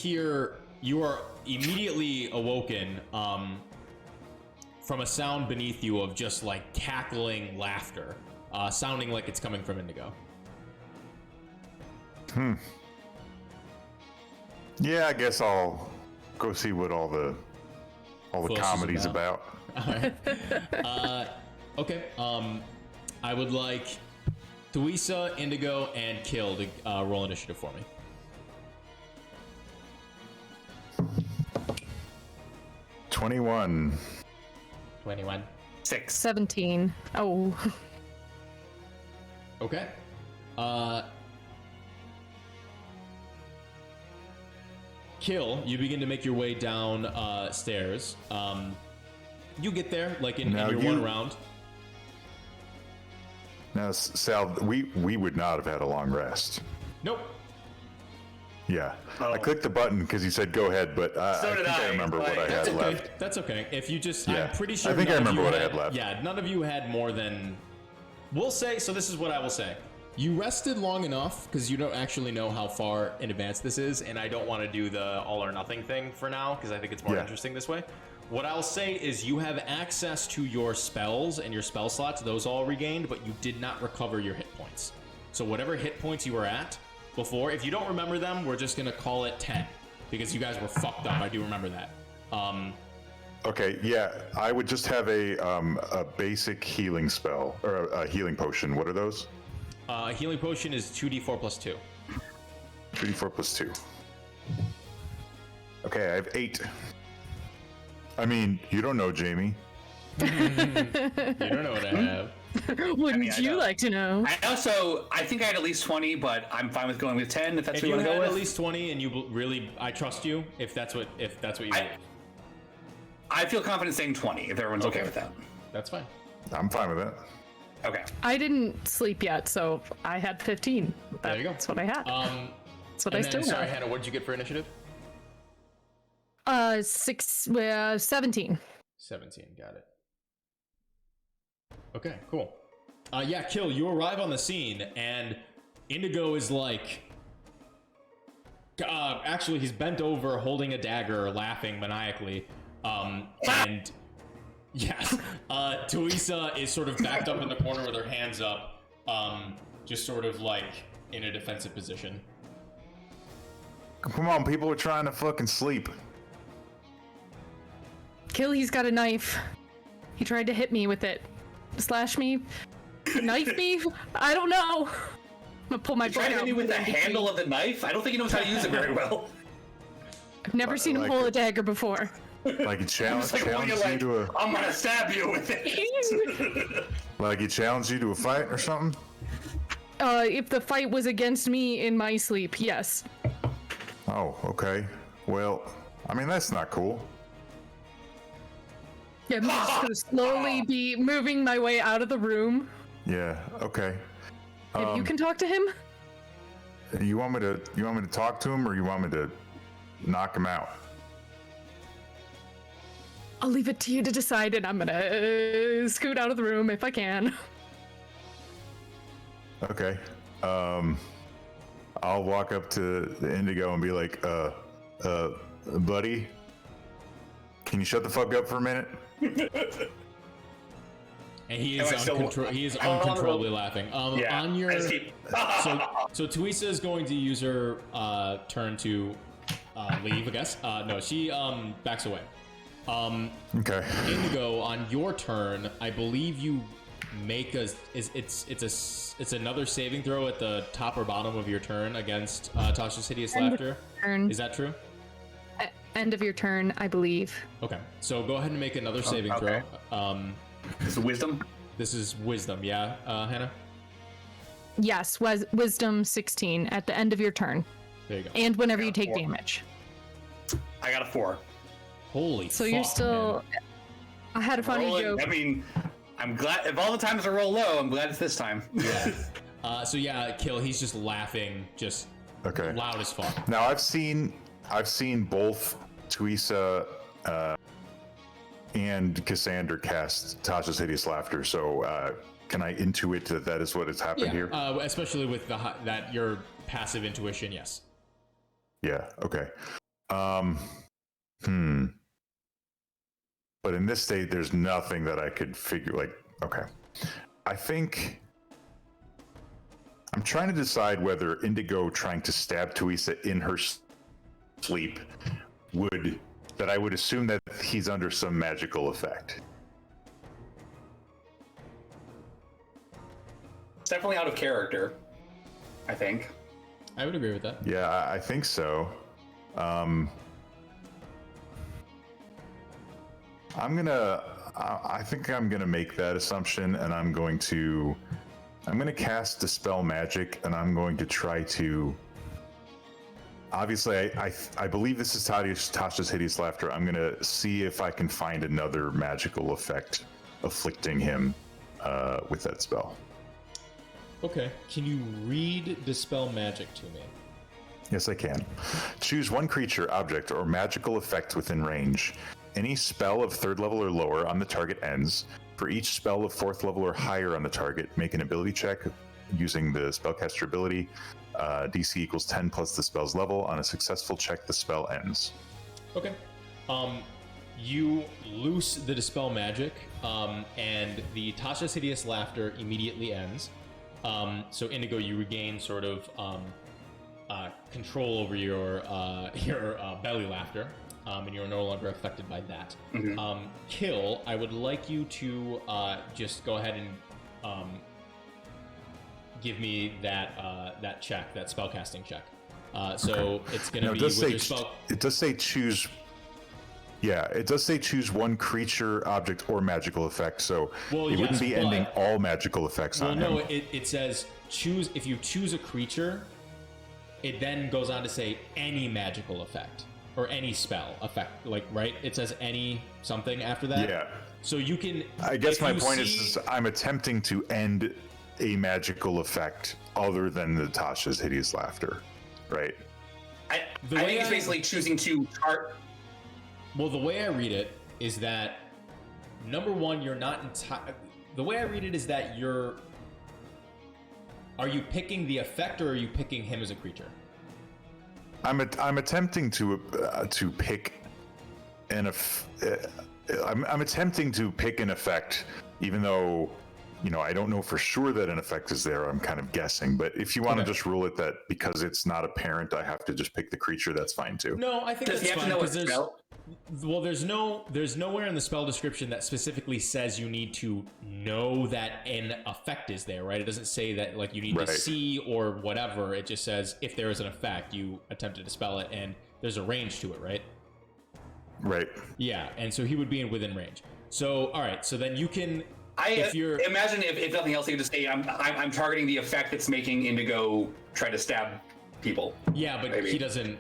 are immediately awoken from a sound beneath you of just like cackling laughter, sounding like it's coming from Indigo. Yeah, I guess I'll go see what all the Fuss is comedy's about. Alright. Okay. I would like Thuisa, Indigo, and Kill to roll initiative for me. $21. 21. 6. 17. Oh. Okay. Kill, you begin to make your way down stairs. You get there, like in your one round. Now, Sal, we would not have had a long rest. Nope. Yeah. Oh. I clicked the button because you said go ahead, but So I did think I I. remember what I Like, had That's okay. left. That's okay. If you just, Yeah. I'm pretty sure. I think I none of remember you what I had left. Yeah, none of you had more than. We'll say. So this is what I will say. You rested long enough because you don't actually know how far in advance this is, and I don't want to do the all or nothing thing for now because I think it's more Yeah. interesting this way. What I'll say is you have access to your spells and your spell slots; those all regained, but you did not recover your hit points. So whatever hit points you were at before, if you don't remember them, we're just gonna call it 10 because you guys were fucked up. I do remember that. Okay, yeah, I would just have a basic healing spell or a healing potion. What are those? Healing potion is 2d4 plus 2. 3d4 plus 2. Okay, I have 8. I mean, you don't know, Jamie. You don't know what I have. Wouldn't I you know. like to know? I think I had at least 20, but I'm fine with going with 10 if that's If what you you want to had go with. at least 20 and you really, I trust you. If that's what you want. I feel confident saying 20 if everyone's okay with that. That's fine. I'm fine with that. Okay. I didn't sleep yet, so I had 15. There you go. That's what I had. That's what I And still then, sorry, have. Hannah, what did you get for initiative? 17. 17. Got it. Okay, cool. Yeah, Kill, you arrive on the scene, and Indigo is like... actually, he's bent over, holding a dagger, laughing maniacally. And... Yes. Thuisa is sort of backed up in the corner with her hands up, just sort of like in a defensive position. Come on, people are trying to fucking sleep. Kill, he's got a knife. He tried to hit me with it. Slash me? Knife me? I don't know. I'm gonna pull my Trying blade to out. hit me with the and be handle of the knife? I don't think he knows how to use it very well. I've never seen him like pull it. a dagger before. Like he challenged It's like, what are you you like? to a I'm gonna stab you with it. like he challenged you to a fight or something. If the fight was against me in my sleep, yes. Oh, okay. Well, I mean that's not cool. Yeah, I'm just gonna slowly be moving my way out of the room. Yeah. Okay. If you can talk to him, You want me to talk to him or you want me to knock him out? I'll leave it to you to decide, and I'm gonna scoot out of the room if I can. Okay. I'll walk up to the Indigo and be like, buddy, can you shut the fuck up for a minute? And he is, Anyway, so- he is uncontrollably laughing. Yeah. On your... I just keep- so Thuisa is going to use her turn to leave, I guess. No, she backs away. Okay. Indigo, on your turn, I believe you make it's another saving throw at the top or bottom of your turn against Tasha's Hideous Laughter. Turn. Is that true? End of your turn, I believe. Okay, so go ahead and make another saving okay. throw. This is wisdom. This is wisdom, yeah, Hannah? Yes, wisdom 16 at the end of your turn. There you go. And whenever you Yeah, take 4. damage. I got a 4. Holy So fuck, you're still. man. I had a funny Rolling- joke. I mean, I'm glad if all the times I roll low, I'm glad it's this time. Yeah. So yeah, Kill, he's just laughing, just Okay. loud as fuck. Now I've seen both Tuisa and Cassander cast Tasha's Hideous Laughter, so can I intuit that is what has happened here? Especially with that your passive intuition, yes. Yeah, okay. But in this state, there's nothing that I could figure, like, okay. I think I'm trying to decide whether Indigo trying to stab Tuisa in her sleep I would assume that he's under some magical effect. It's definitely out of character, I think. I would agree with that. Yeah, I think so. I think I'm gonna make that assumption, and I'm gonna cast Dispel Magic, and I'm going to try to. Obviously, I believe this is Tasha's Hideous Laughter. I'm gonna see if I can find another magical effect afflicting him with that spell. Okay. Can you read Dispel Magic to me? Yes, I can. Choose one creature, object, or magical effect within range. Any spell of 3rd level or lower on the target ends. For each spell of 4th level or higher on the target, make an ability check using the spellcaster ability. DC equals 10 plus the spell's level. On a successful check, the spell ends. Okay. You loose the Dispel Magic, and the Tasha's Hideous Laughter immediately ends. So Indigo, you regain sort of control over your belly laughter, and you're no longer affected by that. Kill, I would like you to just go ahead and give me that check, that spellcasting check. So it's going to be with your spell. It does say choose. Yeah, it does say choose one creature, object, or magical effect. So it wouldn't be ending all magical effects on him. No, it says choose. If you choose a creature, it then goes on to say any magical effect or any spell effect. Like, right? It says any something after that. Yeah. So you can. I guess my point is I'm attempting to end a magical effect other than the Tasha's Hideous Laughter, right? I think it's basically choosing to chart. Well, the way I read it is that number one, you're not the way I read it is that are you picking the effect or are you picking him as a creature? I'm attempting to pick I'm attempting to pick an effect, even though I don't know for sure that an effect is there. I'm kind of guessing, but if you want to just rule it that because it's not apparent, I have to just pick the creature. That's fine too. No, I think Does that's he have fine to know because what spell? Well, there's nowhere in the spell description that specifically says you need to know that an effect is there, right? It doesn't say that like you need to see or whatever. It just says if there is an effect, you attempt to dispel it, and there's a range to it, right? Right. Yeah, and so he would be within range. So all right, so then you can. Imagine if nothing else, you could just say I'm targeting the effect that's making Indigo try to stab people. Yeah, but maybe. he doesn't.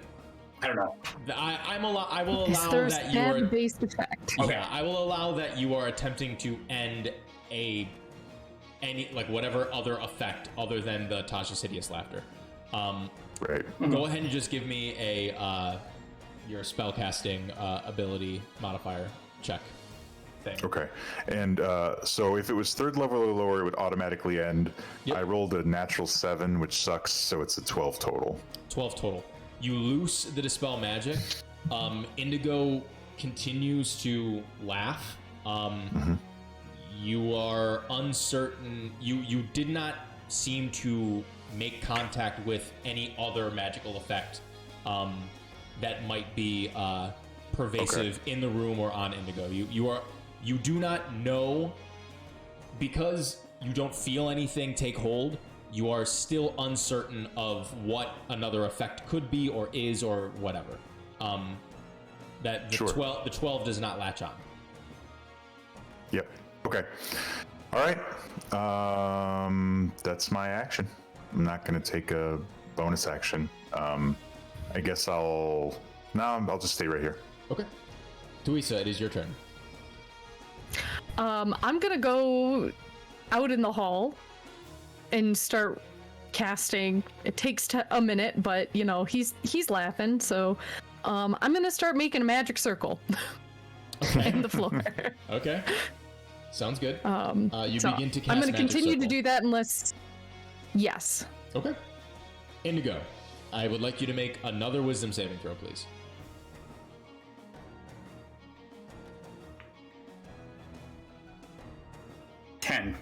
I don't know. I will allow There's that you are based effect. Yeah, I will allow that you are attempting to end any like whatever other effect other than the Tasha's Hideous Laughter. Right. Go ahead and just give me your spellcasting ability modifier check thing. Okay. And so if it was 3rd level or lower, it would automatically end. Yep. I rolled a natural 7, which sucks, so it's a 12 total. 12 total. You loose the Dispel Magic. Indigo continues to laugh. You are uncertain. You did not seem to make contact with any other magical effect that might be pervasive in the room or on Indigo. You do not know, because you don't feel anything take hold. You are still uncertain of what another effect could be or is or whatever. That the 12 does not latch on. Yep. Okay. All right. That's my action. I'm not going to take a bonus action. I guess I'll just stay right here. Okay. Tuisa, it is your turn. I'm gonna go out in the hall and start casting. It takes a minute, but you know he's laughing, so I'm gonna start making a magic circle in the floor. Okay. Sounds good. You So begin to cast I'm gonna magic continue to circle. do that unless, yes. Okay. Indigo, I would like you to make another wisdom saving throw, please. Ten.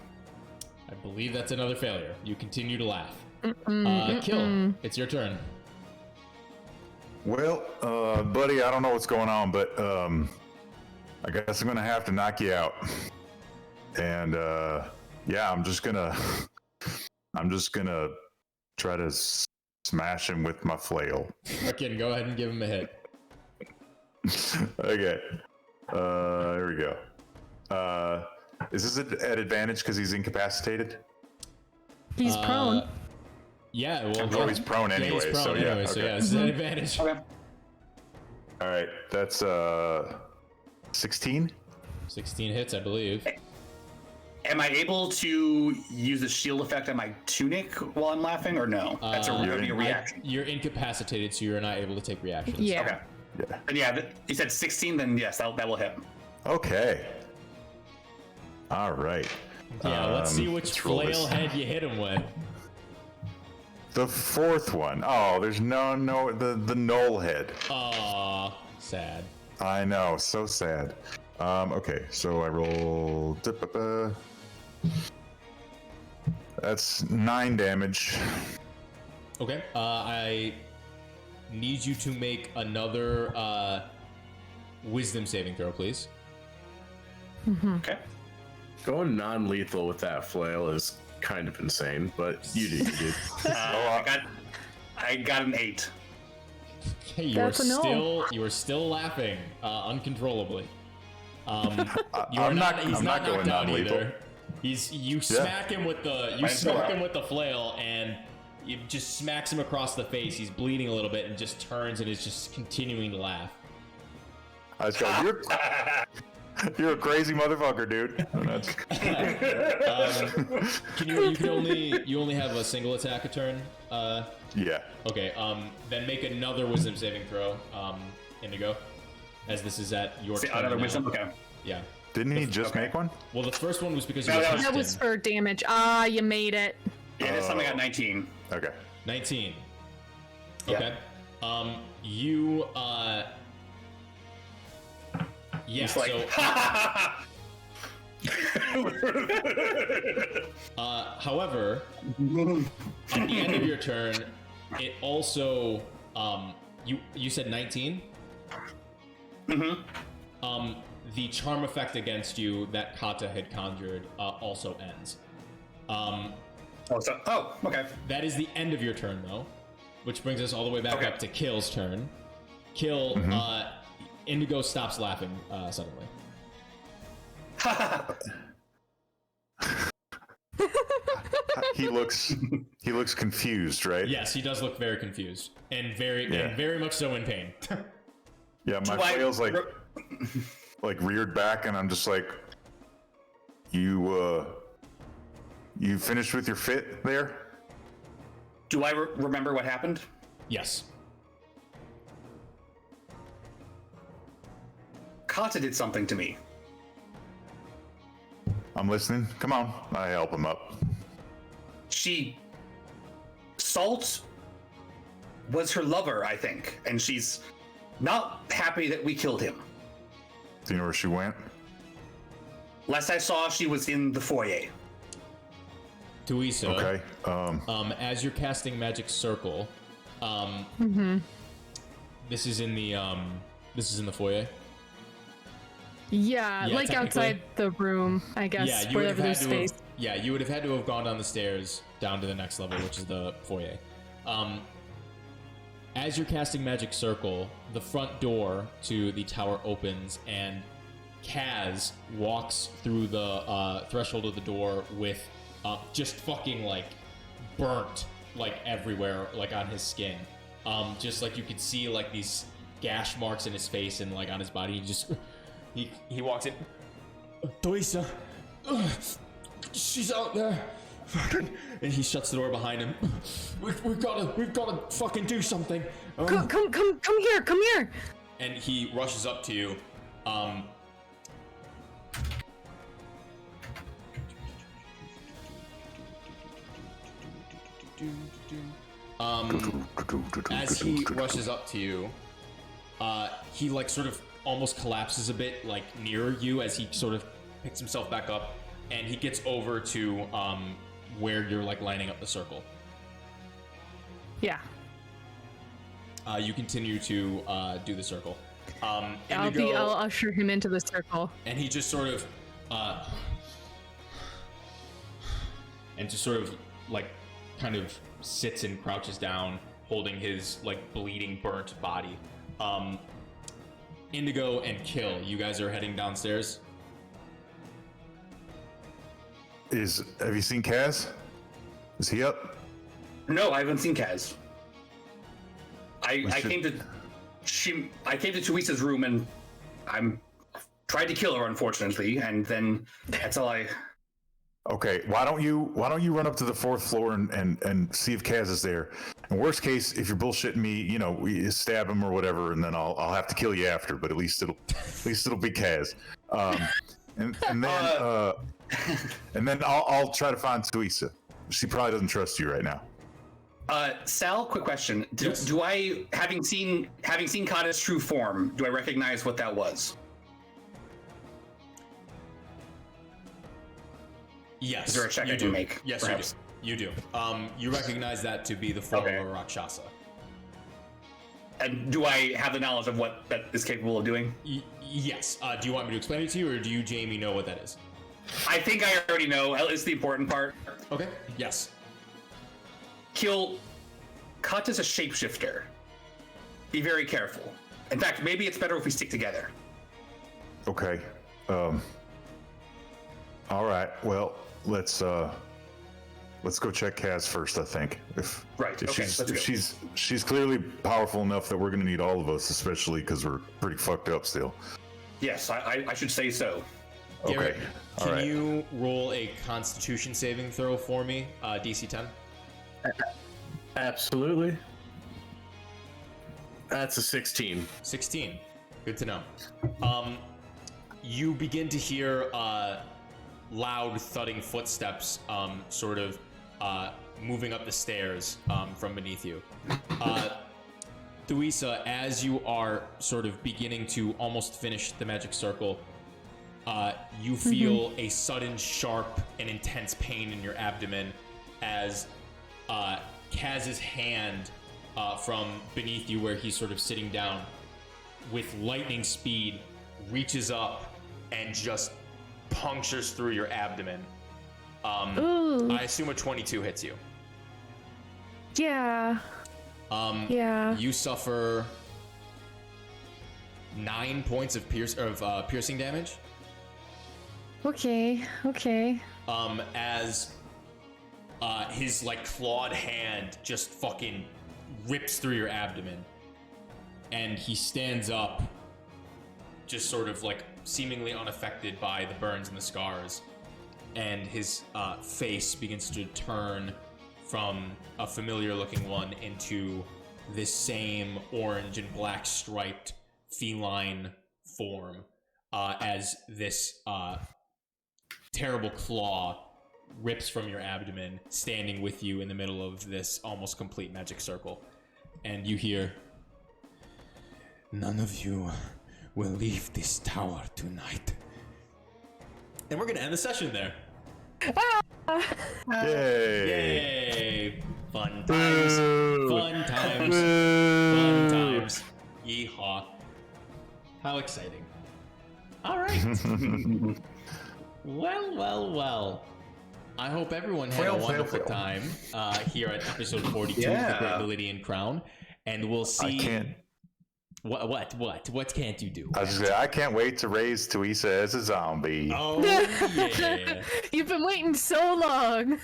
I believe that's another failure. You continue to laugh. Kill, it's your turn. Well, buddy, I don't know what's going on, but I guess I'm gonna have to knock you out. And yeah, I'm just gonna try to smash him with my flail. Okay, go ahead and give him a hit. Okay. Here we go. Is this at advantage because he's incapacitated? He's prone. Yeah, well, Oh, he's prone yeah, anyway, he's prone so yeah, anyway, so okay. yeah, this is an advantage. Okay. All right, that's 16. 16 hits, I believe. Am I able to use the shield effect on my tunic while I'm laughing, or no? That's that'd be a reaction. You're incapacitated, so you're not able to take reactions. Yeah. Okay. Yeah. And yeah, you said 16, then yes, that will hit. Okay. All right. Yeah, let's see which let's roll this. flail head you hit him with. The fourth one. Oh, there's the null head. Aw, sad. I know, so sad. Okay, so I roll. That's 9 damage. Okay, I need you to make another wisdom saving throw, please. Okay. Going non-lethal with that flail is kind of insane, but you do, you do. I got an 8. Okay, you are still laughing uncontrollably. I'm not going knocked out non-lethal. either. You smack him with the flail, and you just smacks him across the face. He's bleeding a little bit and just turns and is just continuing to laugh. I just go, you're a crazy motherfucker, dude. You only have a single attack a turn. Yeah. Okay. Then make another wisdom saving throw, Indigo, as this is at your turn. Another now. wisdom. Okay. Yeah. Didn't he just make one? Well, the first one was because you No, were that was- That was for damage. Ah, you made it. Yeah, this time I got 19. Okay. 19. Yeah. Okay. You yeah. It's like, However, at the end of your turn, it also you said 19. The charm effect against you that Kata had conjured also ends. okay. That is the end of your turn, though, which brings us all the way back Okay. up to Kill's turn. Kill, Indigo stops laughing suddenly. He looks confused, right? Yes, he does look very confused and very much so in pain. Yeah, my flail's like reared back, and I'm just like, you finished with your fit there? Do I remember what happened? Yes. Kata did something to me. I'm listening. Come on, I help him up. Salt was her lover, I think, and she's not happy that we killed him. Do you know where she went? Last I saw, she was in the foyer. Tuisa, Okay. as you're casting Magic Circle, this is in the foyer. Yeah, Yeah, like technically. outside the room, I guess, Yeah, you would have wherever had there's to space. you would have had to have gone down the stairs down to the next level, which is the foyer. As you're casting Magic Circle, the front door to the tower opens, and Kaz walks through the threshold of the door with just fucking like burnt like everywhere, like on his skin. Just like you could see like these gash marks in his face and like on his body. He walks in. Doisa, she's out there. And he shuts the door behind him. We've gotta fucking do something. Come here. And he rushes up to you. As he rushes up to you, he like sort of almost collapses a bit like near you as he sort of picks himself back up, and he gets over to where you're like lining up the circle. Yeah. You continue to do the circle. I'll usher him into the circle. And he just sort of like kind of sits and crouches down, holding his like bleeding, burnt body. Indigo and Kill, you guys are heading downstairs. Have you seen Kaz? Is he up? No, I haven't seen Kaz. I should- came to Tuisa's room and I'm tried to kill her, unfortunately, and then that's all I. Okay, why don't you run up to the 4th floor and see if Kaz is there? And worst case, if you're bullshitting me, you know, we stab him or whatever, and then I'll have to kill you after. But at least it'll be Kaz. And then I'll try to find Tuisa. She probably doesn't trust you right now. Sal, quick question: Yes. Do I, having seen Kata's true form, do I recognize what that was? Yes. Is there a check you I do. can make? Yes, perhaps? you do. You recognize that to be the form Okay. of a Rakshasa. And do I have the knowledge of what that is capable of doing? Yes. Do you want me to explain it to you, or do you, Jamie, know what that is? I think I already know. It's the important part. Okay. Yes. Kata's a shapeshifter. Be very careful. In fact, maybe it's better if we stick together. Okay. All right. Well, let's go check Kaz first. I think if Right, if okay, she's let's if go. she's clearly powerful enough that we're gonna need all of us, especially because we're pretty fucked up still. Yes, I should say so. Garrett, Okay. All can right. you roll a Constitution saving throw for me? DC 10. Absolutely. That's a 16. 16. Good to know. You begin to hear loud thudding footsteps sort of moving up the stairs from beneath you. Thuisa, as you are sort of beginning to almost finish the magic circle, you feel a sudden, sharp, and intense pain in your abdomen as Kaz's hand from beneath you, where he's sort of sitting down, with lightning speed, reaches up and just punctures through your abdomen. Ooh. I assume a 22 hits you. Yeah. Yeah. You suffer 9 points of piercing damage. Okay. As his like clawed hand just fucking rips through your abdomen, and he stands up, just sort of like seemingly unaffected by the burns and the scars, and his face begins to turn from a familiar looking one into this same orange and black striped feline form, as this terrible claw rips from your abdomen, standing with you in the middle of this almost complete magic circle. And you hear, "None of you will leave this tower tonight." And we're gonna end the session there. Yay! Yay! Fun times. Fun times. Fun times. How exciting. All right. Well. I hope everyone had a wonderful time here at episode 42 of the Great Meridian Crown. And we'll see... I can't. What can't you do? I was just saying, I can't wait to raise Tuisa as a zombie. Oh, yeah. You've been waiting so long.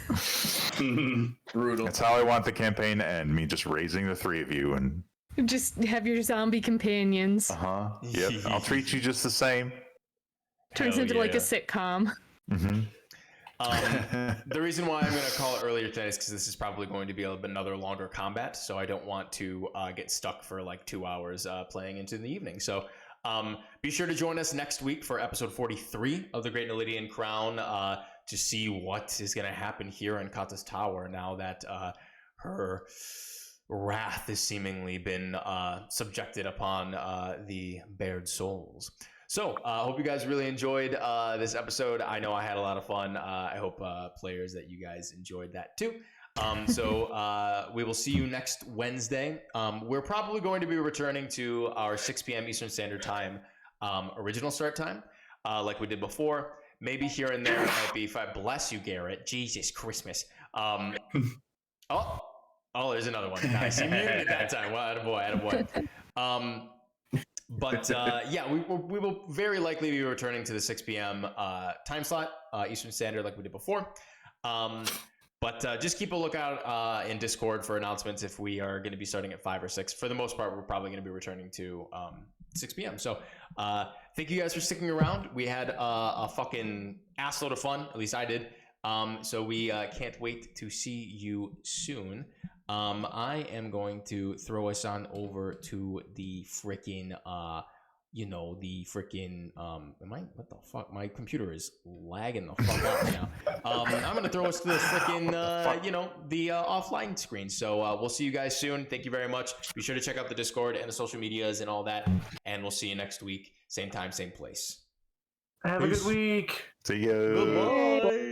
Brutal. That's how I want the campaign to end. Me just raising the three of you and. Just have your zombie companions. Yep. I'll treat you just the same. Turns Hell into like a yeah. sitcom. The reason why I'm going to call it earlier today is because this is probably going to be another longer combat, so I don't want to get stuck for like 2 hours playing into the evening. So be sure to join us next week for episode 43 of the Great Nelidian Crown to see what is going to happen here in Kata's Tower now that her wrath has seemingly been subjected upon the bared souls. So I hope you guys really enjoyed this episode. I know I had a lot of fun. I hope players that you guys enjoyed that too. So we will see you next Wednesday. We're probably going to be returning to our 6 p.m. Eastern Standard Time original start time, like we did before. Maybe here and there it might be, if I bless you, Garrett. Jesus Christmas. Oh, there's another one. Nice. You muted it that time. Well, attaboy. But yeah, we will very likely be returning to the 6 p.m. Time slot, Eastern Standard, like we did before. But just keep a lookout in Discord for announcements if we are going to be starting at 5 or 6. For the most part, we're probably going to be returning to 6 p.m. So thank you guys for sticking around. We had a fucking assload of fun. At least I did. So we can't wait to see you soon. I am going to throw us on over to the freaking, what the fuck? My computer is lagging the fuck out right now. I'm going to throw us to the freaking, the offline screen. So we'll see you guys soon. Thank you very much. Be sure to check out the Discord and the social medias and all that. And we'll see you next week. Same time, same place. Have a good week. See ya. Goodbye.